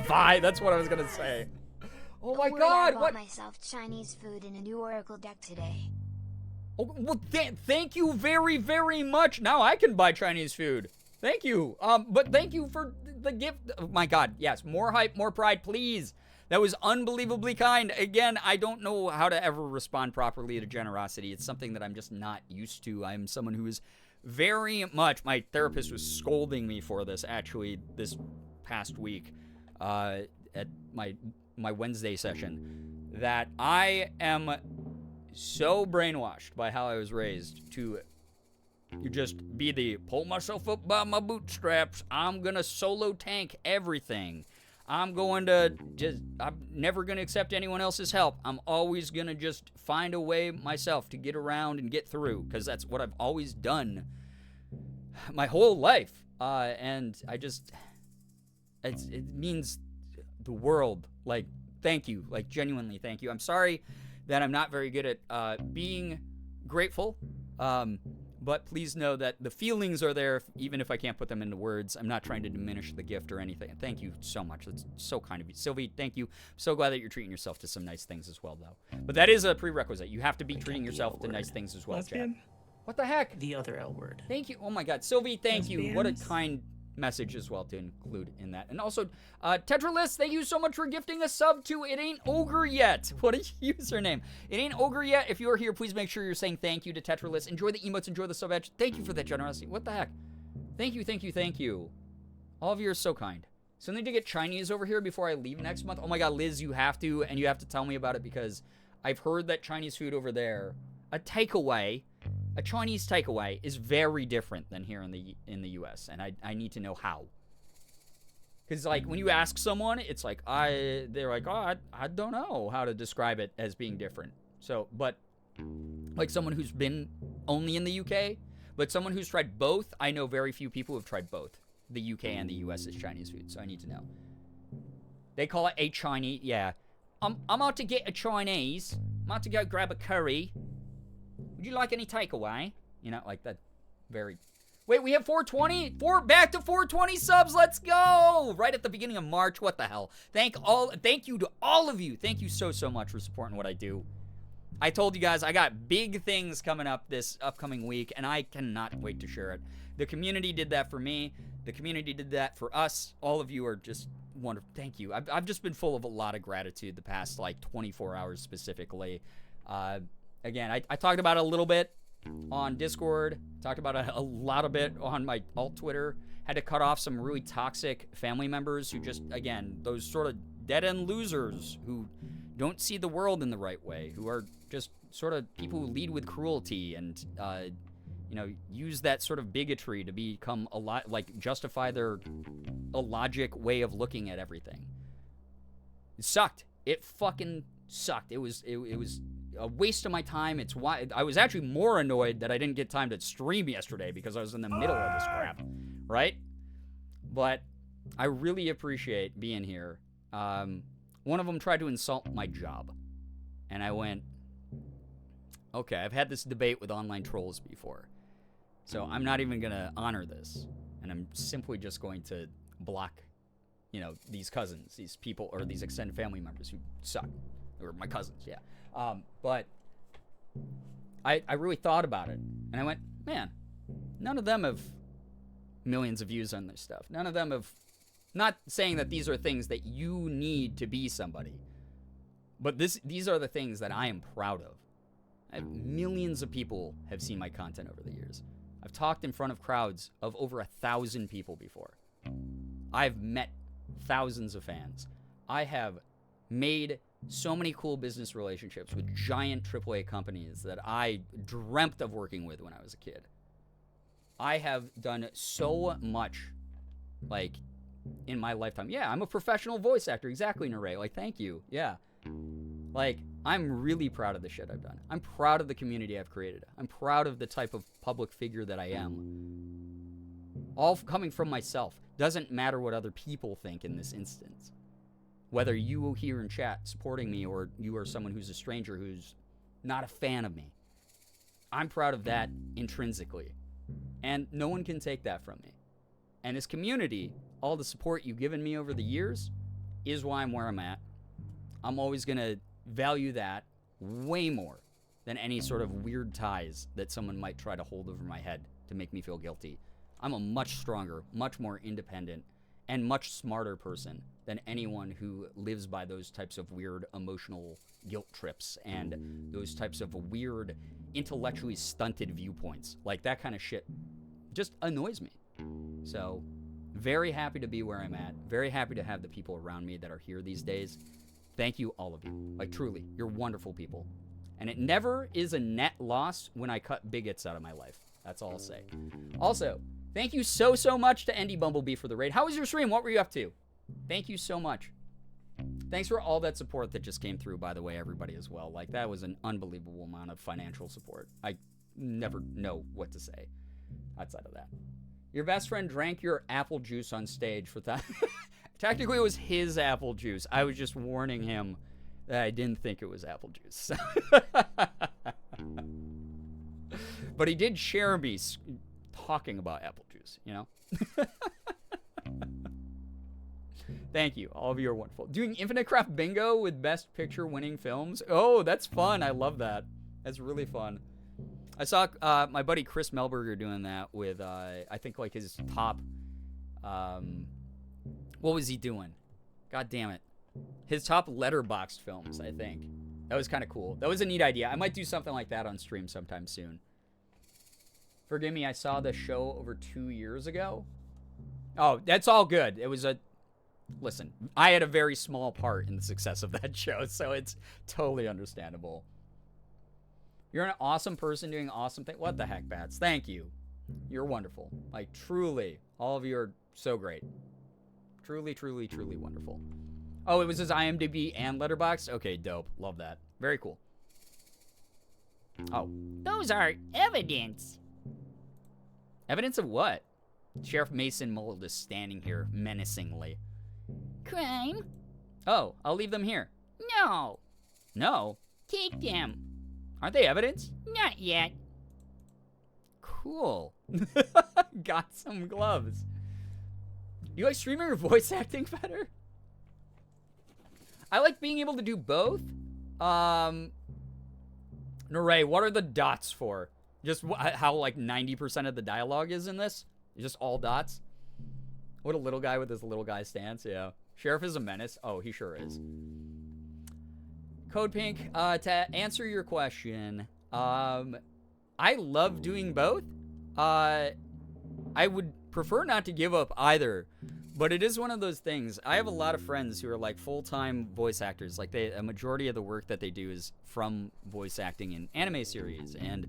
Vi, that's what I was gonna say. Oh my Word, God, I bought what? myself Chinese food in a new Oracle deck today. Oh, well, thank you very, very much. Now I can buy Chinese food. Thank you. But thank you for the gift. Oh my God, yes, more hype, more pride, please. That was unbelievably kind. Again, I don't know how to ever respond properly to generosity. It's something that I'm just not used to. I'm someone who is very much, my therapist was scolding me for this actually this past week at my Wednesday session, that I am so brainwashed by how I was raised to just be the pull myself up by my bootstraps, I'm gonna solo tank everything, I'm never gonna accept anyone else's help, I'm always gonna just find a way myself to get around and get through, because that's what I've always done my whole life. And I just, it means the world. Like, thank you. Like, genuinely, thank you. I'm sorry that I'm not very good at being grateful. But please know that the feelings are there, even if I can't put them into words. I'm not trying to diminish the gift or anything. Thank you so much. That's so kind of you. Sylvie, thank you. I'm so glad that you're treating yourself to some nice things as well, though. But that is a prerequisite. You have to be treating yourself to nice things as well, Chad. What the heck? The other L word. Thank you. Oh my God, Sylvie, thank you. What a Lesbians. kind message as well to include in that. And also, Tetralist, thank you so much for gifting a sub to It Ain't Ogre Yet. What a username. It Ain't Ogre Yet. If you are here, please make sure you're saying thank you to Tetralist. Enjoy the emotes, enjoy the sub edge. Thank you for that generosity. What the heck? Thank you, thank you, thank you. All of you are so kind. So I need to get Chinese over here before I leave next month. Oh my God, Liz, you have to, and you have to tell me about it, because I've heard that Chinese food over there, a Chinese takeaway is very different than here in the US, and I need to know how. Because, like, when you ask someone, it's like, they're like, oh, I don't know how to describe it as being different. So, but, like, someone who's been only in the UK, but someone who's tried both, I know very few people who have tried both, the UK and the US as Chinese food, so I need to know. They call it a Chinese, yeah. I'm out to get a Chinese. I'm out to go grab a curry. Would you like any takeaway? You know, like that very... Wait, we have 420? Back to 420 subs, let's go! Right at the beginning of March, what the hell. Thank you to all of you. Thank you so much for supporting what I do. I told you guys I got big things coming up this upcoming week, and I cannot wait to share it. The community did that for me. The community did that for us. All of you are just wonderful. Thank you. I've just been full of a lot of gratitude the past, like, 24 hours specifically. Again, I talked about it a little bit on Discord, talked about it a lot of it on my alt Twitter, had to cut off some really toxic family members who just, again, those sort of dead-end losers who don't see the world in the right way, who are just sort of people who lead with cruelty and, you know, use that sort of bigotry to become a lot, like, justify their illogic way of looking at everything. It sucked. It fucking sucked. It was a waste of my time. It's why I was actually more annoyed that I didn't get time to stream yesterday, because I was in the middle of this crap, right? But I really appreciate being here. One of them tried to insult my job, and I went, okay, I've had this debate with online trolls before, so I'm not even gonna honor this, and I'm simply just going to block, you know, these cousins, these people, or these extended family members who suck, or my cousins, yeah. But I really thought about it, and I went, man, none of them have millions of views on their stuff. None of them have, not saying that these are things that you need to be somebody, but these are the things that I am proud of. Millions of people have seen my content over the years. I've talked in front of crowds of over 1,000 people before. I've met thousands of fans. I have made so many cool business relationships with giant AAA companies that I dreamt of working with when I was a kid. I have done so much, like, in my lifetime. Yeah, I'm a professional voice actor. Exactly, Naray. Like, thank you. Yeah. Like, I'm really proud of the shit I've done. I'm proud of the community I've created. I'm proud of the type of public figure that I am. All coming from myself. Doesn't matter what other people think in this instance. Whether you here in chat supporting me, or you are someone who's a stranger who's not a fan of me. I'm proud of that intrinsically. And no one can take that from me. And this community, all the support you've given me over the years, is why I'm where I'm at. I'm always going to value that way more than any sort of weird ties that someone might try to hold over my head to make me feel guilty. I'm a much stronger, much more independent, and much smarter person than anyone who lives by those types of weird emotional guilt trips and those types of weird intellectually stunted viewpoints. Like, that kind of shit just annoys me. So, very happy to be where I'm at. Very happy to have the people around me that are here these days. Thank you, all of you. Like, truly, you're wonderful people. And it never is a net loss when I cut bigots out of my life. That's all I'll say. Also, thank you so much to Andy Bumblebee for the raid. How was your stream? What were you up to? Thank you so much. Thanks for all that support that just came through, by the way, everybody, as well. Like, that was an unbelievable amount of financial support. I never know what to say outside of that. Your best friend drank your apple juice on stage for that. Technically, it was his apple juice. I was just warning him that I didn't think it was apple juice. But he did share me talking about apple juice, you know? Thank you. All of you are wonderful. Doing Infinite Craft Bingo with Best Picture winning films. Oh, that's fun. I love that. That's really fun. I saw my buddy Chris Melberger doing that with, I think, like, his top, what was he doing? God damn it. His top letterboxed films, I think. That was kind of cool. That was a neat idea. I might do something like that on stream sometime soon. Forgive me, I saw the show over 2 years ago. Oh, that's all good. It was a... Listen, I had a very small part in the success of that show, so it's totally understandable. You're an awesome person doing awesome things. What the heck, Bats? Thank you. You're wonderful. Like, truly, all of you are so great. Truly, truly, truly wonderful. Oh, it was his IMDb and Letterboxd? Okay, dope. Love that. Very cool. Oh. Those are evidence. Evidence of what? Sheriff Mason Mold is standing here menacingly. Crime? Oh, I'll leave them here. No. No? Take them. Aren't they evidence? Not yet. Cool. Got some gloves. You like streaming or voice acting better? I like being able to do both. Naray, what are the dots for? Just how like 90% of the dialogue is in this? Just all dots? What a little guy with his little guy stance, yeah. Sheriff is a menace. Oh, he sure is. Code Pink, to answer your question, I love doing both. I would prefer not to give up either, but it is one of those things. I have a lot of friends who are like full-time voice actors. Like a majority of the work that they do is from voice acting in anime series and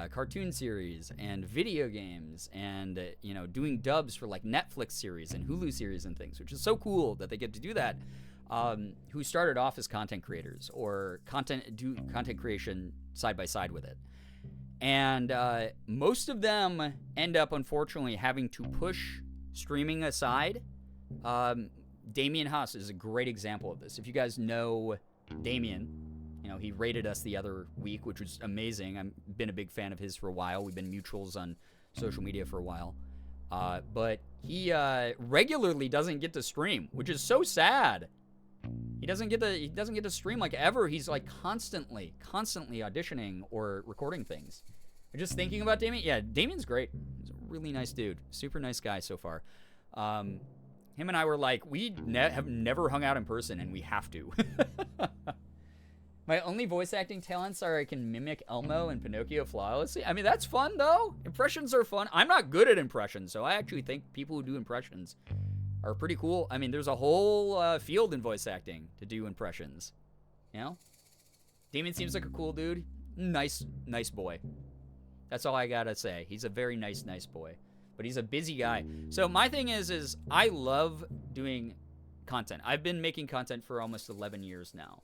cartoon series and video games and, you know, doing dubs for like Netflix series and Hulu series and things, which is so cool that they get to do that. Who started off as content creators or content creation side by side with it. And most of them end up, unfortunately, having to push streaming aside. Damien Haas is a great example of this. If you guys know Damien, you know, he rated us the other week, which was amazing. I've been a big fan of his for a while. We've been mutuals on social media for a while. But he regularly doesn't get to stream, which is so sad. He doesn't get to stream like ever. He's like constantly auditioning or recording things. I'm just thinking about Damien. Yeah, Damien's great. He's a really nice dude. Super nice guy so far. Him and I were like, we have never hung out in person, and we have to. My only voice acting talents are I can mimic Elmo and Pinocchio flawlessly. I mean, that's fun, though. Impressions are fun. I'm not good at impressions, so I actually think people who do impressions are pretty cool. I mean, there's a whole field in voice acting to do impressions. You know? Damien seems like a cool dude. Nice boy. That's all I gotta say. He's a very nice boy. But he's a busy guy. So my thing is I love doing content. I've been making content for almost 11 years now.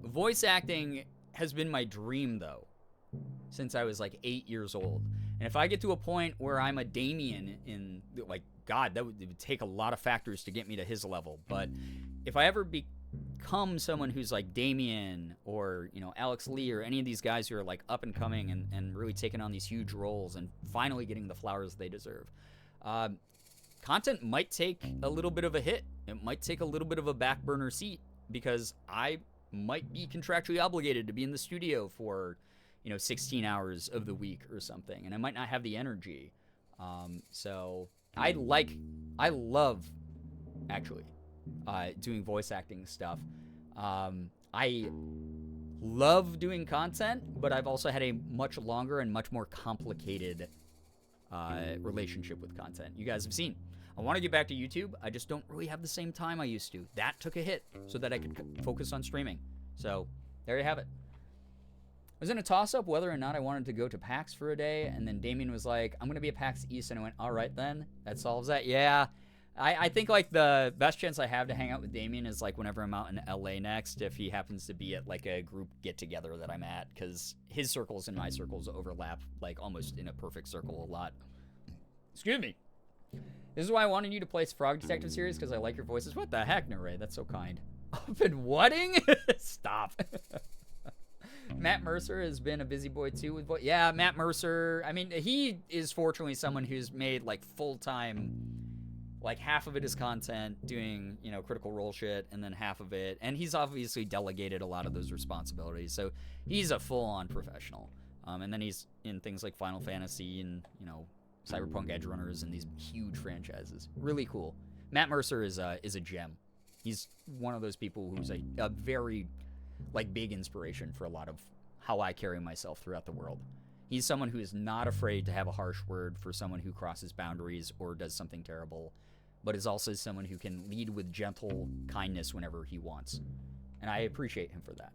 Voice acting has been my dream, though, since I was like 8 years old. And if I get to a point where I'm a Damien in, like, God, it would take a lot of factors to get me to his level. But if I ever become someone who's like Damien or, you know, Alex Lee or any of these guys who are like up and coming and really taking on these huge roles and finally getting the flowers they deserve, content might take a little bit of a hit. It might take a little bit of a back burner seat because I might be contractually obligated to be in the studio for, you know, 16 hours of the week or something, and I might not have the energy. So I love actually doing voice acting stuff. I love doing content, but I've also had a much longer and much more complicated relationship with content. You guys have seen. I want to get back to YouTube. I just don't really have the same time I used to. That took a hit so that I could focus on streaming. So there you have it. I was in a toss-up whether or not I wanted to go to PAX for a day, and then Damien was like, I'm going to be at PAX East, and I went, all right then, that solves that. Yeah, I think like the best chance I have to hang out with Damien is like whenever I'm out in LA next, if he happens to be at like a group get-together that I'm at, because his circles and my circles overlap like almost in a perfect circle a lot. Excuse me. This is why I wanted you to play Frog Detective series, because I like your voices. What the heck, Naray? That's so kind. Open wedding? Stop. Matt Mercer has been a busy boy too with voice. Yeah, Matt Mercer. I mean, he is fortunately someone who's made like full-time, like half of it is content, doing, you know, Critical Role shit, and then half of it, and he's obviously delegated a lot of those responsibilities. So he's a full-on professional. And then he's in things like Final Fantasy and, you know, Cyberpunk Edge Runners and these huge franchises. Really cool. Matt Mercer is a gem. He's one of those people who's a very like big inspiration for a lot of how I carry myself throughout the world. He's someone who is not afraid to have a harsh word for someone who crosses boundaries or does something terrible, but is also someone who can lead with gentle kindness whenever he wants. And I appreciate him for that.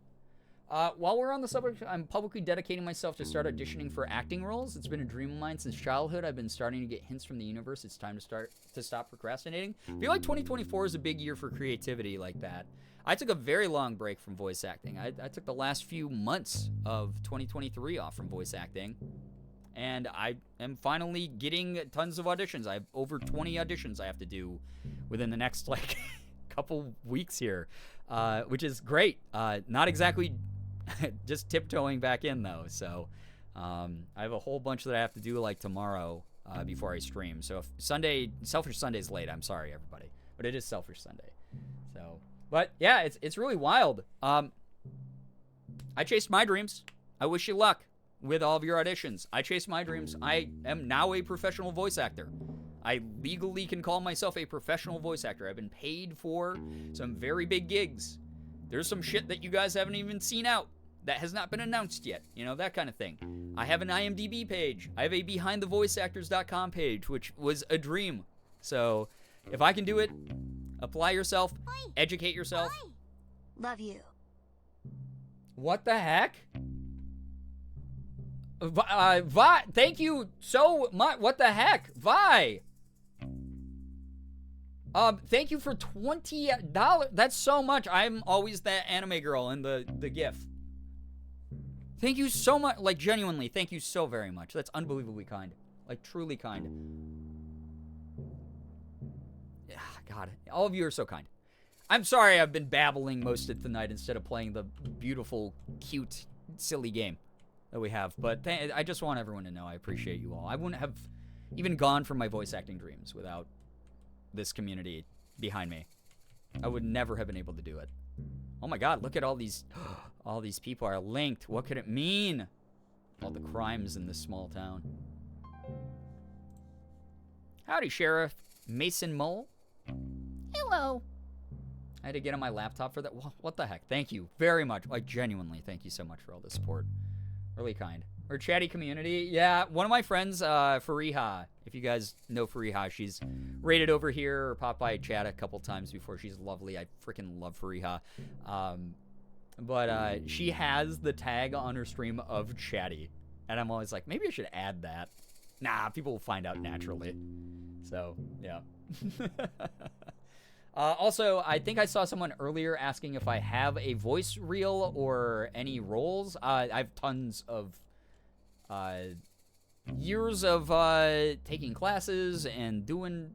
While we're on the subject, I'm publicly dedicating myself to start auditioning for acting roles. It's been a dream of mine since childhood. I've been starting to get hints from the universe. It's time to stop procrastinating. I feel like 2024 is a big year for creativity like that. I took a very long break from voice acting. I took the last few months of 2023 off from voice acting, and I am finally getting tons of auditions. I have over 20 auditions I have to do within the next like couple weeks here, which is great. Not exactly just tiptoeing back in though. So I have a whole bunch that I have to do like tomorrow before I stream. So if Selfish Sunday's late, I'm sorry everybody, but it is Selfish Sunday. So, but yeah, it's really wild. I chased my dreams. I wish you luck with all of your auditions. I chased my dreams. I am now a professional voice actor. I legally can call myself a professional voice actor. I've been paid for some very big gigs. There's some shit that you guys haven't even seen out that has not been announced yet. You know, that kind of thing. I have an IMDb page. I have a behindthevoiceactors.com page, which was a dream. So, if I can do it, apply yourself, educate yourself. Love you. What the heck? Vi, thank you so much. What the heck? Vi. Thank you for $20. That's so much. I'm always that anime girl in the GIF. Thank you so much. Like, genuinely, thank you so very much. That's unbelievably kind. Like, truly kind. Yeah, God, all of you are so kind. I'm sorry I've been babbling most of the night instead of playing the beautiful, cute, silly game that we have. But I just want everyone to know I appreciate you all. I wouldn't have even gone for my voice acting dreams without this community behind me. I would never have been able to do it. Oh my God, look at all these people are linked. What could it mean? All the crimes in this small town. Howdy, Sheriff Mason Mole. Hello. I had to get on my laptop for that. What the heck? Thank you very much. Like, genuinely, thank you so much for all the support. Really kind. Our chatty community. Yeah, one of my friends, Fariha. If you guys know Fariha, she's rated over here or popped by chat a couple times before. She's lovely. I freaking love Fariha. But she has the tag on her stream of chatty. And I'm always like, maybe I should add that. Nah, people will find out naturally. So, yeah. Also, I think I saw someone earlier asking if I have a voice reel or any roles. I have tons of years of taking classes and doing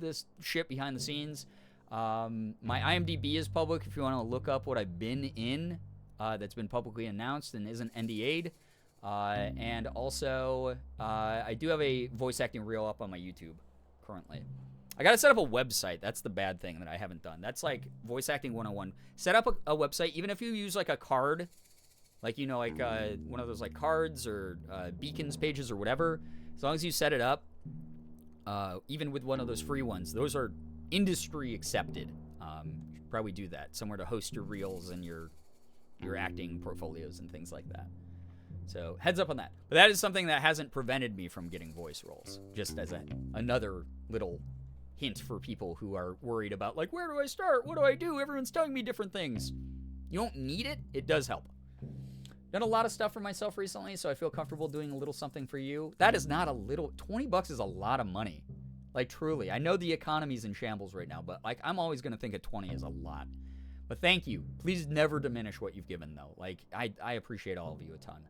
this shit behind the scenes. My IMDb is public if you want to look up what I've been in that's been publicly announced and isn't NDA'd. And also, I do have a voice acting reel up on my YouTube currently. I gotta set up a website. That's the bad thing that I haven't done. That's like voice acting 101. Set up a website, even if you use like a card, like, you know, like one of those like cards or beacons pages or whatever. As long as you set it up, even with one of those free ones, those are industry accepted. You should probably do that. Somewhere to host your reels and your your acting portfolios and things like that. So heads up on that. But that is something that hasn't prevented me from getting voice roles. Just as another little hint for people who are worried about, like, where do I start? What do I do? Everyone's telling me different things. You don't need it. It does help. Done a lot of stuff for myself recently, so I feel comfortable doing a little something for you. That is not a little. $20 is a lot of money. Like, truly. I know the economy's in shambles right now, but, like, I'm always going to think of 20 is a lot. But thank you. Please never diminish what you've given, though. Like, I appreciate all of you a ton.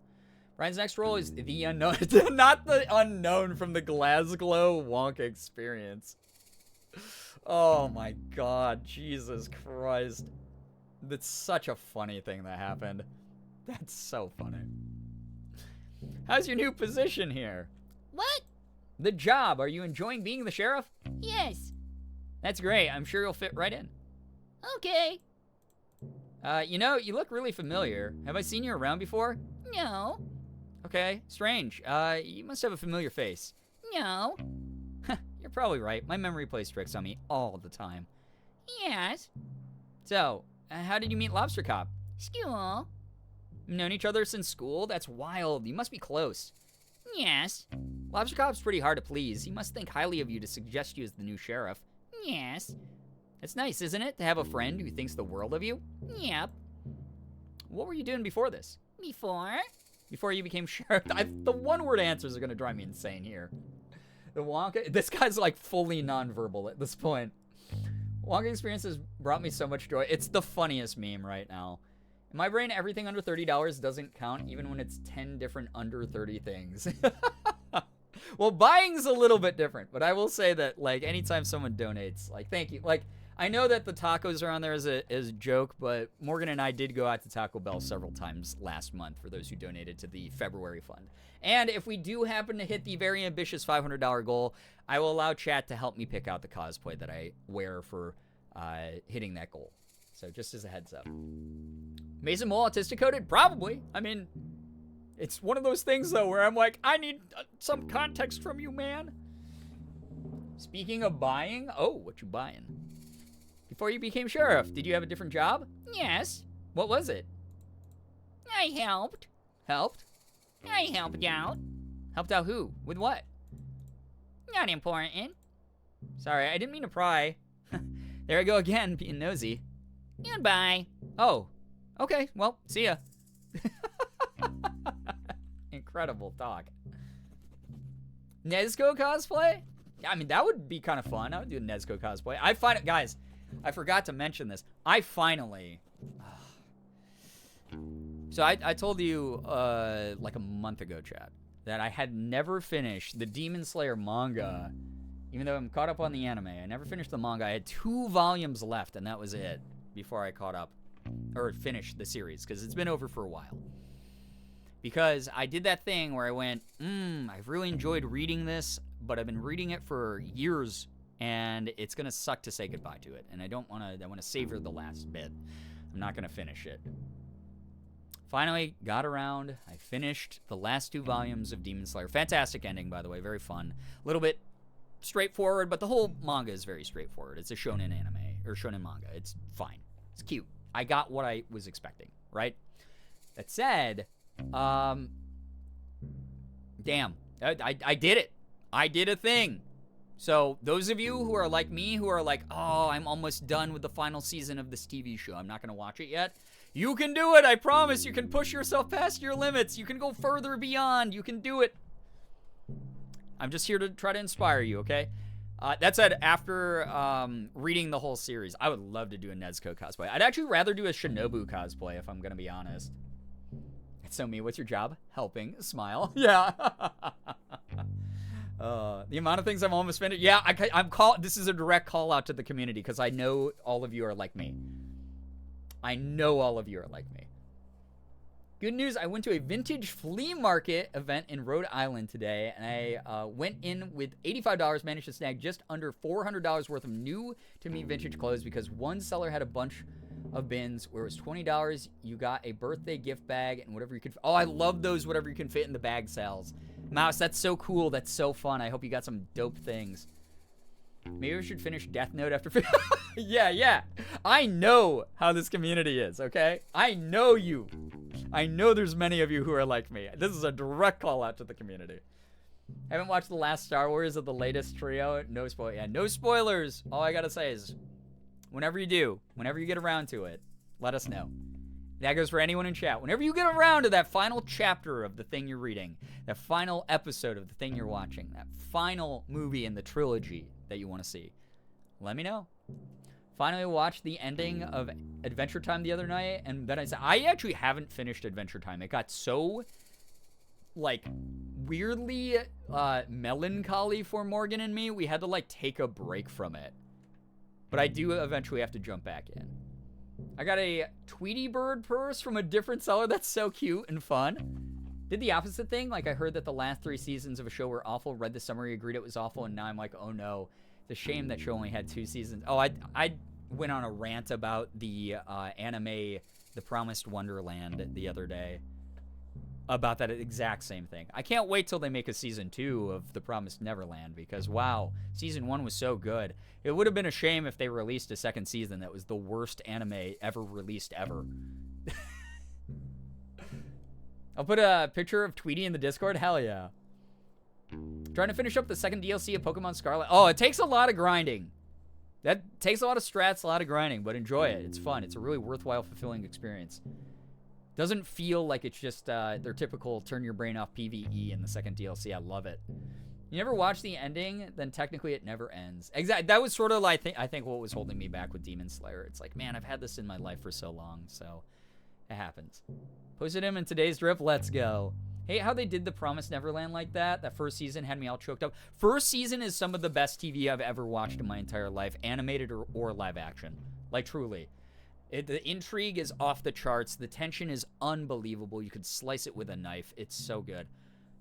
Brian's next role is the unknown. Not the unknown from the Glasgow Wonka experience. Oh my god. Jesus Christ. That's such a funny thing that happened. That's so funny. How's your new position here? What? The job. Are you enjoying being the sheriff? Yes. That's great. I'm sure you'll fit right in. Okay. You know, you look really familiar. Have I seen you around before? No. Okay, strange. You must have a familiar face. No. You're probably right. My memory plays tricks on me all the time. Yes. So, how did you meet Lobster Cop? School. Known each other since school? That's wild. You must be close. Yes. Lobster Cop's pretty hard to please. He must think highly of you to suggest you as the new sheriff. Yes. It's nice, isn't it, to have a friend who thinks the world of you? Yep. What were you doing before this? Before You became sheriff? The one-word answers are going to drive me insane here. The Wonka... This guy's, like, fully nonverbal at this point. Wonka experience has brought me so much joy. It's the funniest meme right now. In my brain, everything under $30 doesn't count, even when it's 10 different under 30 things. Well, buying's a little bit different, but I will say that, like, anytime someone donates, like, thank you. Like, I know that the tacos are on there as a joke, but Morgan and I did go out to Taco Bell several times last month for those who donated to the February fund. And if we do happen to hit the very ambitious $500 goal, I will allow chat to help me pick out the cosplay that I wear for hitting that goal. So just as a heads up. Mason Mole autistic coded? Probably. I mean, it's one of those things, though, where I'm like, I need some context from you, man. Speaking of buying, oh, what you buying? Before you became sheriff, did you have a different job? Yes. What was it? I helped. Helped? I helped out. Helped out who? With what? Not important. Sorry, I didn't mean to pry. There I go again, being nosy. Goodbye. Oh, okay, well, see ya. Incredible talk. Nezuko cosplay? I mean, that would be kind of fun. I would do a Nezuko cosplay. I find it, guys, I forgot to mention this. I finally... So I told you, like a month ago, chat, that I had never finished the Demon Slayer manga, even though I'm caught up on the anime. I never finished the manga. I had 2 volumes left, and that was it before I caught up, or finished the series, because it's been over for a while. Because I did that thing where I went, I've really enjoyed reading this, but I've been reading it for years, and it's going to suck to say goodbye to it. And I don't want to, I want to savor the last bit. I'm not going to finish it. Finally, got around. I finished the last 2 volumes of Demon Slayer. Fantastic ending, by the way. Very fun. A little bit straightforward, but the whole manga is very straightforward. It's a shonen anime, or shonen manga. It's fine. It's cute. I got what I was expecting, right? That said, damn. I did it. I did a thing. So those of you who are like me, who are like, oh, I'm almost done with the final season of this TV show, I'm not going to watch it yet. You can do it. I promise. You can push yourself past your limits. You can go further beyond. You can do it. I'm just here to try to inspire you, okay? That said, after reading the whole series, I would love to do a Nezuko cosplay. I'd actually rather do a Shinobu cosplay, if I'm going to be honest. So me, what's your job? Helping. Smile. Yeah. The amount of things I've almost finished. Yeah, this is a direct call out to the community because I know all of you are like me. I know all of you are like me. Good news, I went to a vintage flea market event in Rhode Island today, and I went in with $85, managed to snag just under $400 worth of new-to-me vintage clothes because one seller had a bunch of bins where it was $20. You got a birthday gift bag and whatever you could... Oh, I love those whatever you can fit in the bag sales. Mouse, that's so cool. That's so fun. I hope you got some dope things. Maybe we should finish Death Note after. Yeah. I know how this community is, okay? I know you. I know there's many of you who are like me. This is a direct call out to the community. Haven't watched the last Star Wars of the latest trio. No spoil. Yeah, no spoilers. All I gotta say is, whenever you do, whenever you get around to it, let us know. That goes for anyone in chat. Whenever you get around to that final chapter of the thing you're reading, that final episode of the thing you're watching, that final movie in the trilogy that you want to see, let me know. Finally watched the ending of Adventure Time the other night, and then I said, I actually haven't finished Adventure Time. It got so, like, weirdly melancholy for Morgan and me, we had to, like, take a break from it. But I do eventually have to jump back in. I got a Tweety Bird purse from a different seller. That's so cute and fun. Did the opposite thing. Like, I heard that the last 3 seasons of a show were awful. Read the summary, agreed it was awful, and now I'm like, oh no. It's a shame that show only had 2 seasons. Oh, I went on a rant about the anime The Promised Wonderland the other day. About that exact same thing. I can't wait till they make a season 2 of The Promised Neverland because, wow, season 1 was so good. It would have been a shame if they released a second season that was the worst anime ever released ever. I'll put a picture of Tweety in the Discord. Hell yeah. Trying to finish up the second DLC of Pokemon Scarlet. Oh, it takes a lot of grinding. That takes a lot of strats, a lot of grinding, but enjoy it. It's fun. It's a really worthwhile, fulfilling experience. Doesn't feel like it's just their typical turn your brain off PvE in the second DLC. I love it. You never watch the ending, then technically it never ends. Exactly. That was sort of like I think what was holding me back with Demon Slayer. It's like, man, I've had this in my life for so long, so it happens. Posted him in today's drip. Let's go. Hey, how they did The Promised Neverland like that. That first season had me all choked up. First season is some of the best TV I've ever watched in my entire life, animated or live action. Like, truly. The intrigue is off the charts. The tension is unbelievable. You could slice it with a knife. It's so good.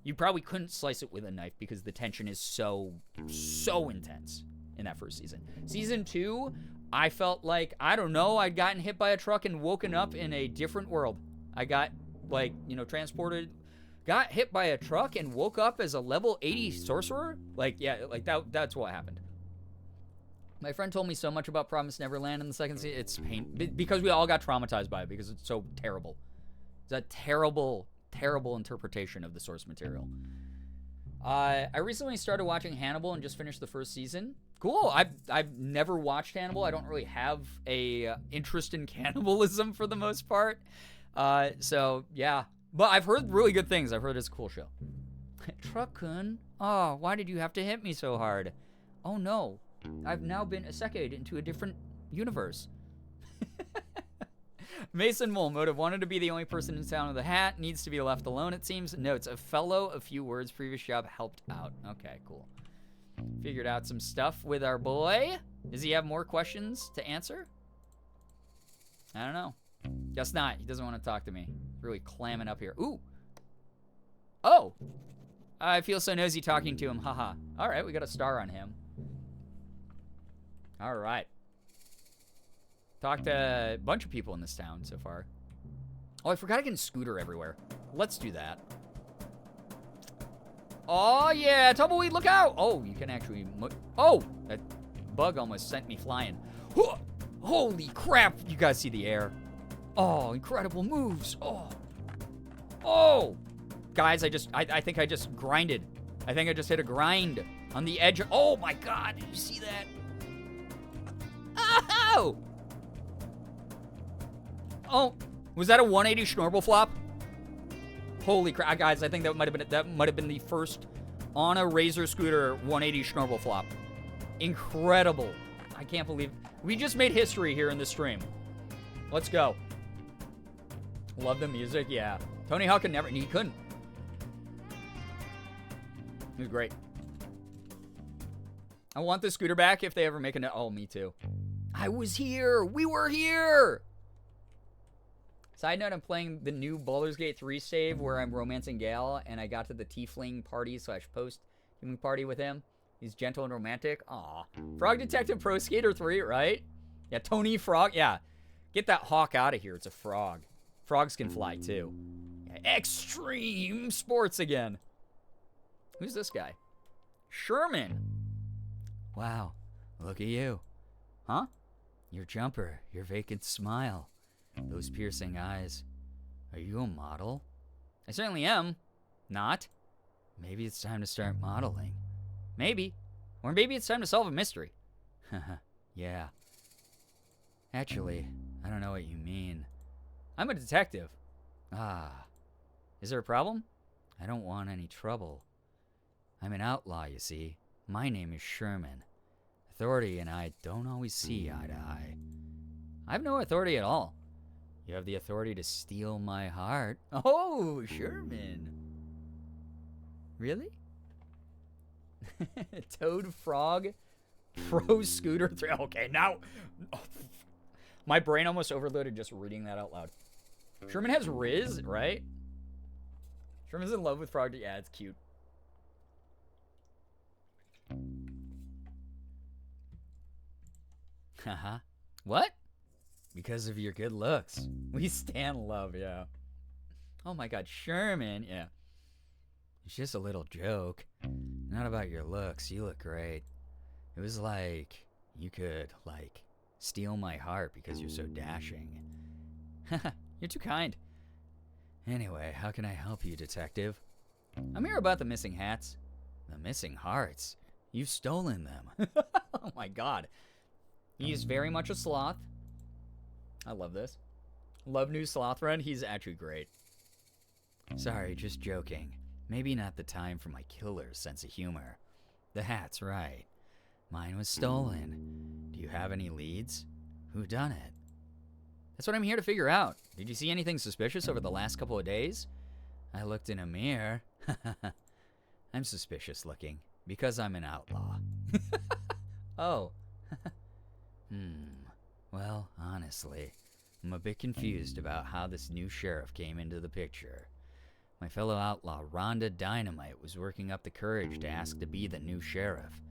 You probably couldn't slice it with a knife because the tension is so intense in that first season. Season 2, I felt like, I don't know, I'd gotten hit by a truck and woken up in a different world. I got, like, transported, got hit by a truck and woke up as a level 80 sorcerer. Like, yeah, like that's what happened. My friend told me so much about Promised Neverland in the second season. It's pain because we all got traumatized by it because it's so terrible. It's a terrible interpretation of the source material. I recently started watching Hannibal and just finished the first season. Cool. I've never watched Hannibal. I don't really have a interest in cannibalism for the most part. So yeah, but I've heard really good things. I've heard it's a cool show. Truck-kun. Oh, why did you have to hit me so hard? Oh no. I've now been isekai'd into a different universe. Mason Mole, motive wanted to be the only person in town with a hat. Needs to be left alone, it seems. Notes, a fellow, a few words, previous job helped out. Okay, cool. Figured out some stuff with our boy. Does he have more questions to answer? I don't know. Guess not. He doesn't want to talk to me. Really clamming up here. Ooh. Oh. I feel so nosy talking to him. Haha. All right, we got a star on him. All right. Talked to a bunch of people in this town so far. Oh, I forgot I can scooter everywhere. Let's do that. Oh, yeah. Tumbleweed, look out. Oh, you can actually... Oh, that bug almost sent me flying. Holy crap. You guys see the air. Oh, incredible moves. Oh. Guys, I think I just grinded. I think I just hit a grind on the edge. Oh, my God. Did you see that? Oh! Oh, was that a 180 Schnorble flop? Holy crap, guys! I think that might have been the first on a Razor scooter 180 Schnorble flop. Incredible! I can't believe we just made history here in this stream. Let's go. Love the music, yeah. Tony Hawk could never, he couldn't. It was great. I want this scooter back if they ever make a... Oh, me too. I was here. We were here. Side note, I'm playing the new Baldur's Gate 3 save where I'm romancing Gale, and I got to the tiefling party / post-human party with him. He's gentle and romantic. Aw. Frog Detective Pro Skater 3, right? Yeah, Tony Frog. Yeah. Get that hawk out of here. It's a frog. Frogs can fly, too. Yeah, extreme sports again. Who's this guy? Sherman. Wow. Look at you. Huh? Your jumper, your vacant smile, those piercing eyes. Are you a model? I certainly am. Not? Maybe it's time to start modeling. Maybe. Or maybe it's time to solve a mystery. Yeah. Actually, I don't know what you mean. I'm a detective. Ah. Is there a problem? I don't want any trouble. I'm an outlaw, you see. My name is Sherman. Authority and I don't always see eye to eye. I have no authority at all. You have the authority to steal my heart. Oh, Sherman. Really? Toad Frog Pro Scooter 3. Okay, now. My brain almost overloaded just reading that out loud. Sherman has Riz, right? Sherman's in love with Frog. Yeah, it's cute. Haha. What? Because of your good looks. We stand love, yeah. Oh my god, Sherman, yeah. It's just a little joke. Not about your looks. You look great. It was like you could, like, steal my heart because you're so dashing. You're too kind. Anyway, how can I help you, detective? I'm here about the missing hats. The missing hearts? You've stolen them. Oh my god. He's very much a sloth. I love this. Love new sloth friend. He's actually great. Sorry, just joking. Maybe not the time for my killer's sense of humor. The hat's right. Mine was stolen. Do you have any leads? Who done it? That's what I'm here to figure out. Did you see anything suspicious over the last couple of days? I looked in a mirror. I'm suspicious looking because I'm an outlaw. Oh. Well, honestly, I'm a bit confused about how this new sheriff came into the picture. My fellow outlaw, Rhonda Dynamite, was working up the courage to ask to be the new sheriff.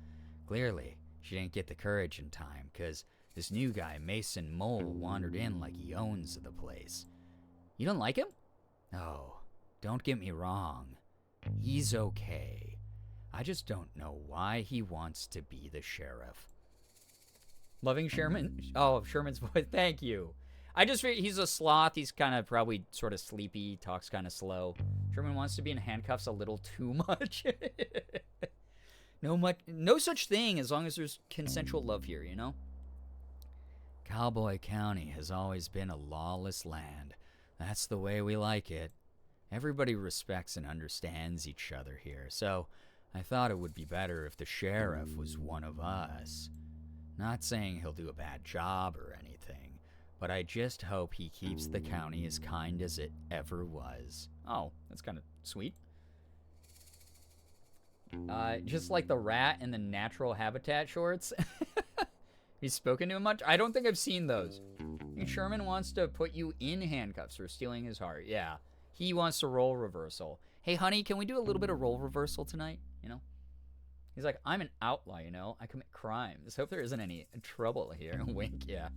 Clearly, she didn't get the courage in time, because this new guy, Mason Mole, wandered in like he owns the place. You don't like him? Oh, don't get me wrong. He's okay. I just don't know why he wants to be the sheriff. Loving Sherman? Oh, Sherman's voice. Thank you. I just figured he's a sloth. He's kind of probably sort of sleepy, talks kind of slow. Sherman wants to be in handcuffs a little too much. No such thing as long as there's consensual love here, you know? Cowboy County has always been a lawless land. That's the way we like it. Everybody respects and understands each other here, so I thought it would be better if the sheriff was one of us. Not saying he'll do a bad job or anything, but I just hope he keeps the county as kind as it ever was. Oh, that's kind of sweet. Just like the rat in the natural habitat shorts. He's spoken to him much? I don't think I've seen those. Sherman wants to put you in handcuffs for stealing his heart. Yeah, he wants to role reversal. Hey, honey, can we do a little bit of role reversal tonight? You know? He's like, I'm an outlaw, you know? I commit crimes. Hope there isn't any trouble here. Wink, yeah.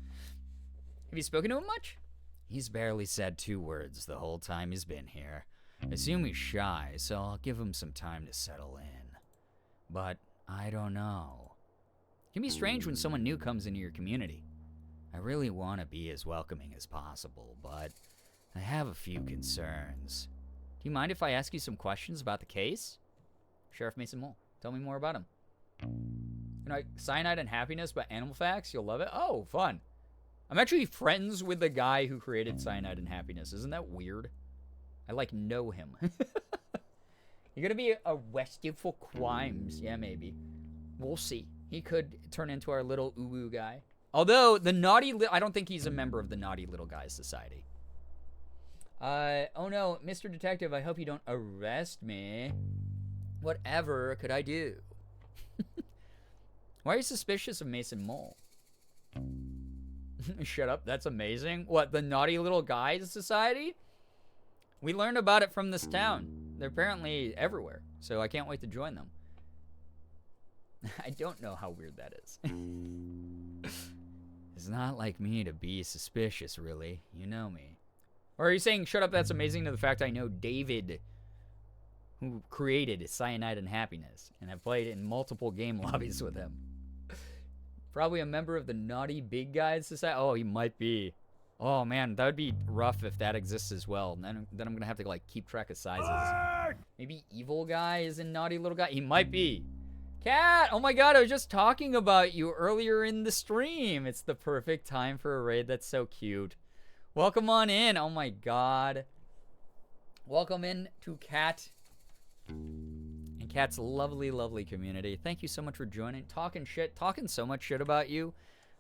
Have you spoken to him much? He's barely said 2 words the whole time he's been here. I assume he's shy, so I'll give him some time to settle in. But I don't know. It can be strange when someone new comes into your community. I really want to be as welcoming as possible, but I have a few concerns. Do you mind if I ask you some questions about the case? Sheriff Mason Mole, tell me more about him. You know, Cyanide and Happiness by Animal Facts, you'll love it. Oh, fun. I'm actually friends with the guy who created Cyanide and Happiness. Isn't that weird? I, like, know him. You're gonna be arrested for crimes. Yeah, maybe. We'll see. He could turn into our little uwu guy. Although, I don't think he's a member of the Naughty Little Guys Society. Oh no, Mr. Detective, I hope you don't arrest me. Whatever could I do? Why are you suspicious of Mason Mole? Shut up, that's amazing. What, the Naughty Little Guys Society? We learned about it from this town. They're apparently everywhere, so I can't wait to join them. I don't know how weird that is. It's not like me to be suspicious, really. You know me. Or are you saying, shut up, that's amazing, to the fact I know David, who created Cyanide and Happiness, and have played in multiple game lobbies with him? Probably a member of the Naughty Big Guys Society. Oh, he might be. Oh man, that would be rough if that exists as well. Then I'm gonna have to like keep track of sizes. Maybe Evil Guy is in Naughty Little Guy. He might be. Cat! Oh my god, I was just talking about you earlier in the stream. It's the perfect time for a raid. That's so cute. Welcome on in. Oh my god. Welcome in to Cat and Cat's lovely, lovely community. Thank you so much for joining. Talking so much shit about you.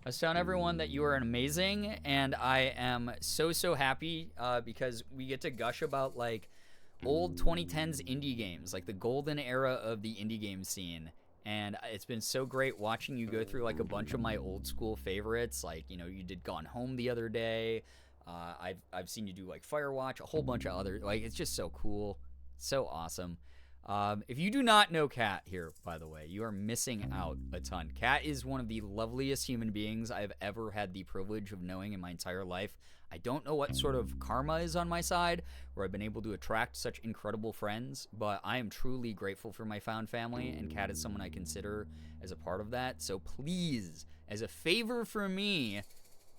I was telling everyone that you are amazing, and I am so happy because we get to gush about like old 2010s indie games, like the golden era of the indie game scene. And it's been so great watching you go through like a bunch of my old school favorites. Like, you know, you did Gone Home the other day. I've seen you do like Firewatch, a whole bunch of other, like, it's just so cool. So awesome. If you do not know Kat here, by the way, you are missing out a ton. Kat is one of the loveliest human beings I've ever had the privilege of knowing in my entire life. I don't know what sort of karma is on my side, where I've been able to attract such incredible friends, but I am truly grateful for my found family, and Kat is someone I consider as a part of that. So please, as a favor for me,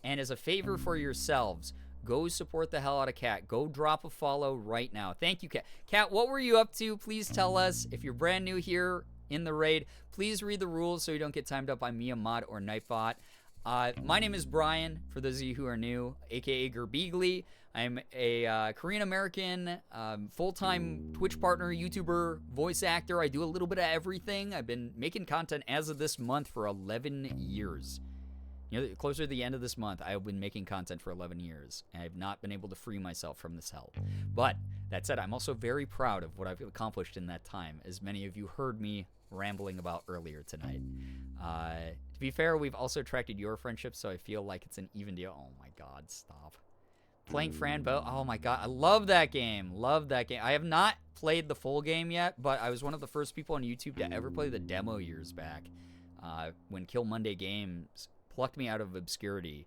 and as a favor for yourselves, go support the hell out of Kat. Go drop a follow right now. Thank you, Kat. Kat, what were you up to? Please tell us. If you're brand new here in the raid, please read the rules so you don't get timed up by me, a mod, or Nightbot. My name is Brian, for those of you who are new, aka Girbeagly. I'm a Korean-American, full-time Twitch partner, YouTuber, voice actor. I do a little bit of everything. I've been making content as of this month for 11 years. You know, closer to the end of this month, I've been making content for 11 years, and I've not been able to free myself from this hell. But, that said, I'm also very proud of what I've accomplished in that time, as many of you heard me rambling about earlier tonight. To be fair, we've also attracted your friendship, so I feel like it's an even deal. Oh my god, stop. Playing Franbo, oh my god, I love that game. Love that game. I have not played the full game yet, but I was one of the first people on YouTube to ever play the demo years back, when Kill Monday Games plucked me out of obscurity.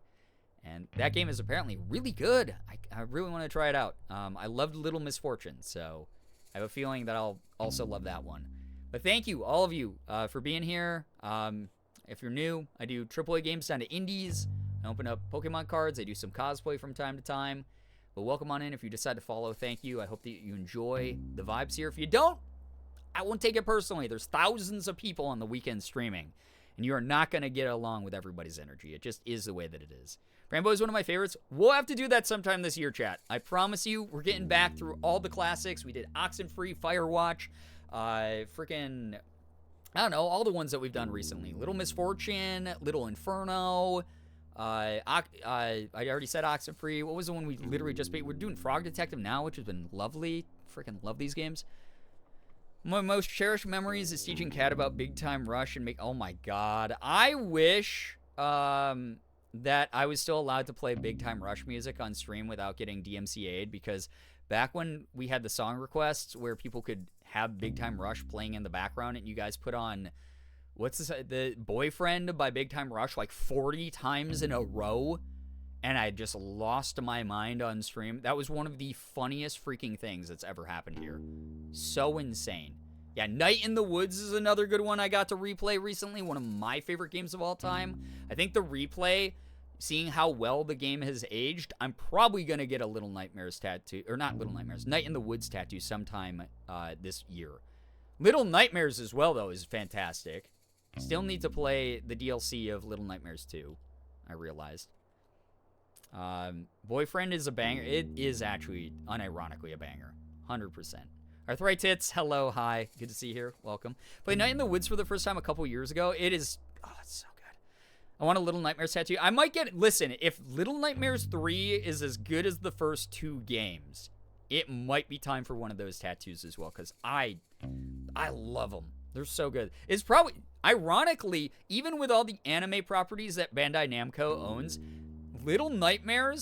And that game is apparently really good. I really want to try it out. I loved Little Misfortune, so I have a feeling that I'll also love that one. But thank you, all of you, for being here. If you're new, I do AAA games down to indies. I open up Pokemon cards. I do some cosplay from time to time. But welcome on in if you decide to follow. Thank you. I hope that you enjoy the vibes here. If you don't, I won't take it personally. There's thousands of people on the weekend streaming, and you are not going to get along with everybody's energy. It just is the way that it is. Rambo is one of my favorites. We'll have to do that sometime this year, chat. I promise you, we're getting back through all the classics. We did Oxenfree, Firewatch, freaking, I don't know, all the ones that we've done recently. Little Misfortune, Little Inferno, I already said Oxenfree. What was the one we literally just beat? We're doing Frog Detective now, which has been lovely. Freaking love these games. My most cherished memories is teaching Kat about Big Time Rush and oh my god. I wish, that I was still allowed to play Big Time Rush music on stream without getting DMCA'd, because back when we had the song requests where people could have Big Time Rush playing in the background, and you guys put on, what's this, the Boyfriend by Big Time Rush like 40 times in a row, and I just lost my mind on stream. That was one of the funniest freaking things that's ever happened here. So insane. Yeah, Night in the Woods is another good one I got to replay recently. One of my favorite games of all time. I think the replay, seeing how well the game has aged, I'm probably going to get a Little Nightmares tattoo. Or not Little Nightmares, Night in the Woods tattoo sometime this year. Little Nightmares as well, though, is fantastic. Still need to play the DLC of Little Nightmares 2, I realized. Boyfriend is a banger. It is actually, unironically, a banger. 100%. Arthritis, hello, hi. Good to see you here. Welcome. Played Night in the Woods for the first time a couple years ago. It is, oh, it's so good. I want a Little Nightmares tattoo. I might get, listen, if Little Nightmares 3 is as good as the first two games, it might be time for one of those tattoos as well, because I love them. They're so good. It's probably, ironically, even with all the anime properties that Bandai Namco owns, Little Nightmares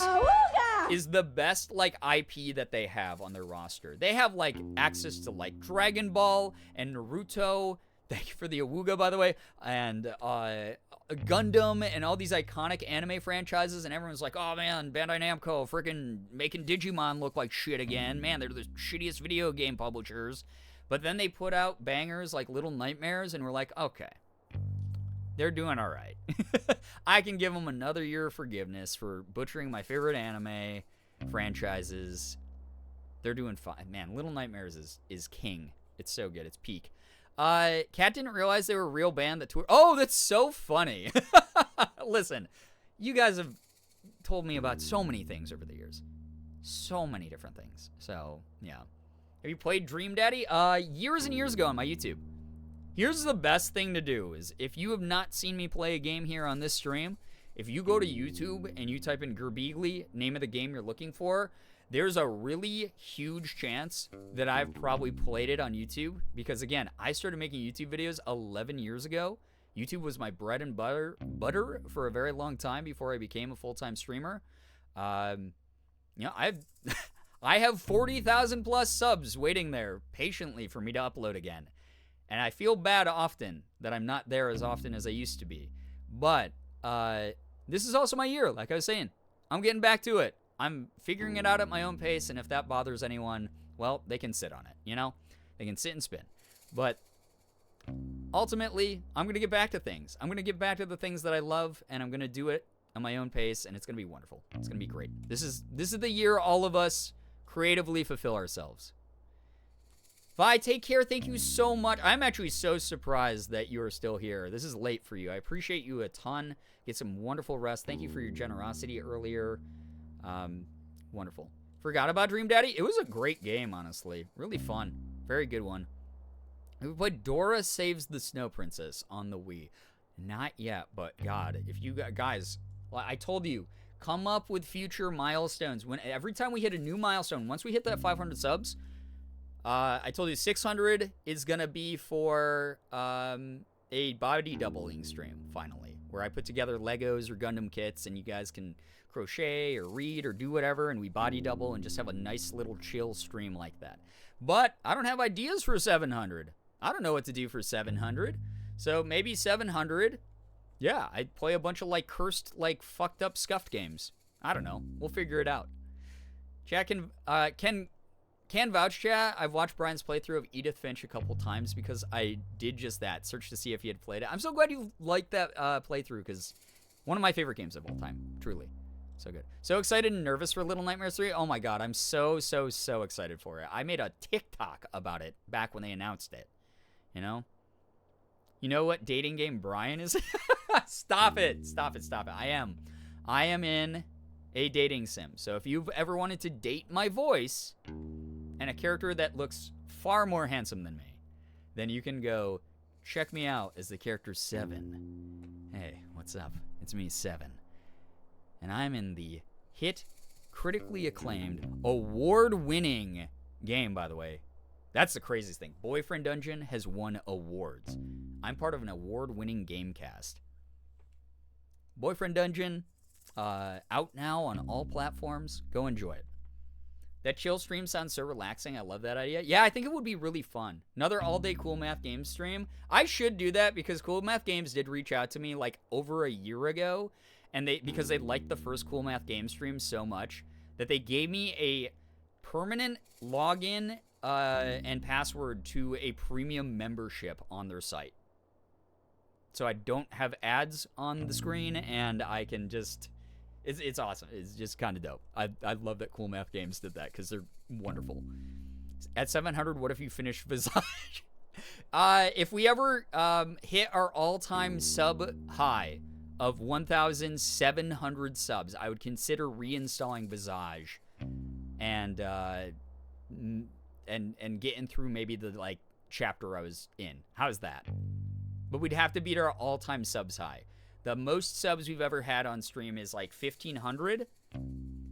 is the best, like, IP that they have on their roster. They have, like, access to, like, Dragon Ball and Naruto. Thank you for the Awuga, by the way. And Gundam and all these iconic anime franchises. And everyone's like, oh, man, Bandai Namco freaking making Digimon look like shit again. Man, they're the shittiest video game publishers. But then they put out bangers like Little Nightmares, and we're like, okay. They're doing all right. I can give them another year of forgiveness for butchering my favorite anime franchises. They're doing fine. Man, Little Nightmares is king. It's so good. It's peak. Kat didn't realize they were a real band that toured. Oh, that's so funny. Listen, you guys have told me about so many things over the years. So many different things. So, yeah. Have you played Dream Daddy? Years and years ago on my YouTube. Here's the best thing to do is if you have not seen me play a game here on this stream, if you go to YouTube and you type in Girbeagly, name of the game you're looking for, there's a really huge chance that I've probably played it on YouTube because, again, I started making YouTube videos 11 years ago. YouTube was my bread and butter for a very long time before I became a full-time streamer. I have 40,000 plus subs waiting there patiently for me to upload again. And I feel bad often that I'm not there as often as I used to be. But this is also my year, like I was saying. I'm getting back to it. I'm figuring it out at my own pace, and if that bothers anyone, well, they can sit on it, you know? They can sit and spin. But ultimately, I'm going to get back to things. I'm going to get back to the things that I love, and I'm going to do it at my own pace, and it's going to be wonderful. It's going to be great. This is the year all of us creatively fulfill ourselves. Vi, take care. Thank you so much. I'm actually so surprised that you are still here. This is late for you. I appreciate you a ton. Get some wonderful rest. Thank you for your generosity earlier. Wonderful. Forgot about Dream Daddy. It was a great game, honestly. Really fun. Very good one. We played Dora Saves the Snow Princess on the Wii. Not yet, but God, if you guys, I told you, come up with future milestones. Every time we hit a new milestone, once we hit that 500 subs, I told you 600 is gonna be for a body doubling stream finally, where I put together Legos or Gundam kits, and you guys can crochet or read or do whatever, and we body double and just have a nice little chill stream like that. But I don't have ideas for 700. I don't know what to do for 700. So maybe 700. Yeah, I'd play a bunch of like cursed, like fucked up scuffed games. I don't know. We'll figure it out. Chat can vouch, chat. I've watched Brian's playthrough of Edith Finch a couple times because I did just that. Search to see if he had played it. I'm so glad you liked that playthrough because one of my favorite games of all time. Truly. So good. So excited and nervous for Little Nightmares 3. Oh my God. I'm so excited for it. I made a TikTok about it back when they announced it. You know? You know what dating game Brian is? Stop it. I am in a dating sim. So if you've ever wanted to date my voice and a character that looks far more handsome than me, then you can go check me out as the character 7. Hey, what's up? It's me, 7. And I'm in the hit, critically acclaimed, award-winning game, by the way. That's the craziest thing. Boyfriend Dungeon has won awards. I'm part of an award-winning game cast. Boyfriend Dungeon, out now on all platforms. Go enjoy it. That chill stream sounds so relaxing. I love that idea. Yeah, I think it would be really fun. Another all-day Cool Math Games stream. I should do that because Cool Math Games did reach out to me like over a year ago, and because they liked the first Cool Math Games stream so much that they gave me a permanent login and password to a premium membership on their site. So I don't have ads on the screen, and I can just... It's awesome. It's just kind of dope. I love that Cool Math Games did that because they're wonderful. At 700, what if you finish Visage? If we ever hit our all-time sub high of 1,700 subs, I would consider reinstalling Visage and getting through maybe the like chapter I was in. How's that? But we'd have to beat our all-time subs high. The most subs we've ever had on stream is like 1,500.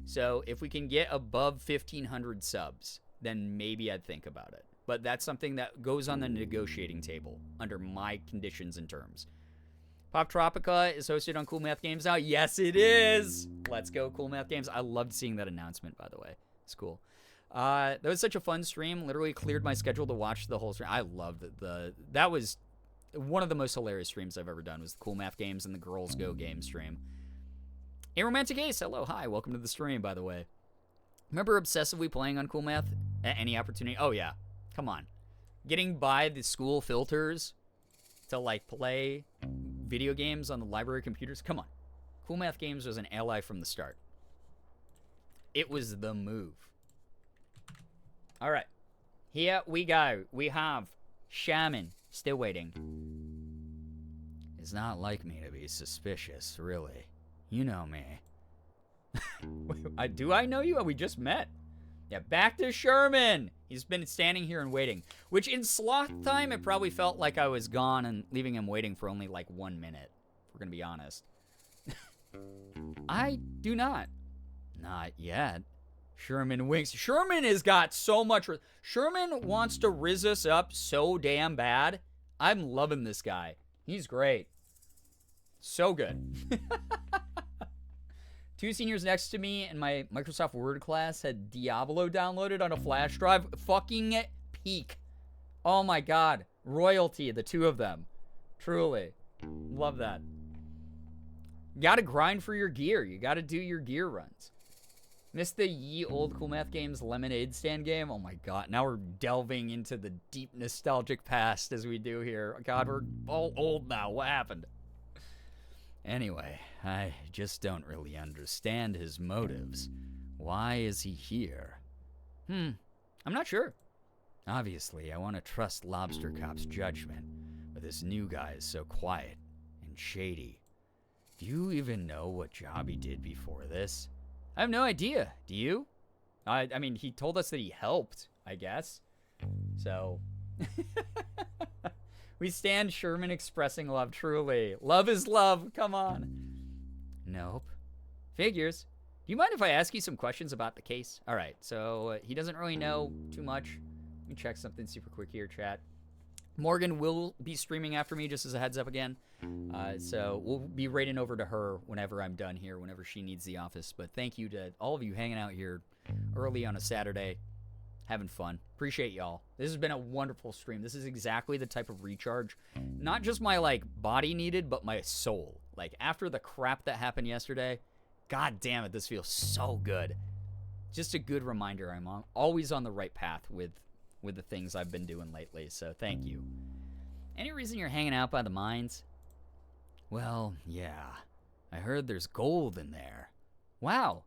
So if we can get above 1,500 subs, then maybe I'd think about it. But that's something that goes on the negotiating table under my conditions and terms. Pop Tropica is hosted on Cool Math Games now. Yes, it is. Let's go, Cool Math Games. I loved seeing that announcement, by the way. It's cool. That was such a fun stream. Literally cleared my schedule to watch the whole stream. I loved it. That was one of the most hilarious streams I've ever done was the Cool Math Games and the Girls Go game stream. A Romantic Ace, hello, hi, welcome to the stream, by the way. Remember obsessively playing on Cool Math at any opportunity? Oh, yeah. Come on. Getting by the school filters to, like, play video games on the library computers. Come on. Cool Math Games was an ally from the start. It was the move. All right. Here we go. We have Sherman. Still waiting. It's not like me to be suspicious, really. You know me. Do I know you? We just met. Yeah, back to Sherman. He's been standing here and waiting. Which in sloth time, it probably felt like I was gone and leaving him waiting for only like 1 minute. If we're going to be honest. I do not. Not yet. Sherman winks. Sherman has got so much. Sherman wants to rizz us up so damn bad. I'm loving this guy. He's great. So good. 2 seniors next to me in my Microsoft Word class had Diablo downloaded on a flash drive. Fucking peak. Oh my god. Royalty, the 2 of them. Truly. Love that. You gotta grind for your gear. You gotta do your gear runs. Missed the ye old Cool Math Games lemonade stand game? Oh my god. Now we're delving into the deep nostalgic past as we do here. God, we're all old now. What happened? Anyway, I just don't really understand his motives. Why is he here? I'm not sure. Obviously, I want to trust Lobster Cop's judgment, but this new guy is so quiet and shady. Do you even know what job he did before this? I have no idea. Do you? I mean, he told us that he helped, I guess. So... We stand Sherman expressing love, truly. Love is love, come on. Nope. Figures. Do you mind if I ask you some questions about the case? All right, so he doesn't really know too much. Let me check something super quick here, chat. Morgan will be streaming after me, just as a heads up again. So we'll be raiding over to her whenever I'm done here, whenever she needs the office. But thank you to all of you hanging out here early on a Saturday. Having fun. Appreciate y'all. This has been a wonderful stream. This is exactly the type of recharge. Not just my, like, body needed, but my soul. Like, after the crap that happened yesterday, god damn it, this feels so good. Just a good reminder I'm always on the right path with the things I've been doing lately, so thank you. Any reason you're hanging out by the mines? Well, yeah. I heard there's gold in there. Wow.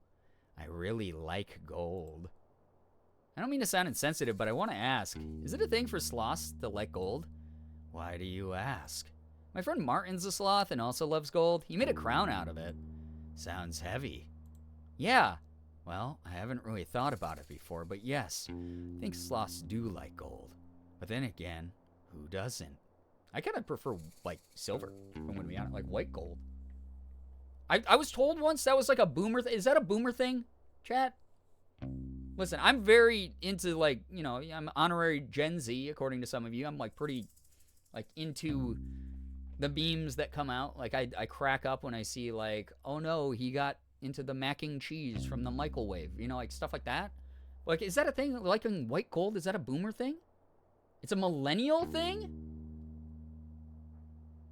I really like gold. I don't mean to sound insensitive, but I want to ask, is it a thing for sloths to like gold? Why do you ask? My friend Martin's a sloth and also loves gold. He made a crown out of it. Sounds heavy. Yeah. Well, I haven't really thought about it before, but yes, I think sloths do like gold. But then again, who doesn't? I kind of prefer, like, silver, if I'm going to be honest, like white gold. I was told once that was like a boomer thing. Is that a boomer thing, chat? Listen, I'm very into, like, you know, I'm honorary Gen Z, according to some of you. I'm, like, pretty, like, into the memes that come out. Like, I crack up when I see, like, oh, no, he got into the mac and cheese from the microwave. You know, like, stuff like that. Like, is that a thing? Like, in white gold, is that a boomer thing? It's a millennial thing?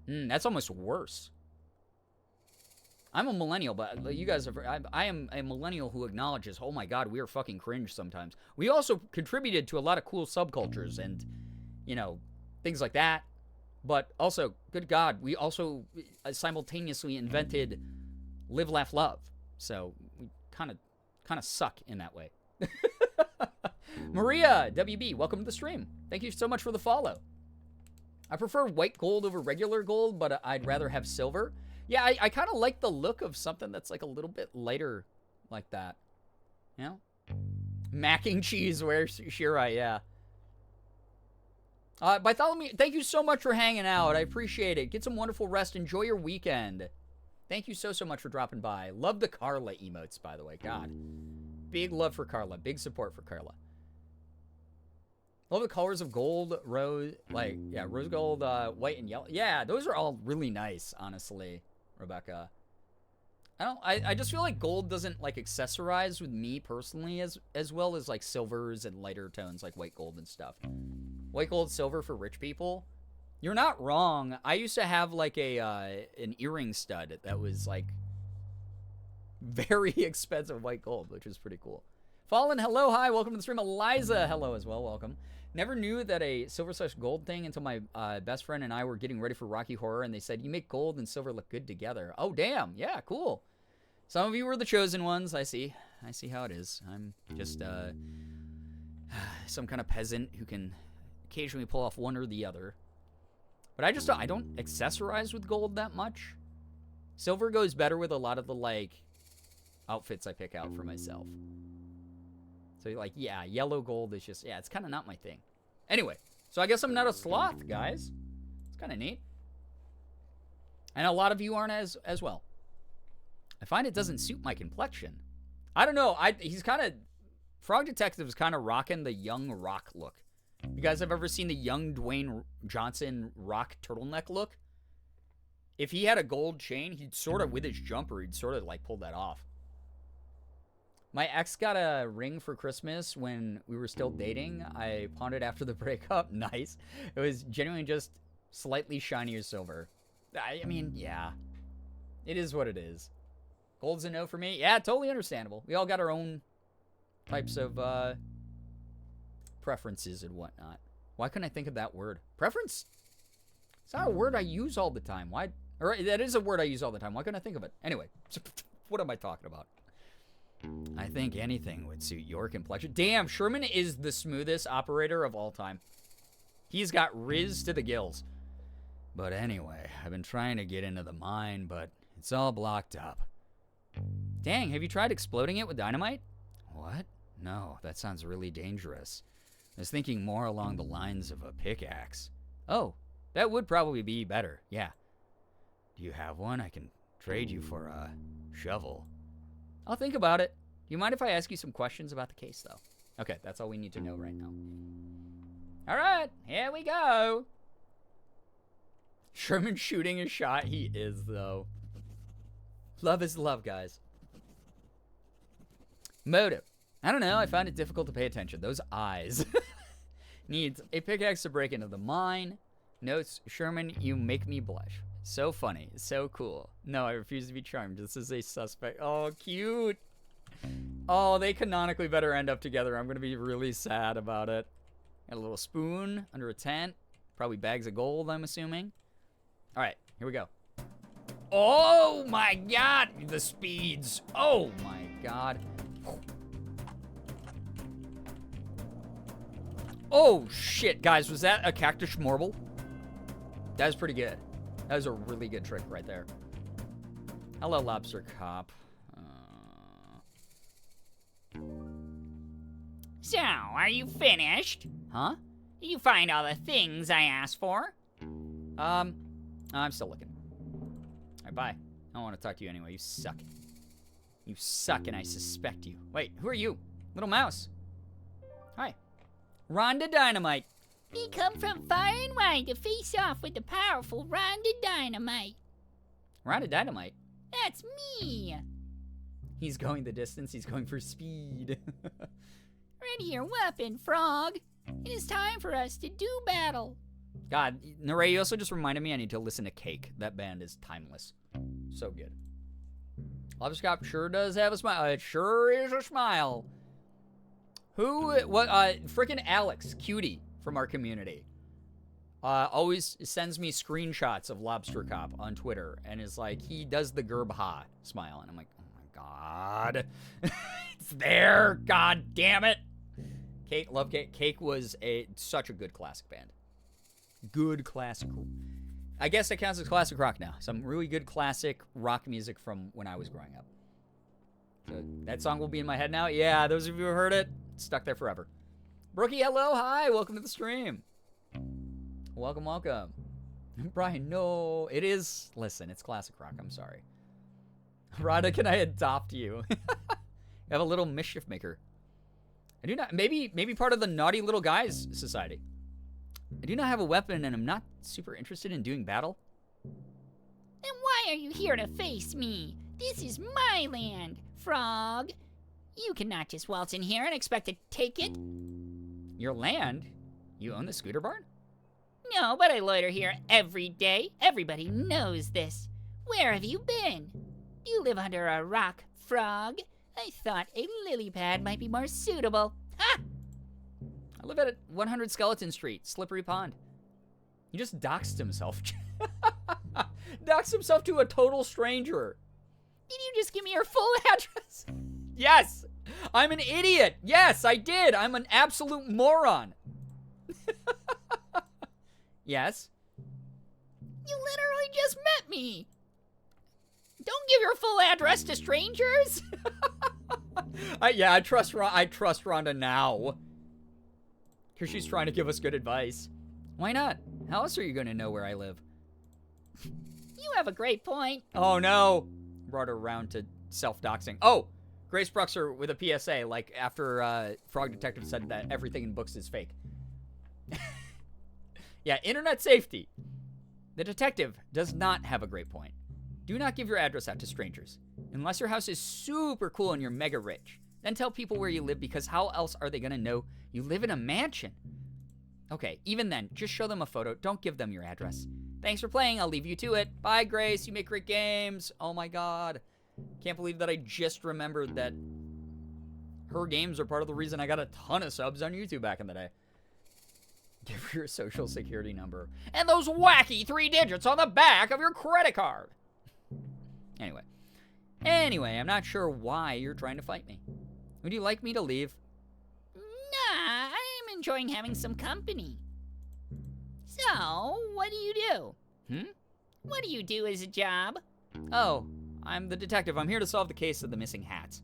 That's almost worse. I'm a millennial, but you guys are... I am a millennial who acknowledges, oh my god, we are fucking cringe sometimes. We also contributed to a lot of cool subcultures and, you know, things like that. But also, good god, we also simultaneously invented Live, Laugh, Love. So, we kind of suck in that way. Maria, WB, welcome to the stream. Thank you so much for the follow. I prefer white gold over regular gold, but I'd rather have silver. Yeah, I kind of like the look of something that's like a little bit lighter like that. You know? Mac and cheese, where's Shira, yeah. Bartholomew, thank you so much for hanging out. I appreciate it. Get some wonderful rest. Enjoy your weekend. Thank you so much for dropping by. Love the Carla emotes, by the way. God. Big love for Carla. Big support for Carla. Love the colors of gold, rose, like, yeah, rose gold, white, and yellow. Yeah, those are all really nice, honestly. Rebecca. I just feel like gold doesn't like accessorize with me personally as well as like silvers and lighter tones like white gold and stuff. White gold, silver for rich people. You're not wrong. I used to have like an earring stud that was like very expensive white gold, which was pretty cool. Fallen, hello, hi, welcome to the stream. Eliza, hello as well, welcome. Never knew that a silver/gold thing until my best friend and I were getting ready for Rocky Horror, and they said, you make gold and silver look good together. Oh, damn. Yeah, cool. Some of you were the chosen ones. I see how it is. I'm just some kind of peasant who can occasionally pull off one or the other. But I don't accessorize with gold that much. Silver goes better with a lot of the, like, outfits I pick out for myself. So, like, yeah, yellow gold is just, yeah, it's kind of not my thing. Anyway, so I guess I'm not a sloth, guys. It's kind of neat. And a lot of you aren't as well. I find it doesn't suit my complexion. I don't know. He's kind of, Frog Detective is kind of rocking the young Rock look. You guys have ever seen the young Dwayne Johnson Rock turtleneck look? If he had a gold chain, he'd sort of, with his jumper, he'd sort of like pull that off. My ex got a ring for Christmas when we were still dating. I pawned it after the breakup. Nice. It was genuinely just slightly shinier silver. I mean, yeah. It is what it is. Gold's a no for me. Yeah, totally understandable. We all got our own types of preferences and whatnot. Why couldn't I think of that word? Preference? It's not a word I use all the time. Why? Or that is a word I use all the time. Why couldn't I think of it? Anyway, what am I talking about? I think anything would suit your complexion. Damn, Sherman is the smoothest operator of all time. He's got riz to the gills. But anyway, I've been trying to get into the mine, but it's all blocked up. Dang, have you tried exploding it with dynamite? What? No, that sounds really dangerous. I was thinking more along the lines of a pickaxe. Oh, that would probably be better, yeah. Do you have one? I can trade you for a shovel. I'll think about it. Do you mind if I ask you some questions about the case, though? Okay, that's all we need to know right now. All right, here we go. Sherman shooting a shot. He is, though. Love is love, guys. Motive. I don't know. I find it difficult to pay attention. Those eyes. Needs a pickaxe to break into the mine. Notes, Sherman, you make me blush. So funny. So cool. No, I refuse to be charmed. This is a suspect. Oh, cute. Oh, they canonically better end up together. I'm going to be really sad about it. Got a little spoon under a tent. Probably bags of gold, I'm assuming. All right, here we go. Oh, my God. The speeds. Oh, my God. Oh, shit. Guys, was that a cactus marble? That was pretty good. That was a really good trick right there. Hello, Lobster Cop. So, are you finished? Huh? Did you find all the things I asked for? I'm still looking. All right, bye. I don't want to talk to you anyway. You suck. You suck, and I suspect you. Wait, who are you? Little mouse. Hi. Rhonda Dynamite. We come from far and wide to face off with the powerful Rhonda Dynamite. Rhonda Dynamite? That's me. He's going the distance. He's going for speed. Ready your weapon, Frog. It is time for us to do battle. God, Naray, you also just reminded me I need to listen to Cake. That band is timeless. So good. Lobscop sure does have a smile. It sure is a smile. Frickin' Alex, cutie from our community, always sends me screenshots of Lobster Cop on Twitter and is like, he does the Gerb-ha smile. And I'm like, oh my God. It's there. God damn it. Cake, love Cake. Cake was such a good classic band. Good classic. I guess it counts as classic rock now. Some really good classic rock music from when I was growing up. So that song will be in my head now. Yeah, those of you who heard it, it's stuck there forever. Brookie, hello, hi, welcome to the stream. Welcome, welcome. Brian, no, it is, listen, it's classic rock, I'm sorry. Rhonda, can I adopt you? You have a little mischief maker. I do not, maybe part of the Naughty Little Guys Society. I do not have a weapon and I'm not super interested in doing battle. Then why are you here to face me? This is my land, Frog. You cannot just waltz in here and expect to take it. Your land? You own the scooter barn? No, but I loiter here every day. Everybody knows this. Where have you been? Do you live under a rock, Frog? I thought a lily pad might be more suitable. Ha! I live at 100 Skeleton Street, Slippery Pond. He just doxed himself. Doxed himself to a total stranger. Did you just give me your full address? Yes! I'm an idiot! Yes, I did! I'm an absolute moron! Yes? You literally just met me. Don't give your full address to strangers. I trust Rhonda now. Because she's trying to give us good advice. Why not? How else are you going to know where I live? You have a great point. Oh, no. Brought her around to self-doxing. Oh, Grace Bruxer with a PSA, like after Frog Detective said that everything in books is fake. Yeah, internet safety. The detective does not have a great point. Do not give your address out to strangers. Unless your house is super cool and you're mega rich. Then tell people where you live, because how else are they going to know you live in a mansion? Okay, even then, just show them a photo. Don't give them your address. Thanks for playing. I'll leave you to it. Bye, Grace. You make great games. Oh, my God. Can't believe that I just remembered that her games are part of the reason I got a ton of subs on YouTube back in the day. Give her your social security number. And those wacky 3 digits on the back of your credit card. Anyway, I'm not sure why you're trying to fight me. Would you like me to leave? Nah, I'm enjoying having some company. So, what do you do? What do you do as a job? Oh, I'm the detective. I'm here to solve the case of the missing hats.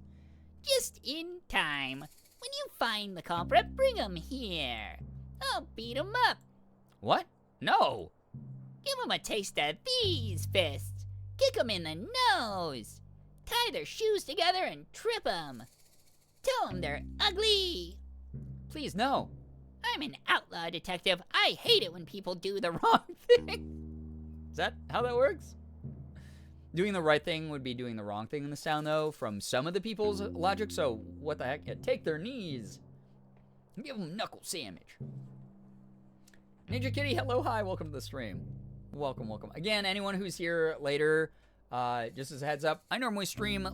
Just in time. When you find the culprit, bring him here. I'll beat him up. What? No. Give him a taste of these fists. Kick him in the nose. Tie their shoes together and trip them. Tell them they're ugly. Please, no. I'm an outlaw detective. I hate it when people do the wrong thing. Is that how that works? Doing the right thing would be doing the wrong thing in this town, though, from some of the people's logic, so what the heck? Yeah, take their knees. Give them knuckle sandwich. Ninja Kitty, hello, hi, welcome to the stream. Welcome. Again, anyone who's here later, just as a heads up, I normally stream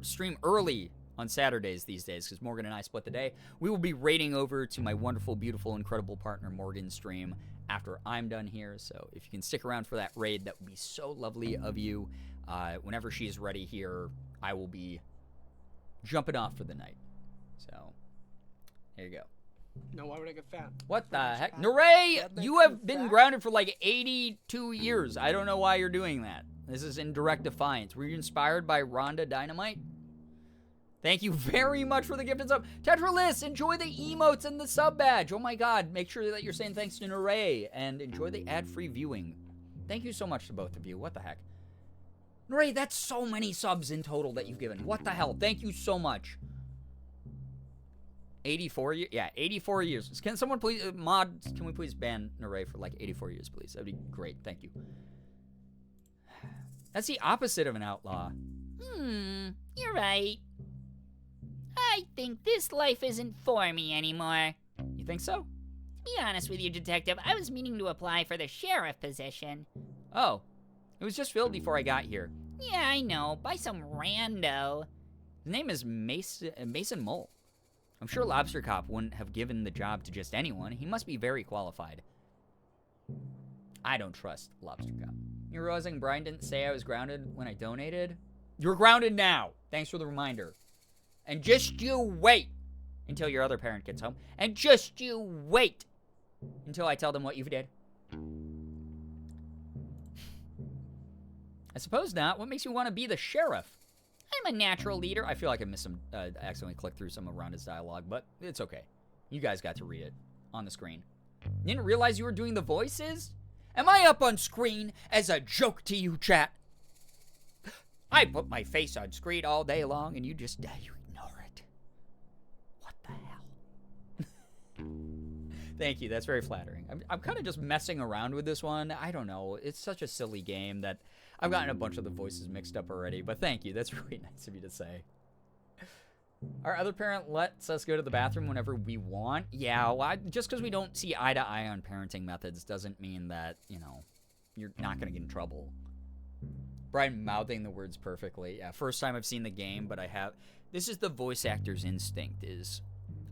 stream early on Saturdays these days, because Morgan and I split the day. We will be raiding over to my wonderful, beautiful, incredible partner Morgan's stream after I'm done here, so if you can stick around for that raid, that would be so lovely of you. Whenever she's ready here, I will be jumping off for the night. So, here you go. No, why would I get fat? What the heck? Naray, you have been grounded for like 82 years. I don't know why you're doing that. This is in direct defiance. Were you inspired by Rhonda Dynamite? Thank you very much for the gift and sub. Tetralis, enjoy the emotes and the sub badge. Oh my God, make sure that you're saying thanks to Naray and enjoy the ad-free viewing. Thank you so much to both of you. What the heck? Naray, that's so many subs in total that you've given. What the hell? Thank you so much. 84 years? Yeah, 84 years. Can someone please, mods, can we please ban Naray for like 84 years, please? That'd be great. Thank you. That's the opposite of an outlaw. You're right. I think this life isn't for me anymore. You think so? To be honest with you, detective, I was meaning to apply for the sheriff position. Oh, it was just filled before I got here. Yeah, I know, by some rando. His name is Mason Mole. I'm sure Lobster Cop wouldn't have given the job to just anyone. He must be very qualified. I don't trust Lobster Cop. You're realizing Brian didn't say I was grounded when I donated? You're grounded now. Thanks for the reminder. And just you wait until your other parent gets home. And just you wait until I tell them what you did. I suppose not. What makes you want to be the sheriff? I'm a natural leader. I feel like I missed some, accidentally clicked through some of Rhonda's dialogue, but it's okay. You guys got to read it on the screen. You didn't realize you were doing the voices? Am I up on screen as a joke to you, chat? I put my face on screen all day long, and you just, you ignore it. What the hell? Thank you, that's very flattering. I'm kind of just messing around with this one. I don't know, it's such a silly game that I've gotten a bunch of the voices mixed up already, but thank you, that's really nice of you to say. Our other parent lets us go to the bathroom whenever we want. Yeah, well, just because we don't see eye to eye on parenting methods doesn't mean that, you know, you're not going to get in trouble. Brian mouthing the words perfectly. Yeah, first time I've seen the game, but I have. This is the voice actor's instinct, is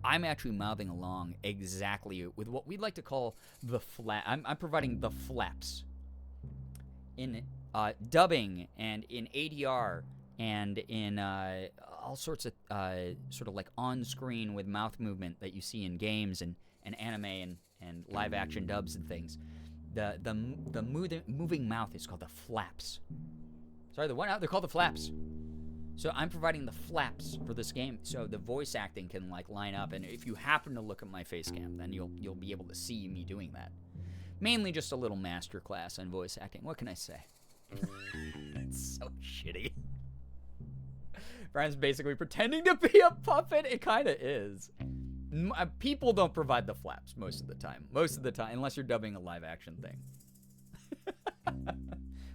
I'm actually mouthing along exactly with what we'd like to call the flap. I'm providing the flaps in dubbing and in ADR and in all sorts of sort of like on-screen with mouth movement that you see in games and anime and live-action dubs and things. The moving mouth is called the flaps. Sorry, the what? They're called the flaps. So I'm providing the flaps for this game, so the voice acting can like line up. And if you happen to look at my face cam, then you'll be able to see me doing that. Mainly just a little master class on voice acting. What can I say? It's so shitty. Brian's basically pretending to be a puppet. It kind of is. People don't provide the flaps most of the time. Most of the time, unless you're dubbing a live action thing.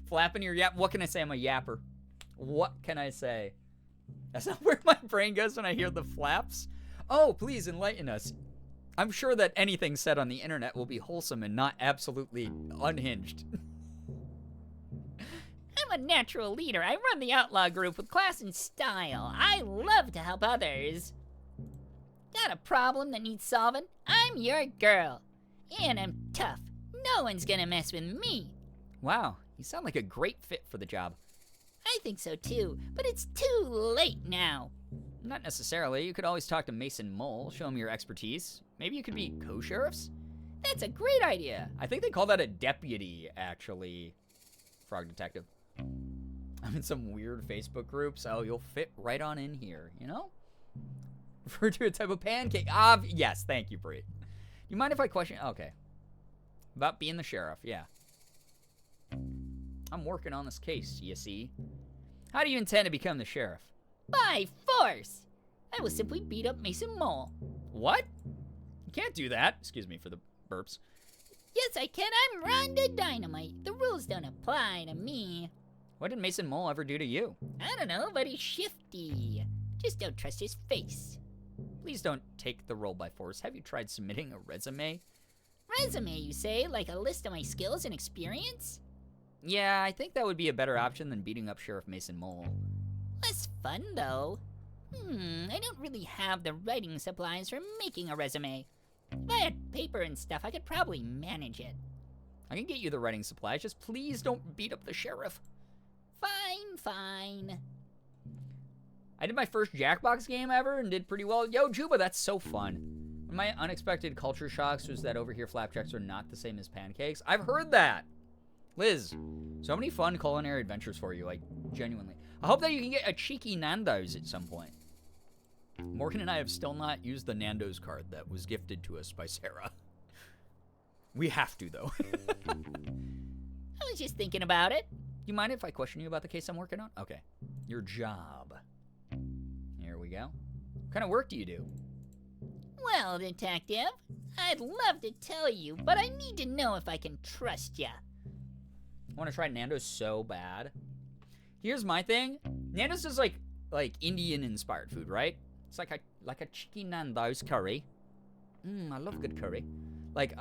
Flapping your yap. What can I say? I'm a yapper. What can I say? That's not where my brain goes when I hear the flaps. Oh, please enlighten us. I'm sure that anything said on the internet will be wholesome and not absolutely unhinged. I'm a natural leader. I run the outlaw group with class and style. I love to help others. Got a problem that needs solving? I'm your girl. And I'm tough. No one's gonna mess with me. Wow, you sound like a great fit for the job. I think so too, but it's too late now. Not necessarily. You could always talk to Mason Mole, show him your expertise. Maybe you could be co-sheriffs? That's a great idea. I think they call that a deputy, actually. Frog Detective. I'm in some weird Facebook group, so you'll fit right on in here, you know? Refer to a type of pancake. Yes, thank you, Bree. You mind if I question? Okay. About being the sheriff, yeah. I'm working on this case, you see. How do you intend to become the sheriff? By force! I will simply beat up Mason Mole. What? You can't do that. Excuse me for the burps. Yes, I can. I'm Rhonda Dynamite. The rules don't apply to me. What did Mason Mole ever do to you? I don't know, but he's shifty. Just don't trust his face. Please don't take the role by force. Have you tried submitting a resume? Resume, you say? Like a list of my skills and experience? Yeah, I think that would be a better option than beating up Sheriff Mason Mole. Less fun, though. I don't really have the writing supplies for making a resume. If I had paper and stuff, I could probably manage it. I can get you the writing supplies, just please don't beat up the sheriff. Fine. I did my first Jackbox game ever and did pretty well. Yo, Juba, that's so fun. One of my unexpected culture shocks was that over here flapjacks are not the same as pancakes. I've heard that. Liz, so many fun culinary adventures for you, like, genuinely. I hope that you can get a cheeky Nando's at some point. Morgan and I have still not used the Nando's card that was gifted to us by Sarah. We have to, though. I was just thinking about it. You mind if I question you about the case I'm working on? Okay. Your job. Here we go. What kind of work do you do? Well, detective, I'd love to tell you, but I need to know if I can trust ya. I want to try Nando's so bad. Here's my thing. Nando's is like Indian-inspired food, right? It's like a chicken Nando's curry. I love good curry. Like,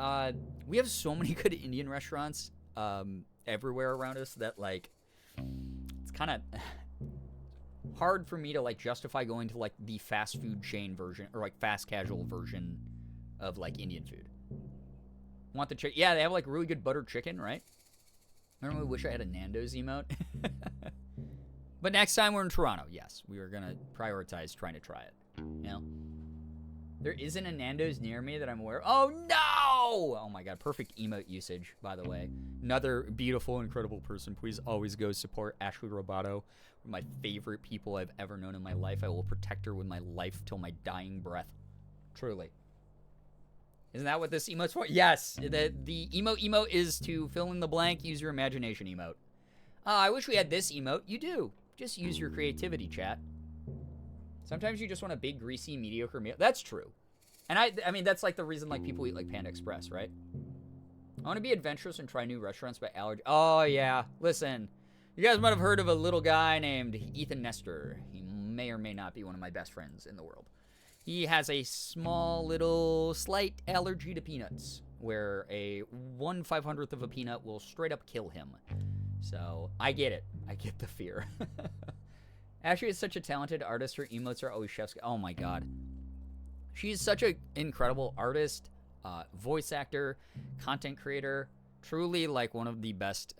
we have so many good Indian restaurants everywhere around us that, like, it's kind of hard for me to, like, justify going to, like, the fast food chain version or, like, fast casual version of, like, Indian food. Want the chicken? Yeah, they have, like, really good buttered chicken, right? I really wish I had a Nando's emote. But next time we're in Toronto, yes, we are going to prioritize trying to try it. You know? There isn't a Nando's near me that I'm aware of. Oh, no! Oh, my God. Perfect emote usage, by the way. Another beautiful, incredible person. Please always go support Ashley Roboto. One of my favorite people I've ever known in my life. I will protect her with my life till my dying breath. Truly. Isn't that what this emote's for? Yes. The emote is to fill in the blank, use your imagination emote. I wish we had this emote. You do. Just use your creativity, chat. Sometimes you just want a big, greasy, mediocre meal. That's true. And I mean, that's like the reason like people eat like Panda Express, right? I want to be adventurous and try new restaurants by allergy. Oh, yeah. Listen. You guys might have heard of a little guy named Ethan Nestor. He may or may not be one of my best friends in the world. He has a small little slight allergy to peanuts, where a 1/500th of a peanut will straight up kill him. So, I get it. I get the fear. Ashley is such a talented artist. Her emotes are always chef's. Oh my God. She's such an incredible artist, voice actor, content creator, truly like one of the best,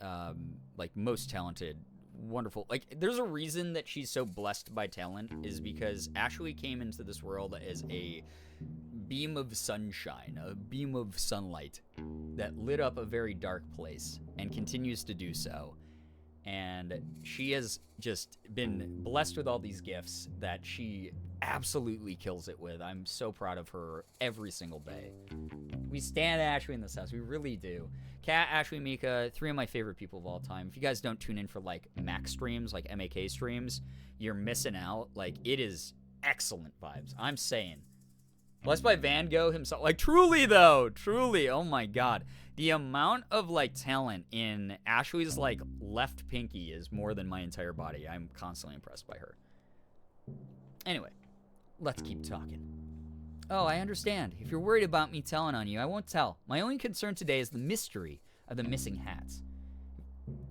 like most talented, wonderful. Like there's a reason that she's so blessed by talent is because Ashley came into this world as a beam of sunshine, a beam of sunlight that lit up a very dark place and continues to do so. And she has just been blessed with all these gifts that she absolutely kills it with. I'm so proud of her every single day. We stand Ashley in this house. We really do. Kat, Ashley, Mika, 3 of my favorite people of all time. If you guys don't tune in for like Mac streams, like MAK streams, you're missing out. Like it is excellent vibes. I'm saying. Blessed by Van Gogh himself. Like truly though, truly. Oh my God. The amount of like talent in Ashley's like left pinky is more than my entire body. I'm constantly impressed by her. Anyway, let's keep talking. Oh, I understand. If you're worried about me telling on you, I won't tell. My only concern today is the mystery of the missing hats.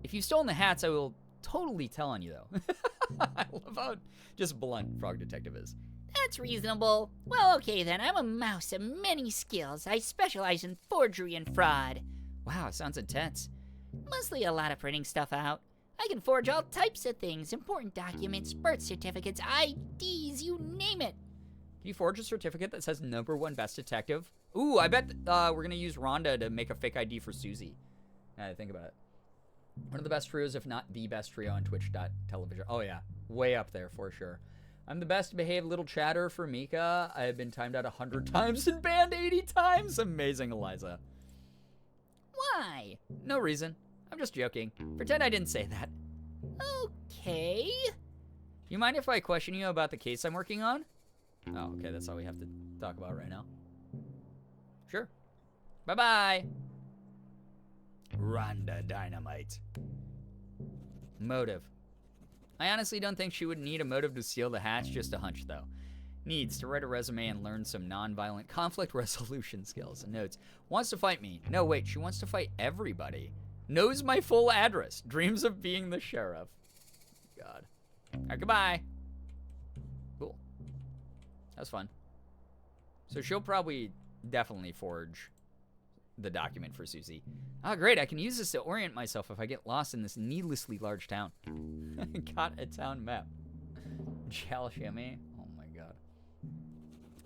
If you've stolen the hats, I will totally tell on you though. I love how just blunt Frog Detective is. That's reasonable. Well, okay then. I'm a mouse of many skills. I specialize in forgery and fraud. Wow, sounds intense. Mostly a lot of printing stuff out. I can forge all types of things. Important documents, birth certificates, IDs, you name it. Can you forge a certificate that says #1 best detective? Ooh, I bet we're going to use Rhonda to make a fake ID for Susie. Now that I think about it. One of the best trios, if not the best trio on Twitch.television. Oh yeah, way up there for sure. I'm the best behaved little chatter for Mika. I have been timed out 100 times and banned 80 times. Amazing, Eliza. Why? No reason. I'm just joking. Pretend I didn't say that. Okay. You mind if I question you about the case I'm working on? Oh, okay, that's all we have to talk about right now. Sure. Bye-bye. Rhonda Dynamite. Motive. I honestly don't think she would need a motive to steal the hats, just a hunch though. Needs to write a resume and learn some non-violent conflict resolution skills and notes. Wants to fight me. No, wait, she wants to fight everybody. Knows my full address. Dreams of being the sheriff. God. All right, goodbye. Cool. That was fun. So she'll probably definitely forge the document for Susie. Oh, great. I can use this to orient myself if I get lost in this needlessly large town. Got a town map. Chalshami. Oh, my God.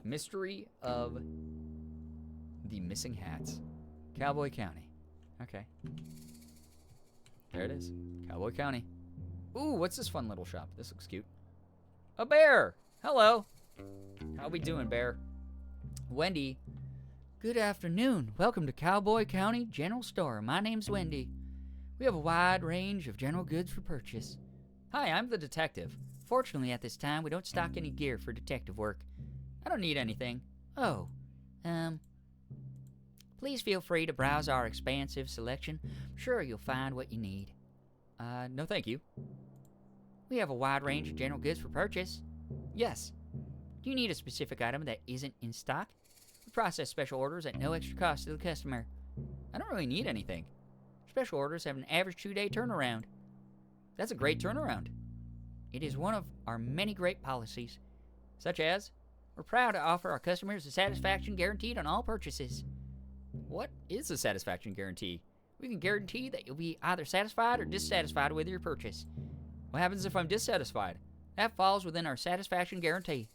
Mystery of the missing hats. Cowboy County. Okay. There it is. Cowboy County. Ooh, what's this fun little shop? This looks cute. A bear. Hello. How we doing, bear? Wendy. Good afternoon. Welcome to Cowboy County General Store. My name's Wendy. We have a wide range of general goods for purchase. Hi, I'm the detective. Fortunately, at this time, we don't stock any gear for detective work. I don't need anything. Oh, please feel free to browse our expansive selection. I'm sure you'll find what you need. No thank you. We have a wide range of general goods for purchase. Yes. Do you need a specific item that isn't in stock? We process special orders at no extra cost to the customer. I don't really need anything. Special orders have an average 2-day turnaround. That's a great turnaround. It is one of our many great policies, such as, we're proud to offer our customers a satisfaction guaranteed on all purchases. What is a satisfaction guarantee? We can guarantee that you'll be either satisfied or dissatisfied with your purchase. What happens if I'm dissatisfied? That falls within our satisfaction guarantee.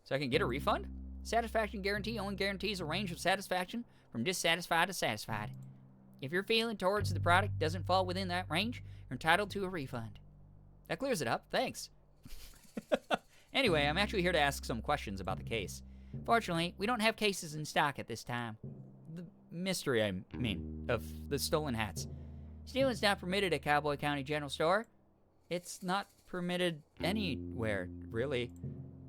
So I can get a refund? Satisfaction guarantee only guarantees a range of satisfaction from dissatisfied to satisfied. If your feeling towards the product doesn't fall within that range, you're entitled to a refund. That clears it up. Thanks. Anyway, I'm actually here to ask some questions about the case. Fortunately, we don't have cases in stock at this time. The mystery, I mean, of the stolen hats. Stealing's not permitted at Cowboy County General Store. It's not permitted anywhere, really.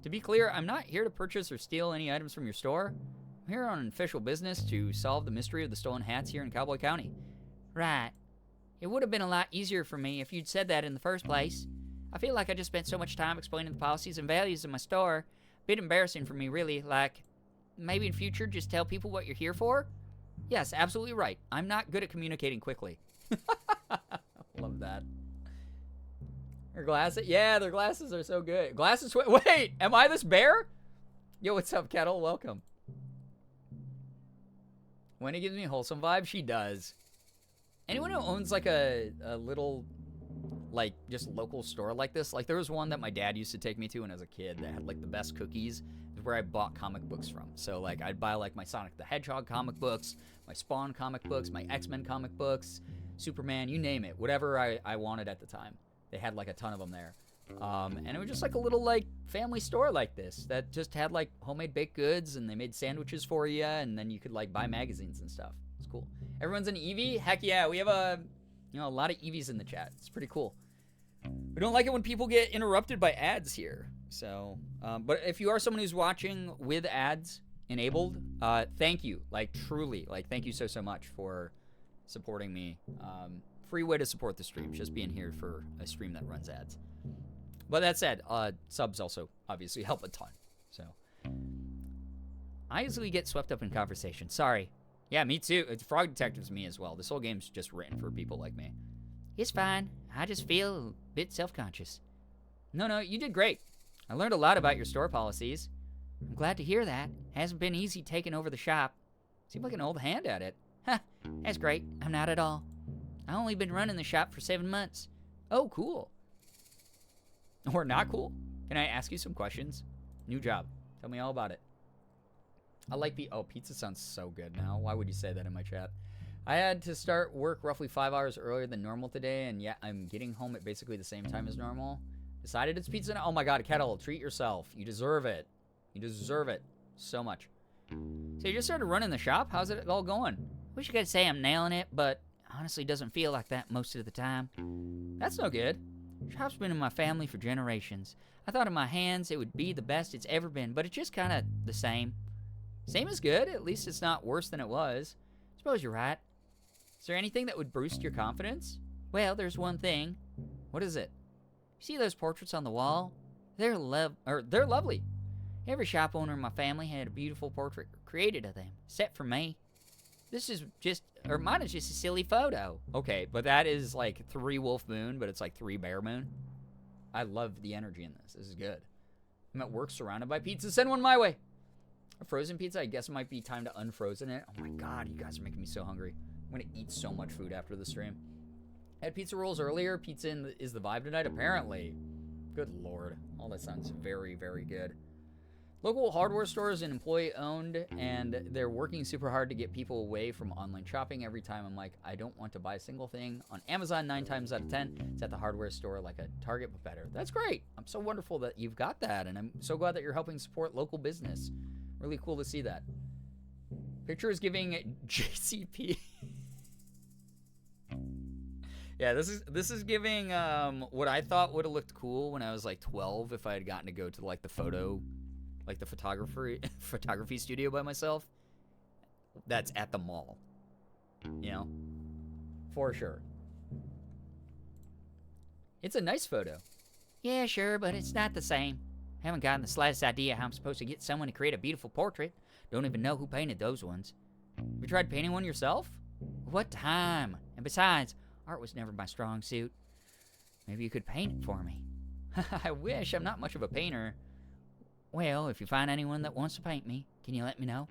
To be clear, I'm not here to purchase or steal any items from your store. I'm here on official business to solve the mystery of the stolen hats here in Cowboy County. Right. It would have been a lot easier for me if you'd said that in the first place. I feel like I just spent so much time explaining the policies and values of my store. A bit embarrassing for me, really. Like, maybe in future just tell people what you're here for? Yes, absolutely right. I'm not good at communicating quickly. Love that. Her glasses? Yeah, their glasses are so good. Glasses. Wait, am I this bear? Yo, what's up, Kettle? Welcome. Wendy gives me a wholesome vibe. She does. Anyone who owns like a little, like, just local store like this, like there was one that my dad used to take me to when I was a kid that had like the best cookies. Is where I bought comic books from. So like I'd buy like my Sonic the Hedgehog comic books, my Spawn comic books, my X-Men comic books, Superman, you name it, whatever I wanted at the time. They had like a ton of them there. And it was just like a little like family store like this that just had like homemade baked goods, and they made sandwiches for you, and then you could like buy magazines and stuff. It's cool. Everyone's an Eevee? Heck yeah, we have a lot of Eevees in the chat. It's pretty cool. We don't like it when people get interrupted by ads here. So, but if you are someone who's watching with ads enabled, thank you. Like truly, like thank you so much for supporting me. Free way to support the stream, just being here for a stream that runs ads. But that said, subs also obviously help a ton. So, I usually get swept up in conversation. Sorry. Yeah, me too. It's Frog Detective's me as well. This whole game's just written for people like me. It's fine. I just feel a bit self-conscious. No, you did great. I learned a lot about your store policies. I'm glad to hear that. Hasn't been easy taking over the shop. Seem like an old hand at it. Huh, that's great. I'm not at all. I've only been running the shop for 7 months. Oh, cool. Or not cool? Can I ask you some questions? New job. Tell me all about it. I like the... Oh, pizza sounds so good now. Why would you say that in my chat? I had to start work roughly 5 hours earlier than normal today, and yet I'm getting home at basically the same time as normal. Decided it's pizza now. Oh my god, Kettle, treat yourself. You deserve it. You deserve it so much. So you just started running the shop? How's it all going? Wish I could say I'm nailing it, but honestly doesn't feel like that most of the time. That's no good. Shop's been in my family for generations. I thought in my hands it would be the best it's ever been, but it's just kind of the same. Same is good. At least it's not worse than it was. Suppose you're right. Is there anything that would boost your confidence? Well, there's one thing. What is it? You see those portraits on the wall? They're lovely. Every shop owner in my family had a beautiful portrait created of them, except for me. Mine is just a silly photo. Okay, but that is like 3 wolf moon, but it's like 3 bear moon. I love the energy in this. This is good. I'm at work surrounded by pizza. Send one my way. A frozen pizza? I guess it might be time to unfrozen it. Oh my god, you guys are making me so hungry. I'm going to eat so much food after the stream. I had pizza rolls earlier. Pizza is the vibe tonight, apparently. Good lord. All that sounds very, very good. Local hardware store is an employee-owned, and they're working super hard to get people away from online shopping. Every time I'm like, I don't want to buy a single thing on Amazon 9 times out of 10. It's at the hardware store like a Target, but better. That's great. I'm so wonderful that you've got that, and I'm so glad that you're helping support local business. Really cool to see that. Picture is giving JCP. Yeah, this is giving what I thought would have looked cool when I was like 12 if I had gotten to go to like the photography studio by myself. That's at the mall. You know? For sure. It's a nice photo. Yeah, sure, but it's not the same. Haven't gotten the slightest idea how I'm supposed to get someone to create a beautiful portrait. Don't even know who painted those ones. Have you tried painting one yourself? What time? And besides, art was never my strong suit. Maybe you could paint it for me. I wish. I'm not much of a painter. Well, if you find anyone that wants to paint me, can you let me know?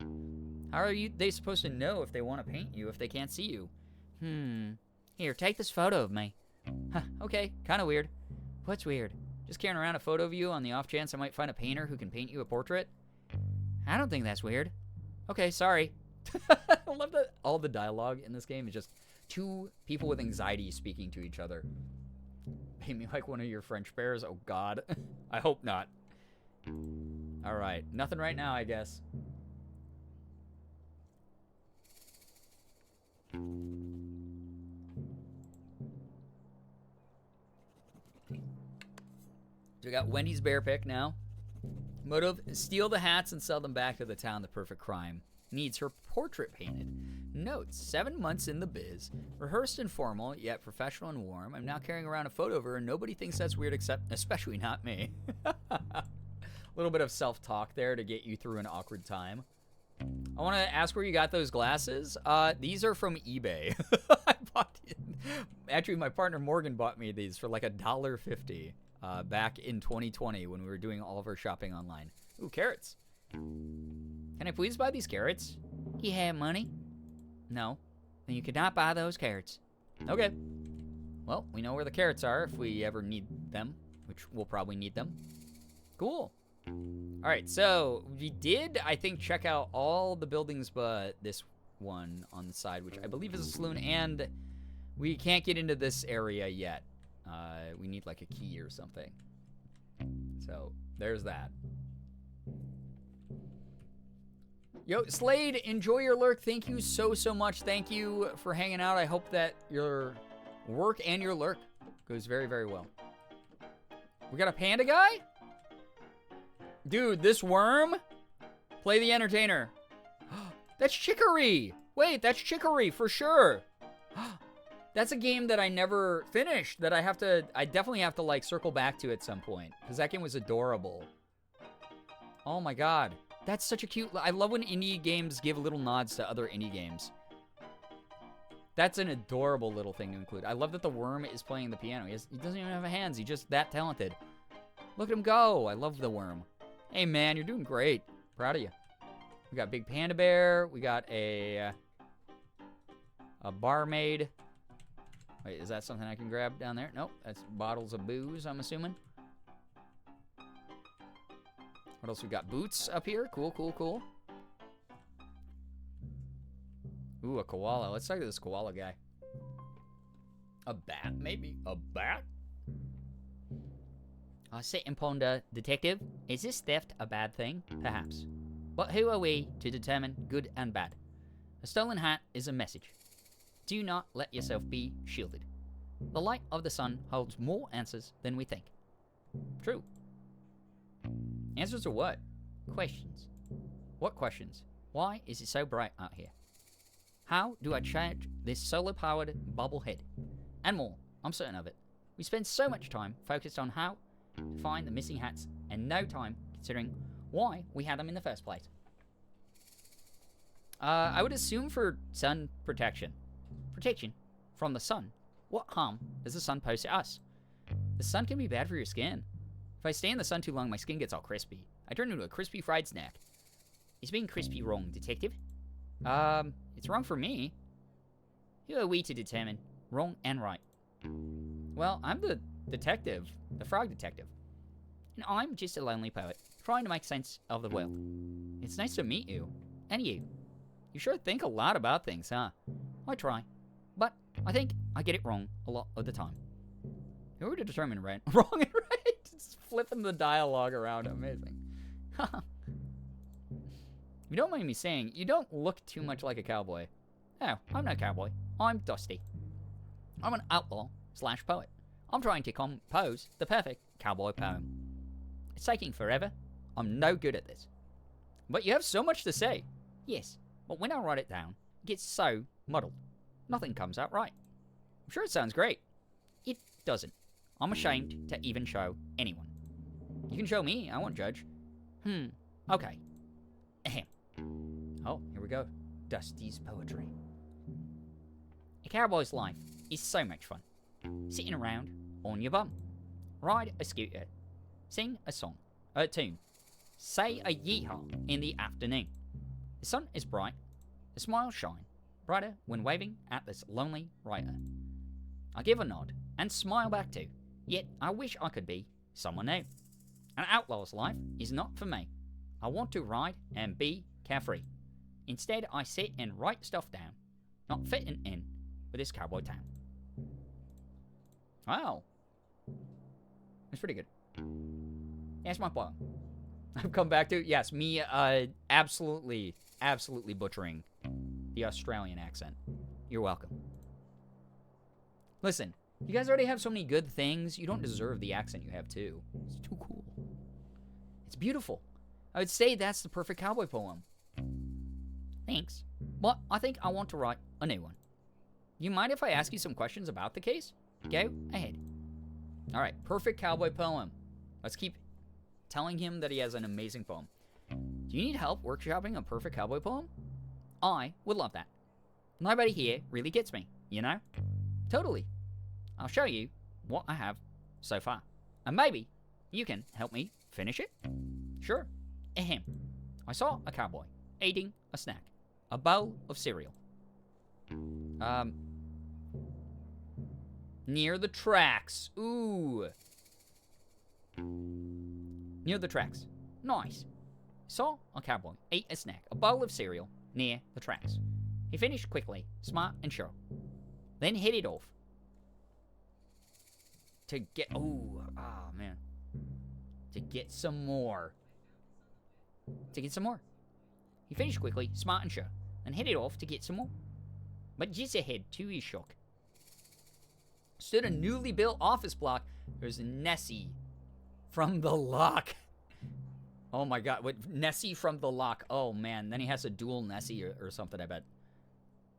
How are they supposed to know if they want to paint you if they can't see you? Here, take this photo of me. Okay, kind of weird. What's weird? Just carrying around a photo of you on the off chance I might find a painter who can paint you a portrait? I don't think that's weird. Okay, sorry. I love that all the dialogue in this game is just two people with anxiety speaking to each other. Paint me like one of your French bears? Oh, God. I hope not. Alright, nothing right now, I guess. So we got Wendy's bear pick now. Motive, steal the hats and sell them back to the town. The perfect crime. Needs her portrait painted. Notes, 7 months in the biz. Rehearsed and formal, yet professional and warm. I'm now carrying around a photo of her and nobody thinks that's weird especially not me. A little bit of self-talk there to get you through an awkward time. I want to ask where you got those glasses. These are from eBay. Actually, my partner Morgan bought me these for like $1.50 back in 2020 when we were doing all of our shopping online. Ooh, carrots. Can I please buy these carrots? You have money? No. Then you cannot buy those carrots. Okay. Well, we know where the carrots are if we ever need them, which we'll probably need them. Cool. Alright, so we did, I think, check out all the buildings but this one on the side, which I believe is a saloon, and we can't get into this area yet. We need like a key or something. So, there's that. Yo, Slade, enjoy your lurk. Thank you so much. Thank you for hanging out. I hope that your work and your lurk goes very, very well. We got a panda guy? Dude, this worm? Play the entertainer. That's Chicory. Wait, that's Chicory for sure. That's a game that I never finished that I definitely have to like circle back to at some point because that game was adorable. Oh my god. That's such a cute, I love when indie games give little nods to other indie games. That's an adorable little thing to include. I love that the worm is playing the piano. He doesn't even have hands. He's just that talented. Look at him go. I love the worm. Hey, man, you're doing great. Proud of you. We got Big Panda Bear. We got a barmaid. Wait, is that something I can grab down there? Nope, that's bottles of booze, I'm assuming. What else we got? Boots up here. Cool, cool, cool. Ooh, a koala. Let's talk to this koala guy. A bat, maybe? A bat? I sit and ponder, detective, is this theft a bad thing? Perhaps. But who are we to determine good and bad? A stolen hat is a message. Do not let yourself be shielded. The light of the sun holds more answers than we think. True. Answers to what? Questions. What questions? Why is it so bright out here? How do I charge this solar-powered bobblehead? And more, I'm certain of it. We spend so much time focused on how to find the missing hats and no time considering why we had them in the first place. I would assume for sun protection. Protection from the sun. What harm does the sun pose to us? The sun can be bad for your skin. If I stay in the sun too long, my skin gets all crispy. I turn into a crispy fried snack. Is being crispy wrong, detective? It's wrong for me. Who are we to determine wrong and right? Well, I'm the detective, the frog detective. And I'm just a lonely poet, trying to make sense of the world. It's nice to meet you. And you. You sure think a lot about things, huh? I try. But I think I get it wrong a lot of the time. Who are we to determine right? Wrong and right? Just flipping the dialogue around. Amazing. If you don't mind me saying, you don't look too much like a cowboy. No, I'm no cowboy. I'm Dusty. I'm an outlaw / poet. I'm trying to compose the perfect cowboy poem. It's taking forever. I'm no good at this. But you have so much to say. Yes, but when I write it down, it gets so muddled. Nothing comes out right. I'm sure it sounds great. It doesn't. I'm ashamed to even show anyone. You can show me, I won't judge. Okay. Ahem. Oh, here we go. Dusty's poetry. A cowboy's life is so much fun. Sitting around on your bum. Ride a scooter. Sing a song. A tune. Say a yeehaw in the afternoon. The sun is bright. The smiles shine. Brighter when waving at this lonely writer. I give a nod and smile back too. Yet I wish I could be someone new. An outlaw's life is not for me. I want to ride and be carefree. Instead, I sit and write stuff down, not fitting in with this cowboy town. Wow. That's pretty good. That's my poem. I've come back to, yes, me absolutely butchering the Australian accent. You're welcome. Listen, you guys already have so many good things, you don't deserve the accent you have too. It's too cool. It's beautiful. I would say that's the perfect cowboy poem. Thanks. But I think I want to write a new one. You mind if I ask you some questions about the case? Go ahead. Alright, perfect cowboy poem. Let's keep telling him that he has an amazing poem. Do you need help workshopping a perfect cowboy poem? I would love that. Nobody here really gets me, you know? Totally. I'll show you what I have so far. And maybe you can help me finish it? Sure. Ahem. I saw a cowboy eating a snack, a bowl of cereal. Near the tracks. Ooh. Near the tracks. Nice. Saw a cowboy eat a snack, a bowl of cereal, near the tracks. He finished quickly, smart and sure. Then headed off to get, oh man. To get some more. He finished quickly, smart and sure, and headed off to get some more. But just ahead, to his shock, stood a newly built office block. There's Nessie from the Lock. Oh my god, what, Nessie from the Lock. Oh man, then he has a dual Nessie or something, I bet.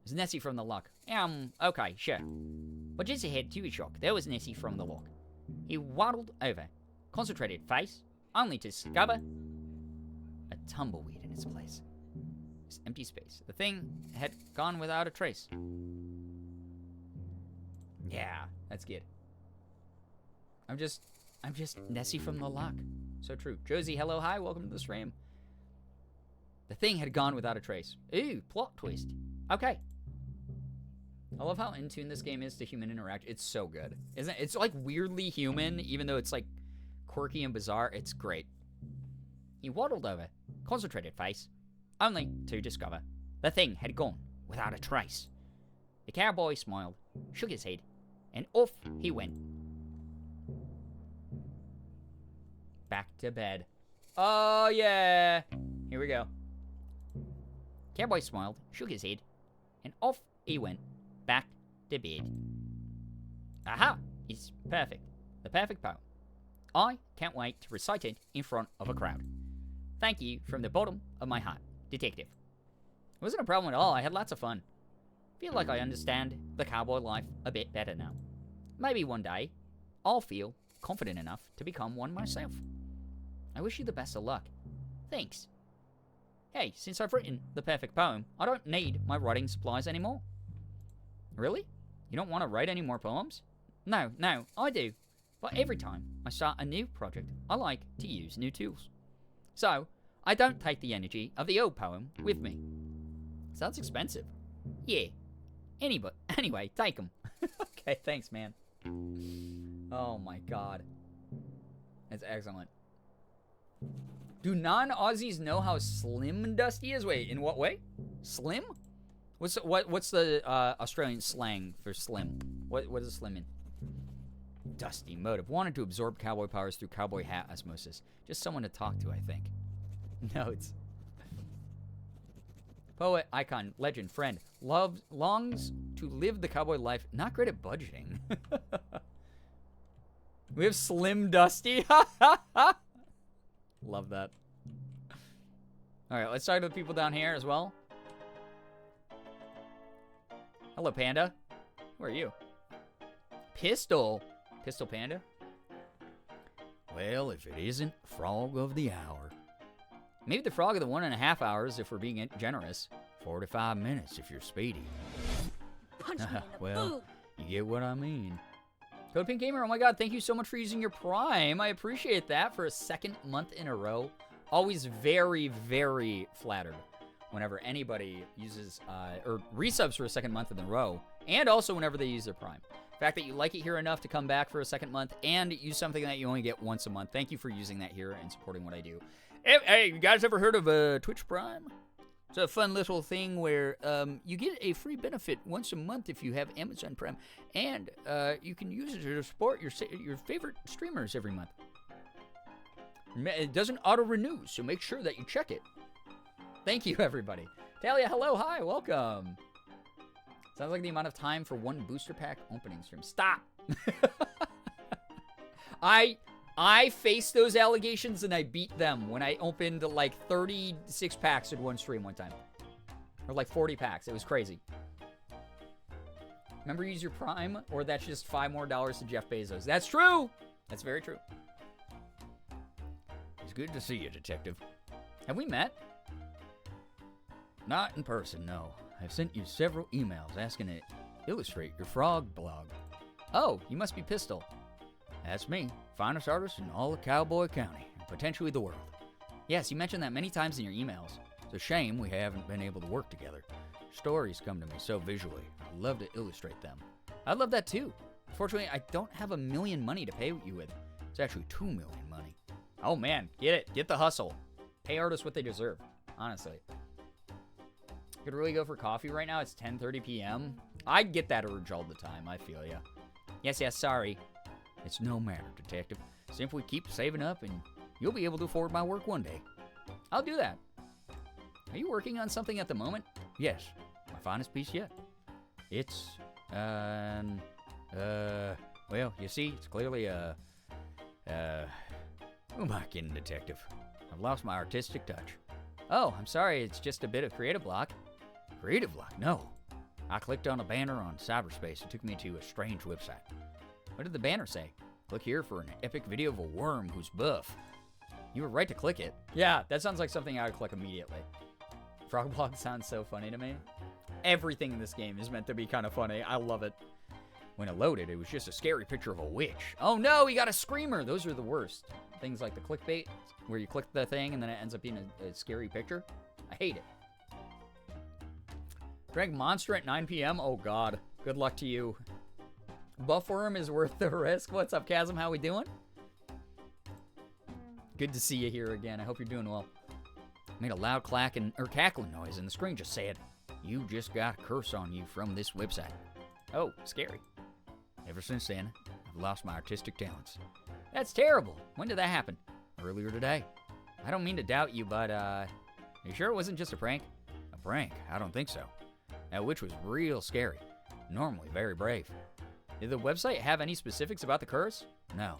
It's Nessie from the Lock. Okay, sure. But just ahead, to his shock, there was Nessie from the Lock. He waddled over, concentrated face, only to discover a tumbleweed in its place. This empty space. The thing had gone without a trace. Yeah, that's good. I'm just Nessie from the Lock. So true. Josie, hello, hi, welcome to the stream. The thing had gone without a trace. Ooh, plot twist. Okay. I love how in tune this game is to human interaction. It's so good. Isn't it? It's like weirdly human, even though it's like quirky and bizarre. It's great. He waddled over, concentrated face, only to discover the thing had gone without a trace. The cowboy smiled, shook his head, and off he went. Back to bed. Oh, yeah. Here we go. Cowboy smiled, shook his head, and off he went. Back to bed. Aha! It's perfect. The perfect poem. I can't wait to recite it in front of a crowd. Thank you from the bottom of my heart, Detective. It wasn't a problem at all. I had lots of fun. Feel like I understand the cowboy life a bit better now. Maybe one day, I'll feel confident enough to become one myself. I wish you the best of luck. Thanks. Hey, since I've written the perfect poem, I don't need my writing supplies anymore. Really? You don't want to write any more poems? No, I do. But every time I start a new project, I like to use new tools. So, I don't take the energy of the old poem with me. Sounds expensive. Yeah. Anyway, take them. Okay, thanks, man. Oh my god. That's excellent. Do non-Aussies know how slim Dusty is? Wait, in what way? Slim? What's the Australian slang for slim? What does slim mean? Dusty motive. Wanted to absorb cowboy powers through cowboy hat osmosis. Just someone to talk to, I think. No, it's... Poet, icon, legend, friend. Longs to live the cowboy life. Not great at budgeting. We have Slim Dusty. Love that. Alright, let's talk to the people down here as well. Hello, Panda. Who are you? Pistol. Pistol Panda? Well, if it isn't Frog of the Hour. Maybe the Frog of the 1.5 hours if we're being generous. 45 minutes if you're speedy. Punch me in the Well, boob. you get what I mean. Code Pink Gamer, oh my god, thank you so much for using your Prime. I appreciate that for a second month in a row. Always very, very flattered whenever anybody uses, or resubs for a second month in a row, and also whenever they use their Prime. The fact that you like it here enough to come back for a second month and use something that you only get once a month. Thank you for using that here and supporting what I do. Hey, you guys ever heard of Twitch Prime? It's a fun little thing where you get a free benefit once a month if you have Amazon Prime, and you can use it to support your favorite streamers every month. It doesn't auto-renew, so make sure that you check it. Thank you, everybody. Talia, hello, hi, welcome. Sounds like the amount of time for one booster pack opening stream. Stop! I faced those allegations and I beat them when I opened like 36 packs in one stream one time. Or like 40 packs. It was crazy. Remember, use your Prime, or that's just $5 more to Jeff Bezos. That's true! That's very true. It's good to see you, Detective. Have we met? Not in person, no. I've sent you several emails asking to illustrate your frog blog. Oh, you must be Pistol. That's me, finest artist in all of Cowboy County, and potentially the world. Yes, you mentioned that many times in your emails. It's a shame we haven't been able to work together. Stories come to me so visually. I love to illustrate them. I love that too. Unfortunately, I don't have $1 million money to pay you with. It's actually $2 million money. Oh man, get it. Get the hustle. Pay artists what they deserve. Honestly. Could really go for coffee right now. It's 10:30 p.m. I'd get that urge all the time. I feel ya. Yes, sorry. It's no matter, detective. Simply keep saving up and you'll be able to afford my work one day. I'll do that. Are you working on something at the moment? Yes. My finest piece yet. It's, well, you see, it's clearly, who am I kidding, detective? I've lost my artistic touch. Oh, I'm sorry, it's just a bit of creative block. Creative block? No. I clicked on a banner on cyberspace. It took me to a strange website. What did the banner say? Click here for an epic video of a worm who's buff. You were right to click it. Yeah, that sounds like something I would click immediately. Frogblog sounds so funny to me. Everything in this game is meant to be kind of funny. I love it. When it loaded, it was just a scary picture of a witch. Oh no, he got a screamer. Those are the worst. Things like the clickbait, where you click the thing and then it ends up being a scary picture. I hate it. Drank Monster at 9 p.m. Oh god. Good luck to you. Buffworm is worth the risk. What's up, Chasm? How we doing? Good to see you here again. I hope you're doing well. Made a loud cackling noise and the screen just said, "You just got a curse on you from this website." Oh, scary. Ever since then, I've lost my artistic talents. That's terrible. When did that happen? Earlier today. I don't mean to doubt you, but, you sure it wasn't just a prank? A prank? I don't think so. That witch was real scary. Normally very brave. Did the website have any specifics about the curse? No.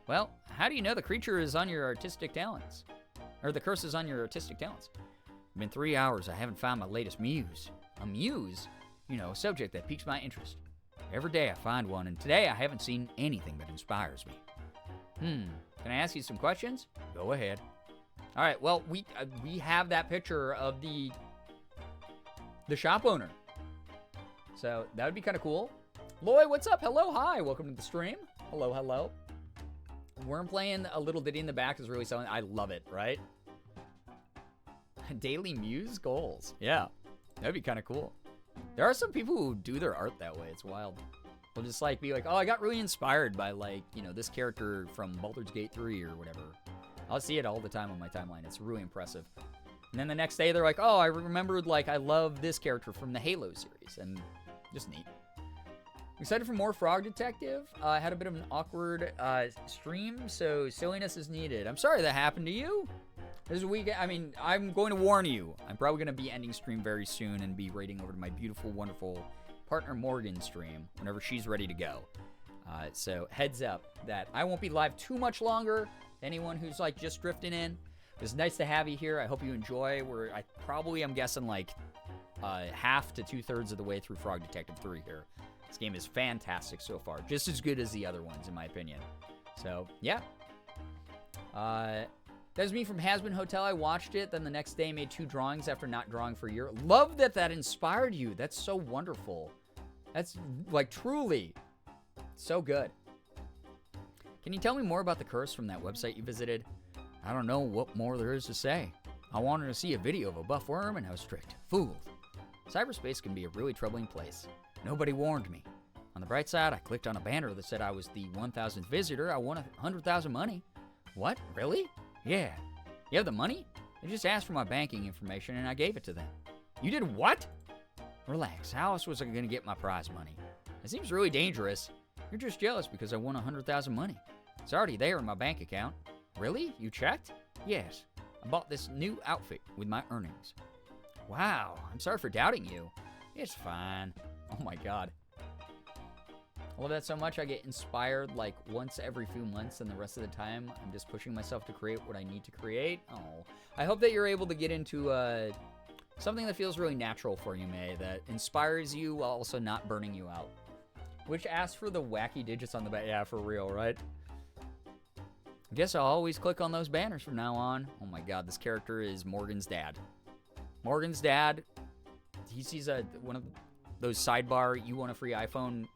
Well, how do you know the creature is on your artistic talents? Or the curse is on your artistic talents? It's been 3 hours. I haven't found my latest muse. A muse? You know, a subject that piques my interest. Every day I find one, and today I haven't seen anything that inspires me. Can I ask you some questions? Go ahead. All right, well, we have that picture of the shop owner. So that would be kind of cool. Loy, what's up? Hello, hi. Welcome to the stream. Hello, hello. Worm playing a little ditty in the back is really something. I love it, right? Daily muse goals. Yeah, that'd be kind of cool. There are some people who do their art that way. It's wild. They'll just like be like, oh, I got really inspired by like, you know, this character from Baldur's Gate 3 or whatever. I'll see it all the time on my timeline. It's really impressive. And then the next day they're like, oh, I remembered like I love this character from the Halo series. And just neat. Excited for more Frog Detective. I had a bit of an awkward stream, so silliness is needed. I'm sorry that happened to you. This week, I mean, I'm going to warn you. I'm probably going to be ending stream very soon and be raiding over to my beautiful, wonderful partner Morgan's stream whenever she's ready to go. So heads up that I won't be live too much longer. Anyone who's like just drifting in, it's nice to have you here. I hope you enjoy. I'm guessing like half to 2/3 of the way through Frog Detective 3 here. This game is fantastic so far, just as good as the other ones in my opinion. So yeah. That was me from Hasbin Hotel. I watched it, then the next day made 2 drawings after not drawing for a year. Love that inspired you. That's so wonderful. That's, like, truly so good. Can you tell me more about the curse from that website you visited? I don't know what more there is to say. I wanted to see a video of a buff worm and I was tricked. Fooled. Cyberspace can be a really troubling place. Nobody warned me. On the bright side, I clicked on a banner that said I was the 1,000th visitor. I won 100,000 money. What? Really? Yeah. You have the money? They just asked for my banking information and I gave it to them. You did what? Relax. How else was I going to get my prize money? It seems really dangerous. You're just jealous because I won 100,000 money. It's already there in my bank account. Really? You checked? Yes. I bought this new outfit with my earnings. Wow. I'm sorry for doubting you. It's fine. Oh my god. I love that so much. I get inspired like once every few months, and the rest of the time I'm just pushing myself to create what I need to create. Oh, I hope that you're able to get into something that feels really natural for you, May, that inspires you while also not burning you out. Which asks for the wacky digits on the back. Yeah, for real, right? I guess I'll always click on those banners from now on. Oh my god, this character is Morgan's dad. Morgan's dad, he sees one of those sidebar, you want a free iPhone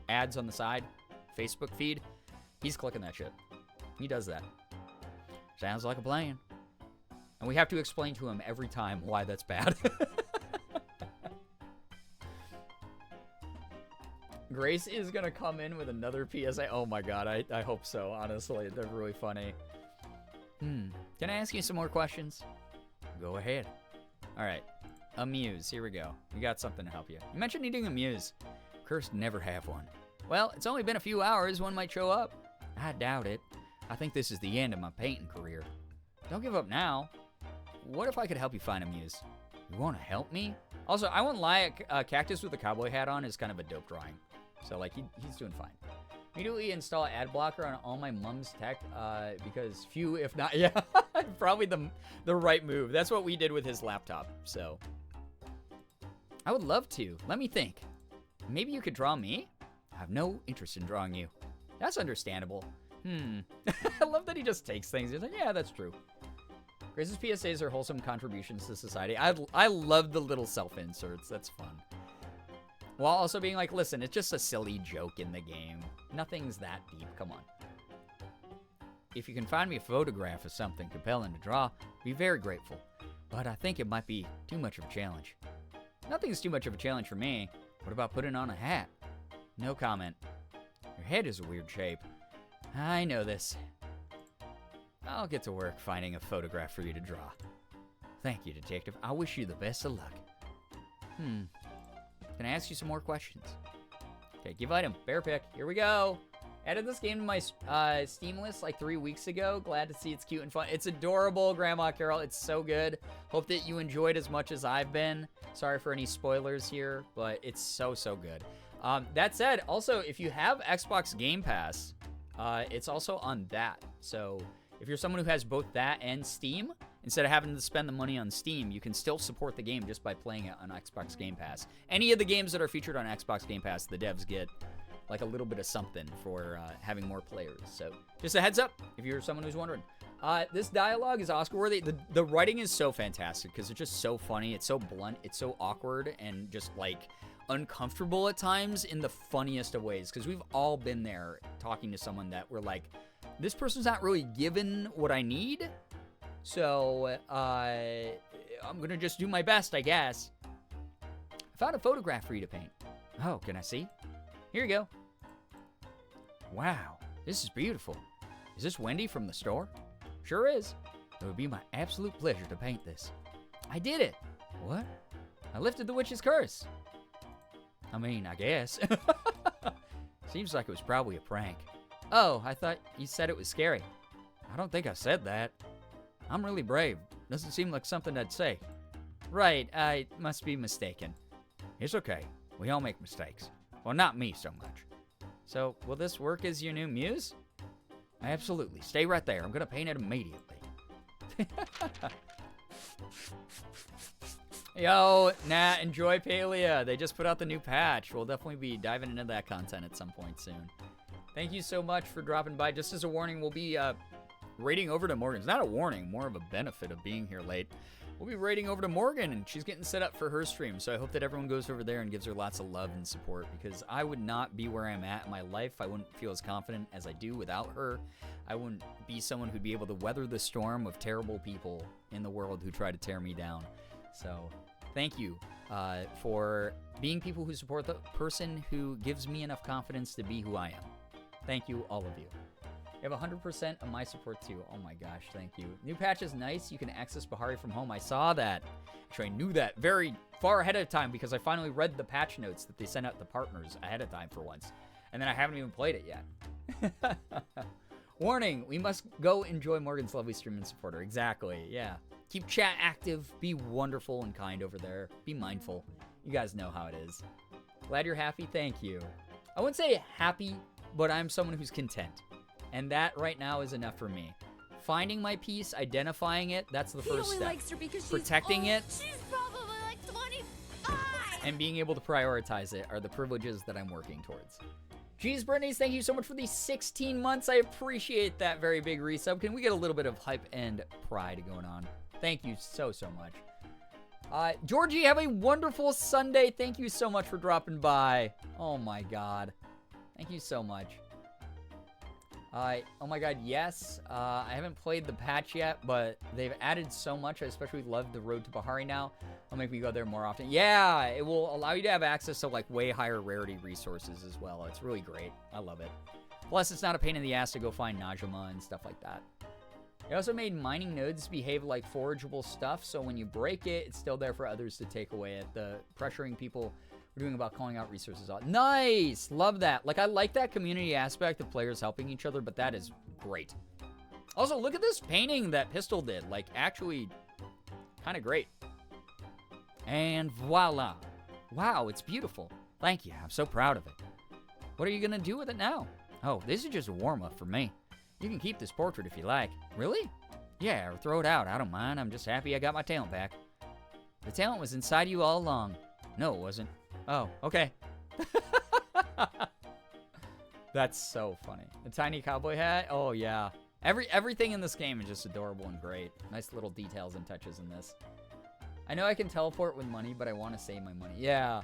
ads on the side, Facebook feed. He's clicking that shit. He does that. Sounds like a plan. And we have to explain to him every time why that's bad. Grace is going to come in with another PSA. Oh my god, I hope so, honestly. They're really funny. Can I ask you some more questions? Go ahead. All right. Amuse. Here we go. We got something to help you. You mentioned needing a muse. Cursed never have one. Well, it's only been a few hours. One might show up. I doubt it. I think this is the end of my painting career. Don't give up now. What if I could help you find a muse? You want to help me? Also, I won't lie, a cactus with a cowboy hat on is kind of a dope drawing. So, like, he's doing fine. Immediately install ad blocker on all my mom's tech, because few, if not, yeah, probably the right move. That's what we did with his laptop, so. I would love to. Let me think. Maybe you could draw me? I have no interest in drawing you. That's understandable. I love that he just takes things. He's like, yeah, that's true. Grace's PSAs are wholesome contributions to society. I love the little self-inserts. That's fun. While also being like, listen, it's just a silly joke in the game. Nothing's that deep. Come on. If you can find me a photograph of something compelling to draw, I'd be very grateful. But I think it might be too much of a challenge. Nothing's too much of a challenge for me. What about putting on a hat? No comment. Your head is a weird shape. I know this. I'll get to work finding a photograph for you to draw. Thank you, detective. I wish you the best of luck. Can I ask you some more questions? Okay, give item. Bear pick. Here we go. Added this game to my Steam list like 3 weeks ago. Glad to see it's cute and fun. It's adorable, Grandma Carol. It's so good. Hope that you enjoyed as much as I've been. Sorry for any spoilers here, but it's so, so good. That said, also, if you have Xbox Game Pass, it's also on that. So if you're someone who has both that and Steam, instead of having to spend the money on Steam, you can still support the game just by playing it on Xbox Game Pass. Any of the games that are featured on Xbox Game Pass, the devs get like a little bit of something for having more players. So just a heads up if you're someone who's wondering. This dialogue is Oscar-worthy. The writing is so fantastic because it's just so funny. It's so blunt. It's so awkward and just like uncomfortable at times in the funniest of ways, because we've all been there talking to someone that we're like, this person's not really given what I need, so I'm gonna just do my best, I guess. I found a photograph for you to paint. Oh, can I see? Here you go. Wow, this is beautiful. Is this Wendy from the store? Sure is. It would be my absolute pleasure to paint this. I did it. What? I lifted the witch's curse. I mean, I guess. Seems like it was probably a prank. Oh, I thought you said it was scary. I don't think I said that. I'm really brave. Doesn't seem like something I'd say. Right, I must be mistaken. It's okay. We all make mistakes. Well, not me so much. So, will this work as your new muse? Absolutely. Stay right there. I'm going to paint it immediately. Yo, nah, enjoy Palia. They just put out the new patch. We'll definitely be diving into that content at some point soon. Thank you so much for dropping by. Just as a warning, we'll be raiding over to Morgan's. Not a warning, more of a benefit of being here late. We'll be raiding over to Morgan, and she's getting set up for her stream. So I hope that everyone goes over there and gives her lots of love and support, because I would not be where I'm at in my life. I wouldn't feel as confident as I do without her. I wouldn't be someone who'd be able to weather the storm of terrible people in the world who try to tear me down. So thank you for being people who support the person who gives me enough confidence to be who I am. Thank you, all of you. You have 100% of my support too. Oh my gosh, thank you. New patch is nice. You can access Bahari from home. I saw that. Actually, I knew that very far ahead of time because I finally read the patch notes that they sent out to partners ahead of time for once. And then I haven't even played it yet. Warning, we must go enjoy Morgan's lovely stream and support her. Exactly, yeah. Keep chat active. Be wonderful and kind over there. Be mindful. You guys know how it is. Glad you're happy. Thank you. I wouldn't say happy, but I'm someone who's content. And that right now is enough for me. Finding my peace, identifying it, that's the first step. Likes her because protecting it. She's probably like 25. And being able to prioritize it are the privileges that I'm working towards. Geez, Brittany, thank you so much for these 16 months. I appreciate that very big resub. Can we get a little bit of hype and pride going on? Thank you so, so much. Georgie, have a wonderful Sunday. Thank you so much for dropping by. Oh my God. Thank you so much. Oh my god, yes. I haven't played the patch yet, but they've added so much. I especially love the Road to Bahari now. It'll make me go there more often. Yeah, it will allow you to have access to like way higher rarity resources as well. It's really great. I love it. Plus, it's not a pain in the ass to go find Najima and stuff like that. They also made mining nodes behave like forageable stuff, so when you break it, it's still there for others to take away it. The pressuring people we're doing about calling out resources. Nice! Love that. Like, I like that community aspect of players helping each other, but that is great. Also, look at this painting that Pistol did. Like, actually, kind of great. And voila. Wow, it's beautiful. Thank you. I'm so proud of it. What are you going to do with it now? Oh, this is just a warm-up for me. You can keep this portrait if you like. Really? Yeah, or throw it out. I don't mind. I'm just happy I got my talent back. The talent was inside you all along. No, it wasn't. Oh, okay. That's so funny. The tiny cowboy hat? Oh, yeah. Everything in this game is just adorable and great. Nice little details and touches in this. I know I can teleport with money, but I want to save my money. Yeah.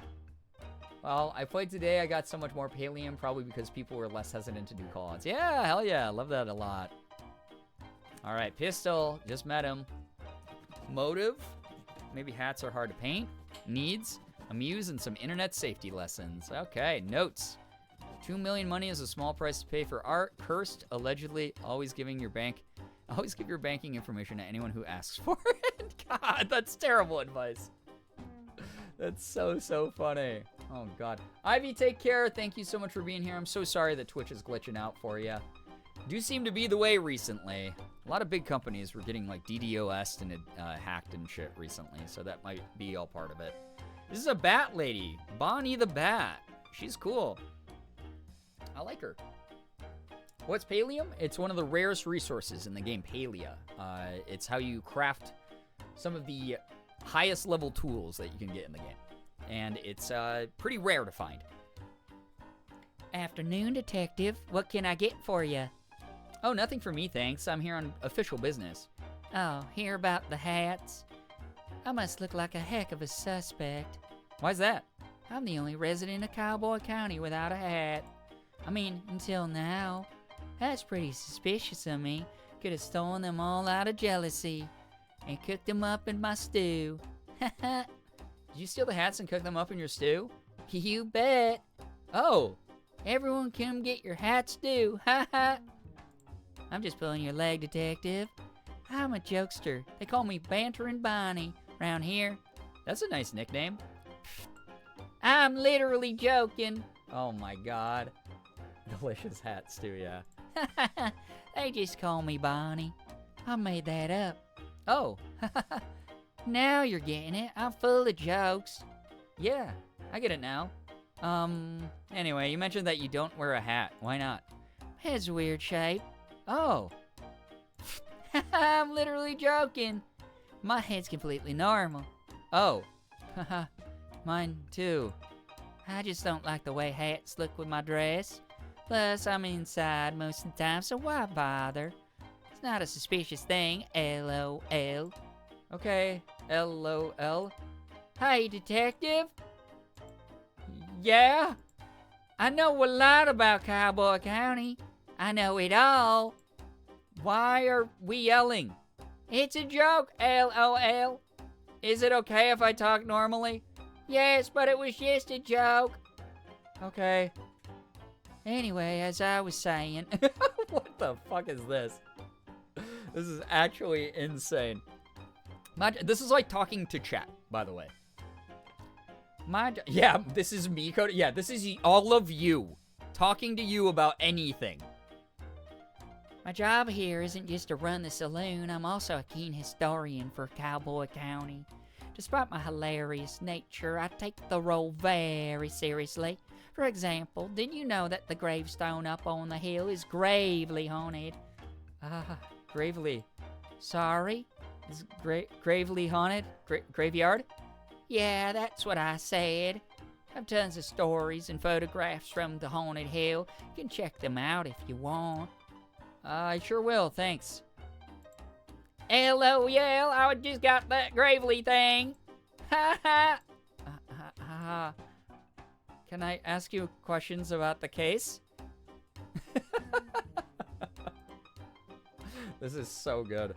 Well, I played today. I got so much more Pallium, probably because people were less hesitant to do call-outs. Yeah, hell yeah. I love that a lot. All right, Pistol. Just met him. Motive. Maybe hats are hard to paint. Needs. Amuse and some internet safety lessons. Okay, notes. 2 million money is a small price to pay for art. Cursed, allegedly, always give your banking information to anyone who asks for it. God, that's terrible advice. That's so funny. Oh, God. Ivy, take care. Thank you so much for being here. I'm so sorry that Twitch is glitching out for you. Do seem to be the way recently. A lot of big companies were getting, like, DDoS'd and hacked and shit recently, so that might be all part of it. This is a bat lady. Bonnie the Bat. She's cool. I like her. What's Pallium? It's one of the rarest resources in the game, Palia. It's how you craft some of the highest level tools that you can get in the game. And it's pretty rare to find. Afternoon, detective. What can I get for you? Oh, nothing for me, thanks. I'm here on official business. Oh, hear about the hats? I must look like a heck of a suspect. Why's that? I'm the only resident of Cowboy County without a hat. I mean, until now. That's pretty suspicious of me. Could have stolen them all out of jealousy and cooked them up in my stew. Did you steal the hats and cook them up in your stew? You bet. Oh. Everyone come get your hat stew. Ha ha. I'm just pulling your leg, detective. I'm a jokester. They call me Banterin' Bonnie round here. That's a nice nickname. I'm literally joking. Oh my God. Delicious hat stew, yeah. They just call me Bonnie. I made that up. Oh. Now you're getting it. I'm full of jokes. Yeah, I get it now. Anyway, you mentioned that you don't wear a hat. Why not? It's a weird shape. Oh. I'm literally joking. My head's completely normal. Oh. Mine too. I just don't like the way hats look with my dress. Plus, I'm inside most of the time, so why bother? It's not a suspicious thing, LOL. Okay, LOL. Hey, detective. Yeah? I know a lot about Cowboy County. I know it all. Why are we yelling? It's a joke, LOL. Is it okay if I talk normally? Yes, but it was just a joke. Okay. Anyway, as I was saying... What the fuck is this? This is actually insane. This is like talking to chat, by the way. Yeah, this is me, Cody. Yeah, this is all of you talking to you about anything. My job here isn't just to run the saloon. I'm also a keen historian for Cowboy County. Despite my hilarious nature, I take the role very seriously. For example, did you know that the gravestone up on the hill is gravely haunted? Gravely. Sorry? Is gravely haunted? Graveyard? Yeah, that's what I said. I've tons of stories and photographs from the haunted hill. You can check them out if you want. I sure will, thanks. LOL, I just got that Gravely thing. Ha ha. Can I ask you questions about the case? This is so good.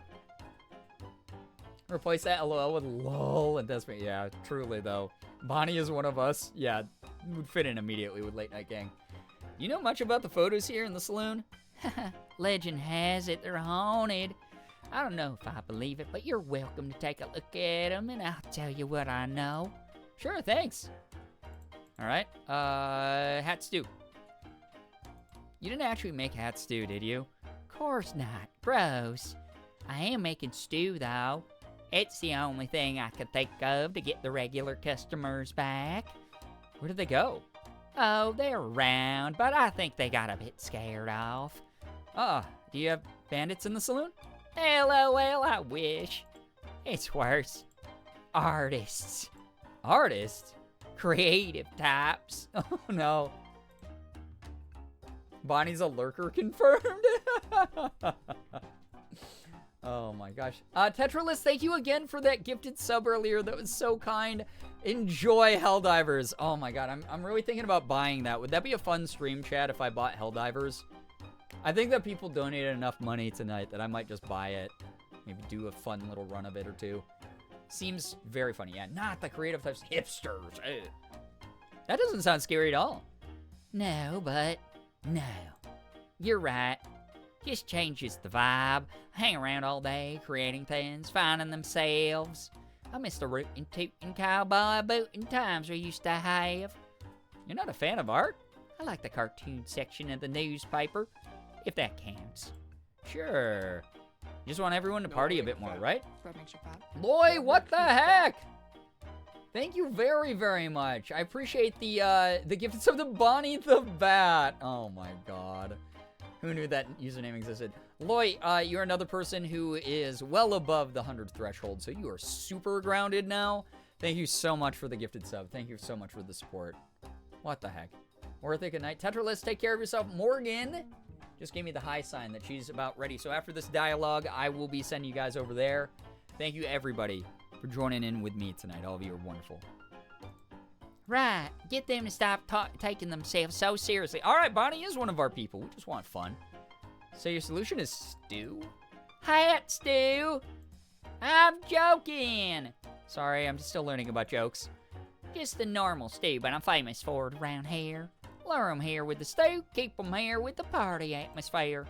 Replace that LOL with LOL and Desmond. Yeah, truly, though. Bonnie is one of us. Yeah, would fit in immediately with Late Night Gang. You know much about the photos here in the saloon? Legend has it they're haunted. I don't know if I believe it, but you're welcome to take a look at them, and I'll tell you what I know. Sure, thanks. All right, hat stew. You didn't actually make hat stew, did you? Course not. Gross. I am making stew, though. It's the only thing I could think of to get the regular customers back. Where did they go? Oh, they're around, but I think they got a bit scared off. Do you have bandits in the saloon? LOL, I wish. It's worse. Artists. Artists? Creative types. Oh, no. Bonnie's a lurker confirmed. Oh my gosh. Tetralist, thank you again for that gifted sub earlier. That was so kind. Enjoy Helldivers. Oh my god, I'm really thinking about buying that. Would that be a fun stream chat if I bought Helldivers? I think that people donated enough money tonight that I might just buy it. Maybe do a fun little run of it or two. Seems very funny. Yeah, not the creative types. Hipsters. Ugh. That doesn't sound scary at all. No, but no. You're right. Just changes the vibe. Hang around all day, creating things, finding themselves. I miss the rootin' tootin' cowboy bootin' times we used to have. You're not a fan of art? I like the cartoon section of the newspaper, if that counts. Sure. You just want everyone to party a bit more, right? Bread makes you fat. Loy, what the heck? Thank you very, very much. I appreciate the gifts of the Bonnie the Bat. Oh my god. Who knew that username existed? Loy, you're another person who is well above the 100 threshold, so you are super grounded now. Thank you so much for the gifted sub. Thank you so much for the support. What the heck? Worth it, good night. Tetralist, take care of yourself. Morgan just gave me the high sign that she's about ready. So after this dialogue, I will be sending you guys over there. Thank you, everybody, for joining in with me tonight. All of you are wonderful. Right. Get them to stop taking themselves so seriously. All right, Bonnie is one of our people. We just want fun. So your solution is stew? Hat stew. I'm joking. Sorry, I'm still learning about jokes. Just the normal stew, but I'm famous for it around here. Lure 'em here with the stew, keep 'em here with the party atmosphere.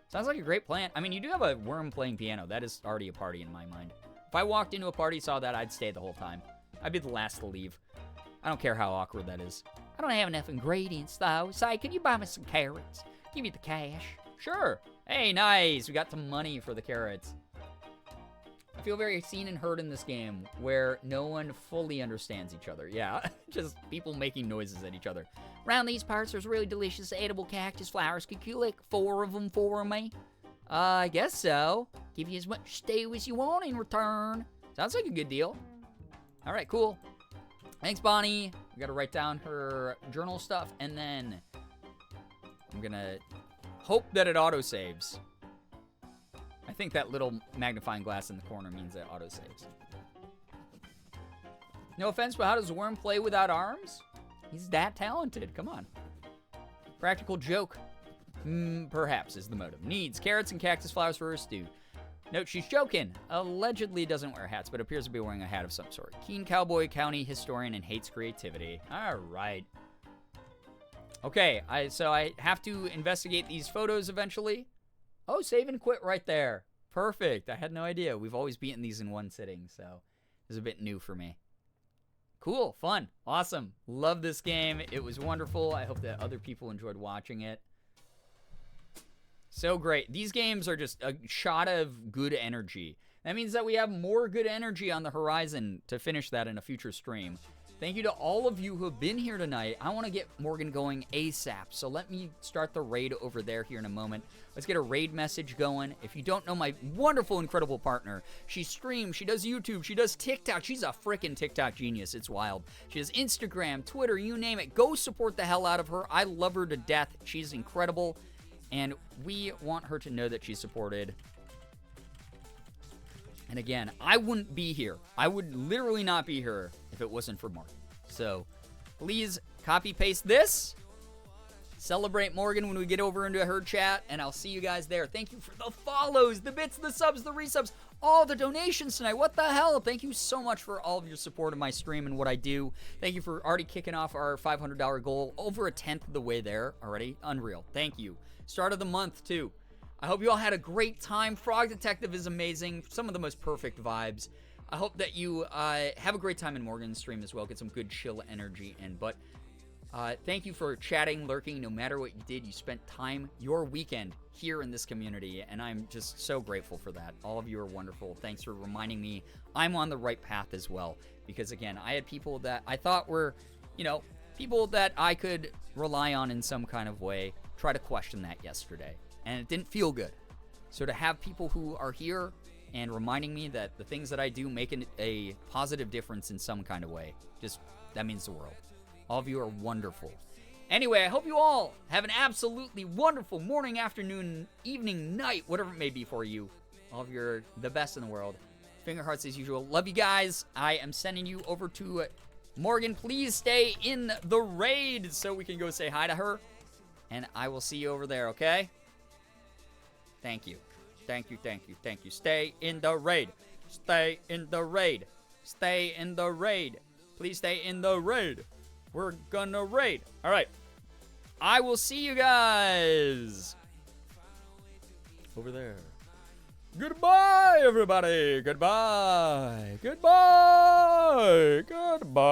Sounds like a great plan. I mean, you do have a worm playing piano. That is already a party in my mind. If I walked into a party, saw that, I'd stay the whole time. I'd be the last to leave. I don't care how awkward that is. I don't have enough ingredients, though. Say, could you buy me some carrots? Give me the cash. Sure. Hey, nice. We got some money for the carrots. I feel very seen and heard in this game where no one fully understands each other. Yeah, just people making noises at each other. Around these parts, there's really delicious edible cactus flowers. Could you lick 4 of them for me? I guess so. Give you as much stew as you want in return. Sounds like a good deal. All right, cool. Thanks, Bonnie. We gotta write down her journal stuff, and then I'm gonna hope that it autosaves. I think that little magnifying glass in the corner means it autosaves. No offense, but how does Worm play without arms? He's that talented. Come on. Practical joke. Perhaps is the motive. Needs carrots and cactus flowers for her stew. Note, she's joking. Allegedly doesn't wear hats, but appears to be wearing a hat of some sort. Keen Cowboy County historian and hates creativity. All right. Okay, so I have to investigate these photos eventually. Oh, save and quit right there. Perfect. I had no idea. We've always beaten these in one sitting, so this is a bit new for me. Cool, fun, awesome. Love this game. It was wonderful. I hope that other people enjoyed watching it. So great. These games are just a shot of good energy. That means that we have more good energy on the horizon to finish that in a future stream. Thank you to all of you who have been here tonight. I want to get Morgan going ASAP, so let me start the raid over there here in a moment. Let's get a raid message going. If you don't know my wonderful, incredible partner, she streams, she does YouTube, she does TikTok. She's a freaking TikTok genius. It's wild. She does Instagram, Twitter, you name it. Go support the hell out of her. I love her to death. She's incredible, and we want her to know that she's supported. And again, I wouldn't be here. I would literally not be here if it wasn't for Mark. So please copy paste this, celebrate Morgan when we get over into her chat, and I'll see you guys there. Thank you for the follows, the bits, the subs, the resubs, all the donations tonight. What the hell? Thank you so much for all of your support of my stream and what I do. Thank you for already kicking off our $500 goal. Over a tenth of the way there already. Unreal. Thank you. Start of the month, too. I hope you all had a great time. Frog Detective is amazing. Some of the most perfect vibes. I hope that you have a great time in Morgan's stream as well. Get some good chill energy in. But thank you for chatting, lurking. No matter what you did, you spent time, your weekend, here in this community. And I'm just so grateful for that. All of you are wonderful. Thanks for reminding me I'm on the right path as well. Because, again, I had people that I thought were, people that I could rely on in some kind of way try to question that yesterday. And it didn't feel good. So to have people who are here and reminding me that the things that I do make a positive difference in some kind of way, that means the world. All of you are wonderful. Anyway, I hope you all have an absolutely wonderful morning, afternoon, evening, night, whatever it may be for you. All of you are the best in the world. Finger hearts as usual. Love you guys. I am sending you over to Morgan. Please stay in the raid so we can go say hi to her. And I will see you over there, okay? Thank you. Thank you, thank you, thank you. Stay in the raid. Stay in the raid. Stay in the raid. Please stay in the raid. We're gonna raid. All right. I will see you guys over there. Goodbye, everybody. Goodbye. Goodbye. Goodbye.